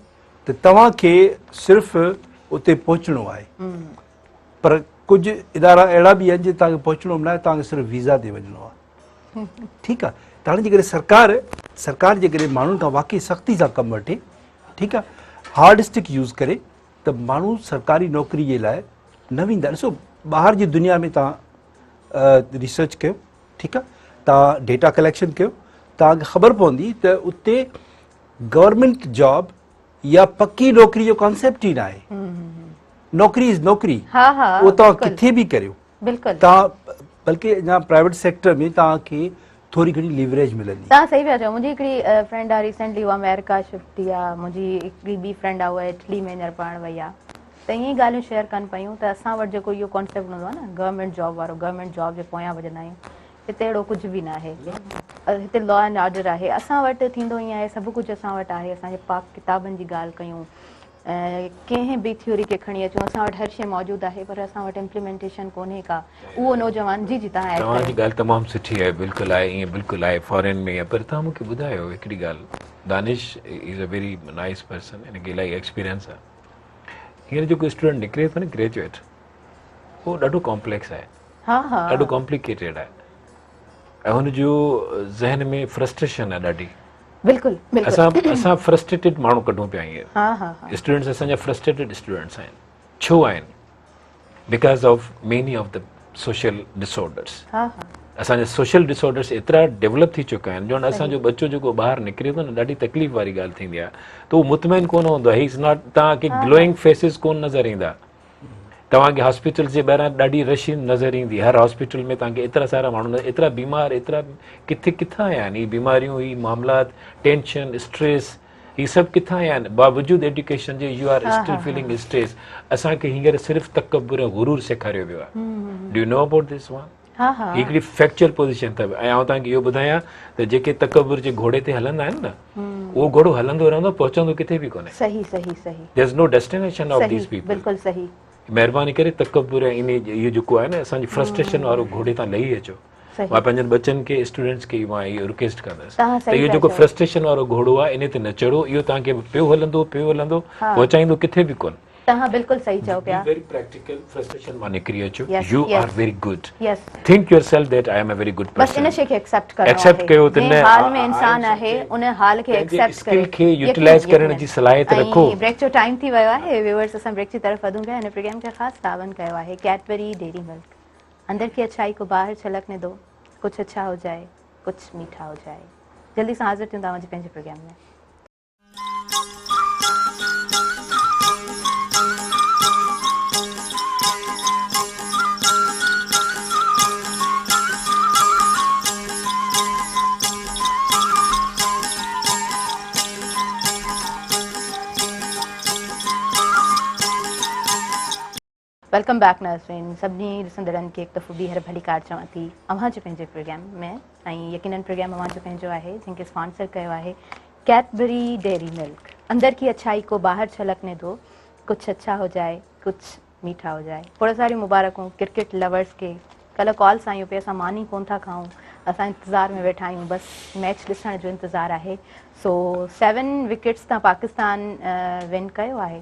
S2: त तव्हांखे सिर्फ़ु उते पहुचणो आहे, पर कुछ इदारा अहिड़ा बि आहिनि जे तव्हांखे पहुचणो न आहे, तव्हांखे सिर्फ़ु वीज़ा ते वञिणो आहे। ठीकु आहे, त हाणे जेकॾहिं सरकार जेकॾहिं माण्हुनि खां वाक़ई सख़्ती सां कमु वठे, ठीकु आहे, हार्ड स्टिक यूज़ करे, त माण्हू सरकारी नौकरी जे लाइ न वेंदा। ॾिसो ॿाहिरि जी दुनिया में तव्हां रिसर्च कयो, ठीकु आहे, तव्हां डेटा कलेक्शन कयो, तव्हांखे ख़बर पवंदी त उते गवर्नमेंट जॉब या पकी नौकरी जो कॉन्सेप्ट ई न आहे। नौकरी इज़ नौकरी, उहो तव्हां किथे बि करियो, तव्हां बल्कि अञा प्राइवेट सेक्टर में तव्हांखे थोरी घणी लीवरेज मिलंदी।
S1: तव्हां सही पिया चओ। मुंहिंजी हिकिड़ी फ्रेंड आहे, रिसेंटली उहा अमेरिका शिफ्ट थी आहे। मुंहिंजी हिकिड़ी ॿी फ्रेंड आहे, उहा इटली में हींअर पढ़णु वई आहे। त ईअं ई ॻाल्हियूं शेयर कनि पियूं त असां वटि जेको इहो कॉन्सेप्ट हूंदो आहे न गवर्नमेंट जॉब वारो, गवर्नमेंट जॉब जे पोयां भॼंदा आहियूं, हिते अहिड़ो कुझु बि न आहे। हिते लॉ एंड ऑर्डर आहे। असां वटि थींदो ईअं आहे, सभु कुझु असां वटि आहे। असांजे पाक किताबनि जी ॻाल्हि कयूं, कंहिं बि थ्योरी खे खणी अचूं, असां वटि हर शइ मौजूदु आहे, पर असां वटि इम्प्लीमेंटेशन कोन्हे का। उहो नौजवान जी जी
S3: तव्हांजी ॻाल्हि तमामु सुठी आहे, बिल्कुलु आहे, ईअं बिल्कुलु आहे फॉरेन में। पर तव्हां मूंखे ॿुधायो हिकिड़ी ॻाल्हि, Danish is a very nice person, हिनखे इलाही एक्सपीरियंस आहे। हींअर जेको स्टूडेंट निकिरे थो न ग्रेजुएट, उहो ॾाढो कॉम्प्लेक्स आहे, ॾाढो कॉम्प्लिकेटेड आहे, ऐं हुनजो ज़हन में फ्रस्ट्रेशन आहे ॾाढी। असां फ्रस्ट्रेटेड माण्हू कढूं पिया हींअर। स्टूडेंट्स असांजा फ्रस्ट्रेटेड स्टूडेंट्स आहिनि। छो आहिनि? Because of many of the social disorders. असांजा सोशल डिसऑर्डर्स एतिरा डेवलप थी चुका आहिनि, जो असांजो बच्चो जेको ॿाहिरि निकिरे थो न, ॾाढी तकलीफ़ वारी ॻाल्हि थींदी आहे। त उहो मुतमइन कोन हूंदो आहे। ही इज़ नॉट, तव्हांखे ग्लोइंग फेसिस कोन नज़र ईंदा। तव्हांखे हॉस्पिटल जे ॿाहिरां ॾाढी रश नज़र ईंदी। हर हॉस्पिटल में तव्हांखे एतिरा सारा माण्हू, एतिरा बीमार, एतिरा किथां आया आहिनि हीअ बीमारियूं, हीअ मामलात, टेंशन, स्ट्रेस, हीअ सभु किथां आया आहिनि? बावजूदि एजुकेशन जे you are still feeling stress. असांखे हींअर सिर्फ़ु तकब्बुर ऐं गुरूर सेखारियो वियो आहे। Do you know about this one? हिकिड़ी फैक्चुअल पोज़ीशन अथव। ऐं आउं तव्हांखे इहो ॿुधायां त जेके तकब्बुर जे घोड़े ते हलंदा आहिनि न, उहो घोड़ो हलंदो रहंदो, पहुचंदो किथे बि कोन्हे। There is no destination of these people.
S1: बिल्कुलु सही।
S3: महिरबानी करे तकब्बुर ऐं इन इहो जेको आहे न, असांजी फ्रस्ट्रेशन वारो घोड़े तां लही अचो। मां पंहिंजनि बच्चनि खे, स्टूडेंट्स खे मां इहो रिक्वेस्ट कंदुसि त इहो जेको फ्रस्ट्रेशन वारो घोड़ो आहे, इन ते न चढ़ो। इहो तव्हांखे पियो हलंदो पहुचाईंदो किथे बि कोन।
S1: तव्हां बिल्कुलु सही चओ पिया।
S3: वेरी प्रैक्टिकल, फ्रस्ट्रेशन मां निकिरी अचो। You are very good. Think yourself that I am a very good person.
S1: बस इन शइ खे एक्सेप्ट करो।
S3: एक्सेप्ट कयो त न
S1: हाल में इंसान आहे, उन हाल खे एक्सेप्ट करे,
S3: स्किल खे यूटिलाइज करण जी सलाहियत रखो।
S1: ब्रेक जो टाइम थी वियो आहे। व्यूअर्स, असां ब्रेक जी तरफ़ वधूं पिया। हिन प्रोग्राम खे ख़ासि तावन कयो आहे कैडबरी डेयरी मिल्क। अंदर की अच्छाई को बाहर छलकने दो, कुछ अच्छा हो जाए, कुछ मीठा हो जाए। जल्दी सां हाज़िर थियूं तव्हांजे पंहिंजे प्रोग्राम में। वेलकम बैक नाज़रीन। सभिनी ॾिसंदड़नि खे हिकु दफ़ो ॿीहर भली कार चवां थी अव्हां जे पंहिंजे प्रोग्राम में। ऐं यकीनन प्रोग्राम अव्हां जो पंहिंजो आहे, जंहिंखे स्पॉन्सर कयो आहे कैडबरी डेयरी मिल्क। अंदर की अच्छाई को बाहर छलकने दो, कुछ अच्छा हो जाए, कुछ मीठा हो जाए। थोड़ा सारी मुबारकूं क्रिकेट लवर्स के। कल्ह कॉल्स आयूं पे, असां मानी कोन था खाऊं, असां इंतज़ार में वेठा आहियूं, बस मैच ॾिसण जो इंतज़ारु आहे। सो 7 विकेट्स तां पाकिस्तान विन कयो आहे।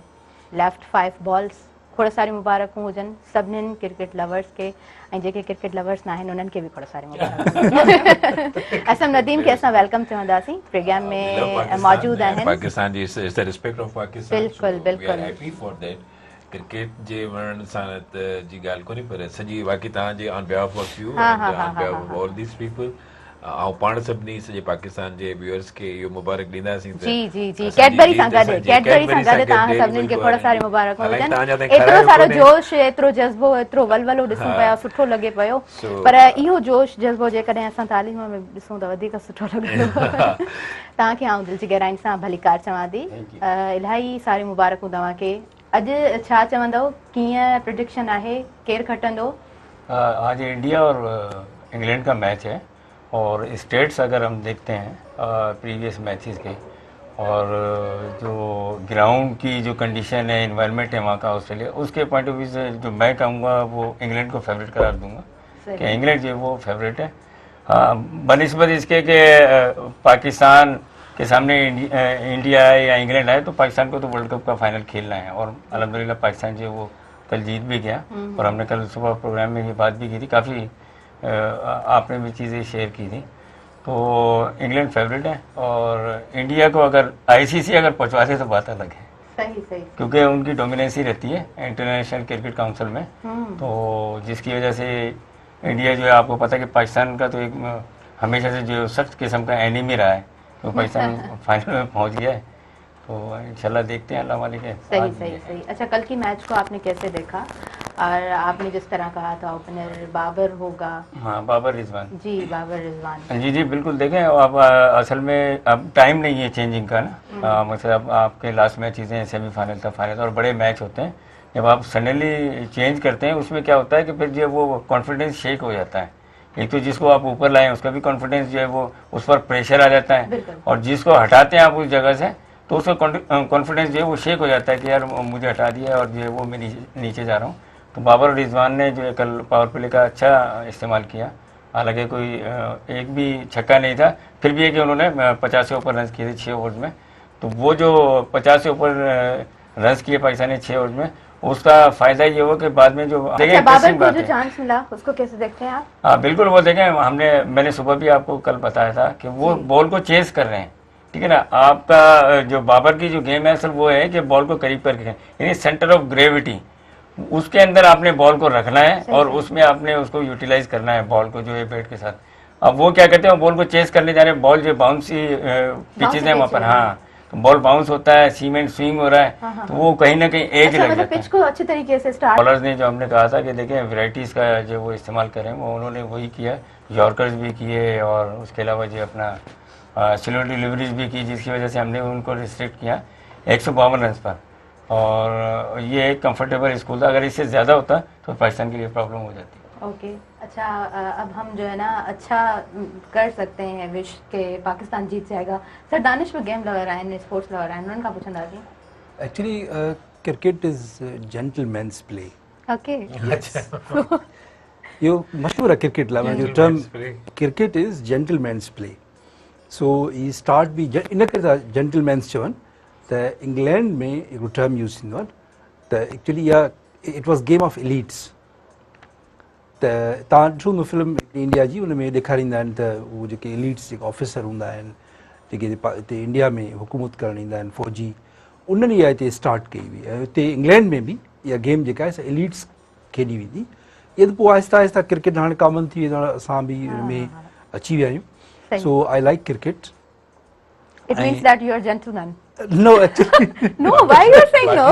S1: Left 5 balls. खोड़ सारी मुबारकूं हुजनि सभिनीनि क्रिकेट लवर्स के, ऐं जेके क्रिकेट लवर्स न आहिनि उन्हनि खे बि खोड़ सारी मुबारकूं। असम नदीम खे असां वेलकम चवंदासीं, प्रोग्राम में मौजूदु आहिनि।
S3: पाकिस्तान जी is the respect of Pakistan.
S1: बिल्कुल बिल्कुल।
S3: Happy for that. क्रिकेट जे वणण सां जी ॻाल्हि कोन्हे, पर सॼी बाक़ी तव्हांजे on behalf of you, on behalf of all these people, ऐं पाण सभिनी सॼे पाकिस्तान जे व्यूअर्स खे इहो मुबारक ॾींदासीं।
S1: जी जी जी, कैडबरी सां गॾु तव्हां सभिनीनि खे खोड़ सारी मुबारकूं हुजनि। एतिरो सारो जोश, एतिरो जज़्बो, एतिरो वलवलो ॾिसूं पिया, सुठो लॻे पियो। पर इहो जोश जज़्बो जेकॾहिं असां तालीम में ॾिसूं त वधीक सुठो लॻंदो। तव्हांखे आउं दिलि जी गहराई सां भली कार चवां थी। इलाही सारी मुबारकूं तव्हांखे। अॼु छा चवंदव, कीअं प्रिडिक्शन आहे, केरु खटंदो?
S7: आज इंडिया और इंग्लैंड का मैच है, और स्टेट्स अगर हम देखते हैं प्रीवियस मैचेस के, और जो ग्राउंड की जो कंडीशन है, एनवायरनमेंट है वहाँ का ऑस्ट्रेलिया, उसके पॉइंट ऑफ व्यू से जो मैं कहूँगा वो इंग्लैंड को फेवरेट करार दूंगा कि इंग्लैंड जो वो फेवरेट है। बनिस्बत इसके कि पाकिस्तान के सामने इंडिया आए या इंग्लैंड आए, तो पाकिस्तान को तो वर्ल्ड कप का फाइनल खेलना है, और अल्हम्दुलिल्लाह पाकिस्तान जो वो कल जीत भी गया। और हमने कल सुबह प्रोग्राम में ये बात भी की थी, काफ़ी आपने भी चीज़ें शेयर की थी। तो इंग्लैंड फेवरेट है और इंडिया को अगर आईसीसी अगर पहुंचवा दे तो बात अलग है।
S1: सही सही, क्योंकि
S7: उनकी डोमिनेंसी रहती है इंटरनेशनल क्रिकेट काउंसिल में, तो जिसकी वजह से इंडिया जो है, आपको पता है कि पाकिस्तान का तो एक हमेशा से जो सख्त किस्म का एनिमी रहा है, तो पाकिस्तान फाइनल में पहुंच गया है। तो इंशाल्लाह देखते हैं, अल्लाह मालिक है।
S1: सही सही सही। अच्छा, कल की मैच को आपने कैसे देखा? और आपने जिस तरह कहा था ओपनर बाबर होगा।
S7: हाँ, बाबर रिजवान
S1: जी, बाबर रिजवान
S7: जी बिल्कुल। देखें, अब असल में अब टाइम नहीं है चेंजिंग का ना, मतलब आपके लास्ट मैच चीज़ें सेमीफाइनल था, फाइनल और बड़े मैच होते हैं, जब आप सडनली चेंज करते हैं उसमें क्या होता है कि फिर जो वो कॉन्फिडेंस शेक हो जाता है। एक तो जिसको आप ऊपर लाएं उसका भी कॉन्फिडेंस जो है वो उस पर प्रेशर आ जाता है, और जिसको हटाते हैं आप उस जगह से तो उसका कॉन्फिडेंस जो है वो शेक हो जाता है कि यार मुझे हटा दिया और जो है वो मैं नीचे जा रहा हूँ। तो बाबर रिजवान ने जो है कल पावर प्ले का अच्छा इस्तेमाल किया, हालांकि कोई एक भी छक्का नहीं था, फिर भी है कि उन्होंने 50 से ऊपर रन किए थे 6 ओवर्स में। तो वो जो 50 से ऊपर रन किए पाकिस्तान ने 6 ओवर्स में, उसका फायदा ये हुआ कि बाद में जो
S1: बाबर को जो चांस मिला उसको कैसे देखते हैं आप?
S7: हाँ बिल्कुल, वो देखें, मैंने सुबह भी आपको कल बताया था कि वो बॉल को चेस कर रहे हैं, ठीक है ना। आपका जो बाबर की जो गेम है असल वो है कि बॉल को करीब करके, यानी सेंटर ऑफ ग्रेविटी, उसके अंदर आपने बॉल को रखना है और उसमें आपने उसको यूटिलाइज करना है बॉल को जो है बैट के साथ। अब वो क्या करते हैं, बॉल को चेस करने जा रहे हैं, बॉल जो बाउंसी पिचेज है वहाँ पर, हाँ, तो बॉल बाउंस होता है, सीमेंट स्विंग हो रहा है, तो वो कहीं ना कहीं एज लग जाता है।
S1: पिच को अच्छे तरीके से स्टार्ट
S7: बॉलर्स ने जो हमने कहा था कि देखें वैरायटीज का जो वो इस्तेमाल करें, वो उन्होंने वही किया, यॉर्कर्स भी किए और उसके अलावा जो अपना स्लो डिलीवरीज भी की, जिसकी वजह से हमने उनको रिस्ट्रिक्ट किया 152 रन पर, और ये एक कंफर्टेबल स्कूल था। अगर इससे ज़्यादा होता तो पाकिस्तान के लिए प्रॉब्लम हो जाती।
S1: ओके, अच्छा, अब हम जो है ना अच्छा कर सकते हैं विश के पाकिस्तान जीत जाएगा। सर दानिश पे गेम लगा रहा है, स्पोर्ट्स लगा रहा है, उन्होंने कहा पूछना था
S2: actually cricket is gentleman's play.
S1: Okay,
S2: यो मशहूर है क्रिकेट ला, जो term cricket is gentleman's play. So E start बि इन करे जेंटलमैन्स चवनि त इंग्लैंड में हिकिड़ो टर्म यूज़ थींदो आहे त एक्चुअली इहा it was game of elites. त तव्हां ॾिठो हूंदो फिल्म इंडिया जी, उन में ॾेखारींदा आहिनि त उहे जेके एलीट्स जेके ऑफिसर हूंदा आहिनि, जेके हिते इंडिया में हुकूमत करणु ईंदा आहिनि, फ़ौजी, उन्हनि इहा हिते स्टार्ट कई हुई। ऐं हिते इंग्लैंड में बि इहा गेम जेका आहे एलीट्स खेॾी वेंदी। इहा त पोइ आहिस्ता आहिस्ता क्रिकेट हाणे कॉमन थी वेंदो, असां बि हुन में अची विया आहियूं। So I like cricket.
S1: It means that you are gentleman.
S2: No, actually.
S1: No, why you are saying no?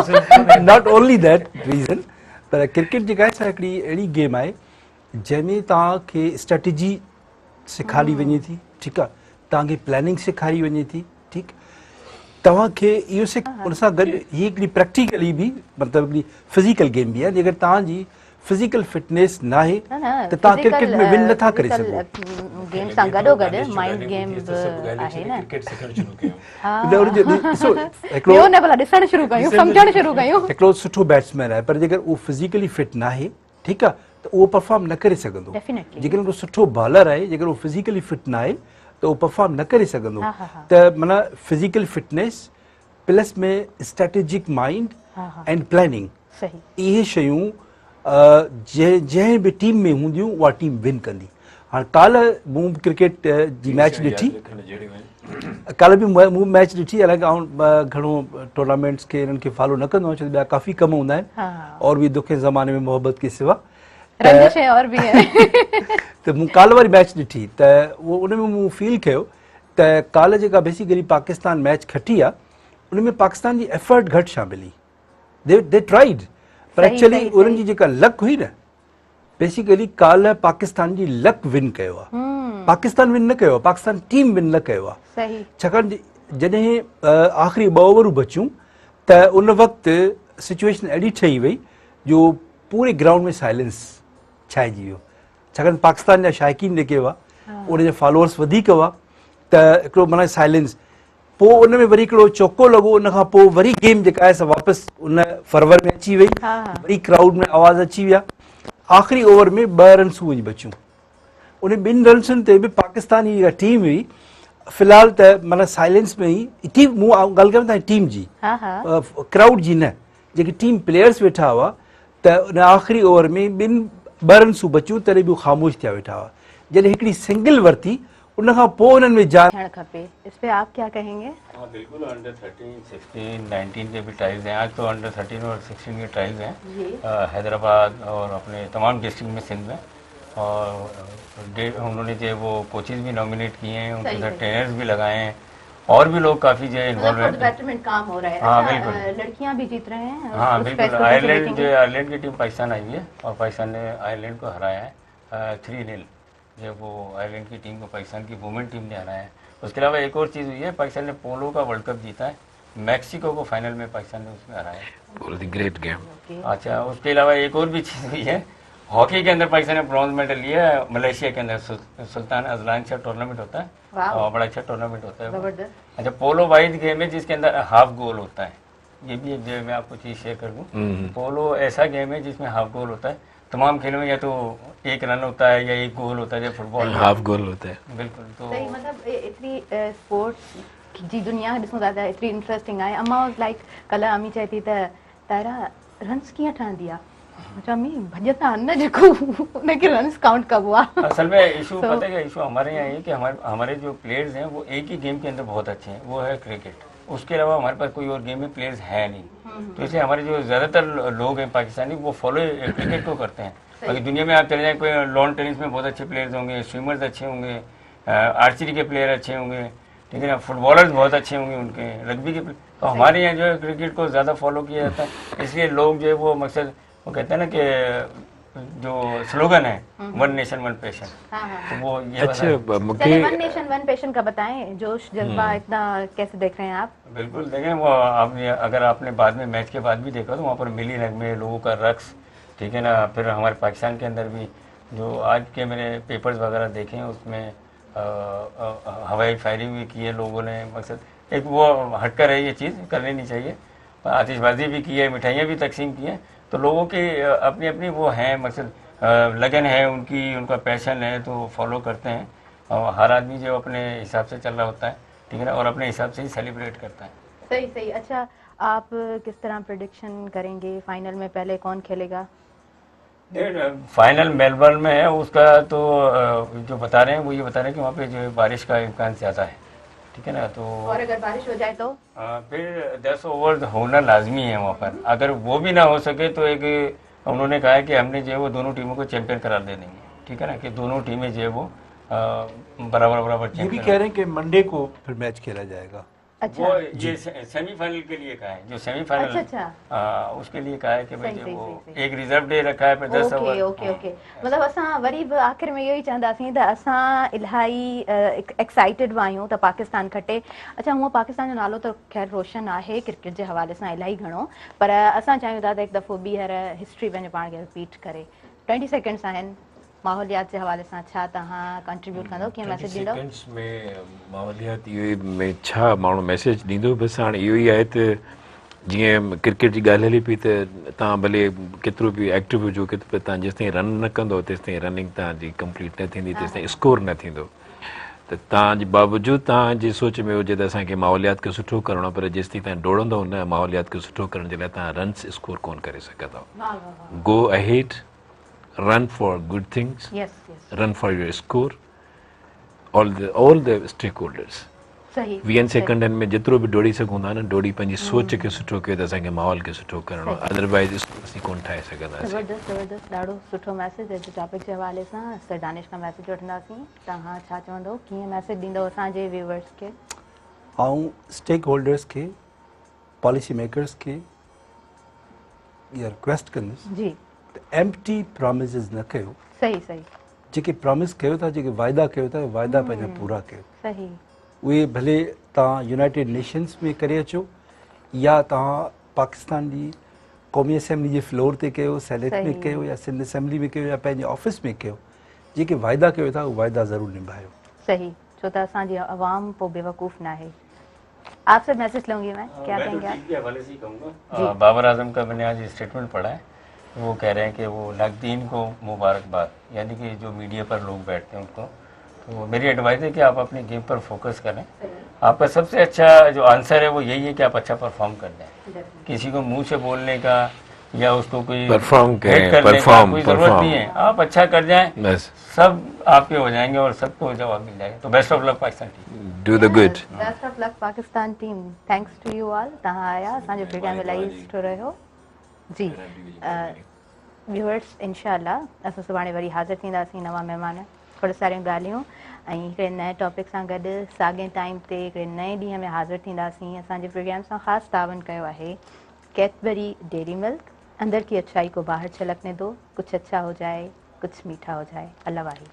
S2: Not only that reason, पर क्रिकेट जेका आहे हिकिड़ी अहिड़ी गेम आहे जंहिंमें तव्हांखे स्ट्रेटजी सेखारी वञे थी, ठीकु आहे, तव्हांखे प्लानिंग सेखारी वञे थी, ठीकु, तव्हांखे इहो उन सां गॾु हीअ हिकिड़ी प्रैक्टिकली बि मतिलबु हिकिड़ी फिज़िकल गेम बि आहे। जेकर तव्हांजी फिज़िकल फिटनेस न आहे त तव्हां क्रिकेट में विन नथा करे सघो।
S1: गेम सां गॾोगॾु माइंड गेम बि आहे न। ॿियो न भला ॾिसणु शुरू कयूं, सम्झणु शुरू कयूं।
S2: हिकिड़ो सुठो बैट्समैन आहे पर जेकर उहो फिज़िकली फिट न आहे, ठीकु आहे, त उहो परफॉर्म न करे सघंदो। जेकर हिकिड़ो सुठो बॉलर आहे, जेकर उहो फिज़िकली फिट न आहे त उहो परफॉर्म न करे सघंदो। त माना फिज़िकल फिटनेस प्लस में स्ट्रेटेजिक माइंड एंड प्लानिंग, इहे शयूं जंहिं बि टीम में हूंदियूं उहा टीम विन कंदी। हाणे काल्ह मूं क्रिकेट जी मैच ॾिठी, काल्ह बि मूं मैच ॾिठी, हालांकि आउं घणो टूर्नामेंट्स खे इन्हनि खे फॉलो न कंदो आहियां, छो ॿिया काफ़ी कम हूंदा आहिनि और बि दुखे ज़माने में मोहब्बत के सिवा। त मूं काल्ह वारी मैच ॾिठी त उहो उन में मूं फील कयो त काल्ह जेका बेसिकली पाकिस्तान मैच खटी आहे उन में पाकिस्तान जी एफर्ट घटि शामिल हुई। दे ट्राइड, पर एक्चुअली उन्हनि जी जेका लक हुई न, बेसिकली काल्ह पाकिस्तान जी लक विन कयो आहे। पाकिस्तान विन न कयो आहे, पाकिस्तान टीम विन न कयो आहे। छाकाणि जॾहिं आख़िरी 2 ओवरूं बचियूं त उन वक़्तु सिचुएशन अहिड़ी ठही वई जो पूरे ग्राउंड में साइलेंस छाइजी वियो, छाकाणि पाकिस्तान जा शाइकीन जेके हुआ उन जा फॉलोअर्स वधीक हुआ, त हिकिड़ो माना साइलेंस। पोइ उन में वरी हिकिड़ो चौको लॻो, उन खां पोइ वरी गेम जेका आहे वापसि उन फरवर में अची वई, वरी क्राउड में आवाज़ अची विया। आख़िरी ओवर में 2 रन्सूं वञी बचियूं। उन 2 रन्सुनि ते बि पाकिस्तान जी जेका टीम हुई फ़िलहालु त माना साइलेंस में ई टीम, मूं ॻाल्हि कयां था टीम जी, क्राउड जी न, जेके टीम प्लेयर्स वेठा हुआ त उन आख़िरी ओवर में 2 रन्सूं बचियूं तॾहिं बि हू ख़ामोश थिया वेठा हुआ। जॾहिं हिकिड़ी सिंगल वरिती उन खां पोइ उन्हनि में जान
S1: थियणु खपे, इस पे आप क्या कहेंगे?
S7: हाँ बिल्कुल, अंडर 13, 16, 19 के भी ट्रायल्स हैं। आज तो अंडर 13 और 16 के ट्रायल्स हैं हैदराबाद और अपने तमाम डिस्ट्रिक्ट में सिंध में। और उन्होंने जो वो कोचेज भी नॉमिनेट किए हैं, उनके साथ ट्रेनर्स भी लगाए हैं, और भी लोग काफ़ी जो इन्वॉल्व हैं।
S1: बेटरमेंट काम हो रहा है।
S7: हाँ
S1: अच्छा,
S7: बिल्कुल,
S1: लड़कियां भी जीत रहे हैं।
S7: हाँ बिल्कुल। आयरलैंड की टीम पाकिस्तान आई है और पाकिस्तान ने आयरलैंड को हराया है 3-0। जब वो आयरलैंड की टीम को पाकिस्तान की वुमेन टीम ने हराया है। उसके अलावा एक और चीज़ हुई है, पाकिस्तान ने पोलो का वर्ल्ड कप जीता है, मैक्सिको को फाइनल में पाकिस्तान ने उसमें हराया है।
S3: Great game.
S7: अच्छा, उसके अलावा एक और भी चीज़ हुई है, हॉकी के अंदर पाकिस्तान ने ब्रॉन्ज मेडल लिया है मलेशिया के अंदर, सुल्तान अजलान शाह टूर्नामेंट होता है और बड़ा अच्छा टूर्नामेंट होता है। अच्छा, पोलो वाइड गेम है जिसके अंदर हाफ गोल होता है। ये भी एक जो मैं आपको चीज़ शेयर कर दूँ, पोलो ऐसा गेम है जिसमें हाफ गोल होता है। तमाम खेलों में या तो 1 रन होता है या 1 गोल होता है, जैसे फुटबॉल में
S3: हाफ गोल होता है।
S7: बिल्कुल। तो
S1: सही, मतलब इतनी स्पोर्ट्स जी दुनिया ॾिसूं था त एतिरी इंटरेस्टिंग आहे। अम्मा वाज लाइक कल्ह अम्मी चए थी त तारा रन्स कीअं ठहंदी आहे? अम्मी भॼंदा आहिनि न जेको उनखे रन्स काउंट कबो आहे।
S7: असल में इशू पता है क्या इशू हमारे यहाँ है कि हमारे जो प्लेयर्स हैं वो एक ही गेम के अंदर बहुत अच्छे हैं, वो है क्रिकेट। उसके अलावा हमारे पास कोई और गेम में प्लेयर्स है नहीं। तो इसलिए हमारे जो ज़्यादातर लोग हैं पाकिस्तानी वो फॉलो क्रिकेट को करते हैं। बाकी दुनिया में आप चले जाएँ, कोई लॉन टेनिस में बहुत अच्छे प्लेयर्स होंगे, स्विमर्स अच्छे होंगे, आर्चरी के प्लेयर अच्छे होंगे, ठीक है ना, फुटबॉलर्स बहुत अच्छे होंगे उनके, रग्बी के। तो हमारे यहाँ जो है क्रिकेट को ज़्यादा फॉलो किया जाता है। इसलिए लोग जो है वो मकसद वो कहते हैं ना कि जो स्लोगन है 1 नेशन 1 पैशन, तो वो ये
S3: अच्छा,
S1: 1 नेशन 1 पैशन का बताएं, जोश जज्बा इतना कैसे देख रहे हैं आप?
S7: बिल्कुल देखें, वो आपने अगर आपने बाद में मैच के बाद भी देखा तो वहाँ पर मिली नगमे, लोगों का रक्स, ठीक है ना। फिर हमारे पाकिस्तान के अंदर भी जो आज के मैंने पेपर्स वगैरह देखे हैं उसमें हवाई फायरिंग भी की है लोगों ने। मकसद एक वो हटकर है, ये चीज़ करनी नहीं चाहिए। आतिशबाजी भी की है, मिठाइयाँ भी तकसीम की हैं। तो लोगों की अपनी अपनी वो हैं, मकसद लगन है उनकी, उनका पैशन है, तो फॉलो करते हैं। और हर आदमी जो अपने हिसाब से चल रहा होता है, ठीक है ना, और अपने हिसाब से ही सेलिब्रेट करता है।
S1: सही सही। अच्छा, आप किस तरह प्रेडिक्शन करेंगे फाइनल में पहले कौन खेलेगा?
S7: फाइनल मेलबर्न में है, उसका तो जो बता रहे हैं वो ये बता रहे हैं कि वहाँ पे जो है बारिश का इम्कान ज़्यादा है, ठीक है ना। तो
S1: और अगर बारिश हो जाए तो
S7: फिर 10 ओवर होना लाजमी है वहाँ पर। अगर वो भी ना हो सके तो एक उन्होंने कहा है कि हमने जो है वो दोनों टीमों को चैंपियन करार दे देंगे, ठीक है ना, कि दोनों टीमें जो है वो बराबर बराबर।
S2: ये भी कह रहे हैं कि मंडे को फिर मैच खेला जाएगा।
S1: अच्छा,
S7: वो ये सेमीफाइनल के लिए कहा है, जो सेमीफाइनल
S1: अच्छा।
S7: उसके लिए कहा है कि भाई
S1: सही,
S7: वो
S1: सही।
S7: एक रिजर्व डे रखा है, फिर 10 ओवर।
S1: ओके। मतलब असां वरी बि आख़िर में इहो ई चवंदासीं त असां इलाही एक्साइटेड आहियूं त पाकिस्तान खटे। अच्छा, हूअं पाकिस्तान जो नालो त ख़ैर रोशन आहे क्रिकेट जे हवाले सां इलाही घणो, पर असां चाहियूं था त हिकु दफ़ो ॿीहर हिस्ट्री पंहिंजे पाण खे रिपीट करे। 20 सेकेंड्स आहिनि, माहौलियात जे हवाले सां छा तव्हां कंट्रीब्यूट कंदो, कीअं मैसेज ॾींदो?
S3: सेकंड्स में माहौलियात इहो में छा माण्हू मैसेज ॾींदो? बसि हाणे इहो ई आहे त जीअं क्रिकेट जी ॻाल्हि हले पई त तव्हां भले केतिरो बि एक्टिव हुजो, केतिरो तव्हां जेसिताईं रन न कंदो तेसिताईं रनिंग तव्हांजी कंप्लीट न थींदी, तेसिताईं स्कोर न थींदो। त तव्हांजे बावजूदि तव्हांजी सोच में हुजे त असांखे माहौलियात खे सुठो करिणो आहे, पर जेसिताईं तव्हां डोड़ंदो न माहौलियात खे सुठो करण जे लाइ तव्हां रन्स स्कोर कोन करे सघंदव। Go ahead, run for good things,
S1: yes.
S3: run for your score, all the stakeholders.
S1: सही।
S3: 20 सेकंडनि में जेतिरो बि डोड़ी सघूं था न, डोड़ी पंहिंजी सोच खे सुठो कयो त असांखे माहौल खे सुठो करिणो आहे, अदरवाइज़ असीं कोन ठाहे सघंदासीं।
S1: ज़बरदस्त, ॾाढो सुठो मैसेज आहे। टॉपिक जे हवाले सां सर दानिश खां मैसेज वठंदासीं। तव्हां छा चवंदो, कीअं मैसेज ॾींदो असांजे व्यूअर्स खे?
S2: ऐं स्टेक होल्डर्स खे, पॉलिसी मेकर्स खे इहा रिक्वेस्ट कंदुसि
S1: जी,
S2: एम्प्टी प्रॉमिसिस न कयो।
S1: सही।
S2: जेके प्रॉमिस कयो था, जेके वाइदा कयो था, वाइदा पंहिंजा पूरा कयो।
S1: सही।
S2: उहे भले तव्हां यूनाइटेड नेशंस में करे अचो या तव्हां पाकिस्तान जी क़ौमी असेंबली जे फ्लोर ते कयो, सेनेट में कयो या सिंध असेंबली में कयो या पंहिंजे ऑफिस में कयो, जेके वाइदा कयो था उहे वाइदा ज़रूरु निभायो।
S1: सही, छो त असांजी आवाम पोइ बेवकूफ़ न आहे। आपसे मैसेज लूँगी मैं, क्या कहेंगे आप?
S7: के हवाले से कहूँगा, बाबर आजम का मैंने आज स्टेटमेंट पढ़ा है, वो कह रहे हैं कि वो नाक़दीन को मुबारकबाद, यानी कि जो मीडिया पर लोग बैठते हैं उनको, तो मेरी एडवाइस है कि आप अपने गेम पर फोकस करें। आपका सबसे अच्छा जो आंसर है वो यही है कि आप अच्छा परफॉर्म कर दें। किसी को मुंह से बोलने का या उसको कोई
S3: परफॉर्म
S7: हेट
S3: करें,
S7: करने का
S3: परफॉर्म
S7: कोई जरूरत
S3: परफॉर्म
S7: नहीं है। आप अच्छा कर जाएं,
S3: बस
S7: सब आपके हो जाएंगे और सबको जवाब मिल जाएगा। तो best of luck Pakistan team.
S3: Do the good.
S1: Best of luck Pakistan team. Thanks to you all, तव्हां आया असांजो प्रोग्राम इलाही सुठो रहियो जी। व्यूअर्स, इंशाल्लाह असां सुभाणे वरी हाज़िर थींदासीं, नवां महिमान, खोड़ सारियूं ॻाल्हियूं ऐं हिकिड़े नए टॉपिक सां गॾु साॻे टाइम ते हिकिड़े नए ॾींहं में हाज़िर थींदासीं। असांजे प्रोग्राम सां ख़ासि तावन कयो आहे कैडबरी डेयरी मिल्क। अंदर की अच्छाई को बाहर छलकने दो, कुछ अच्छा हो जाए, कुछ मीठा हो जाए। अल्लाह वाहिद।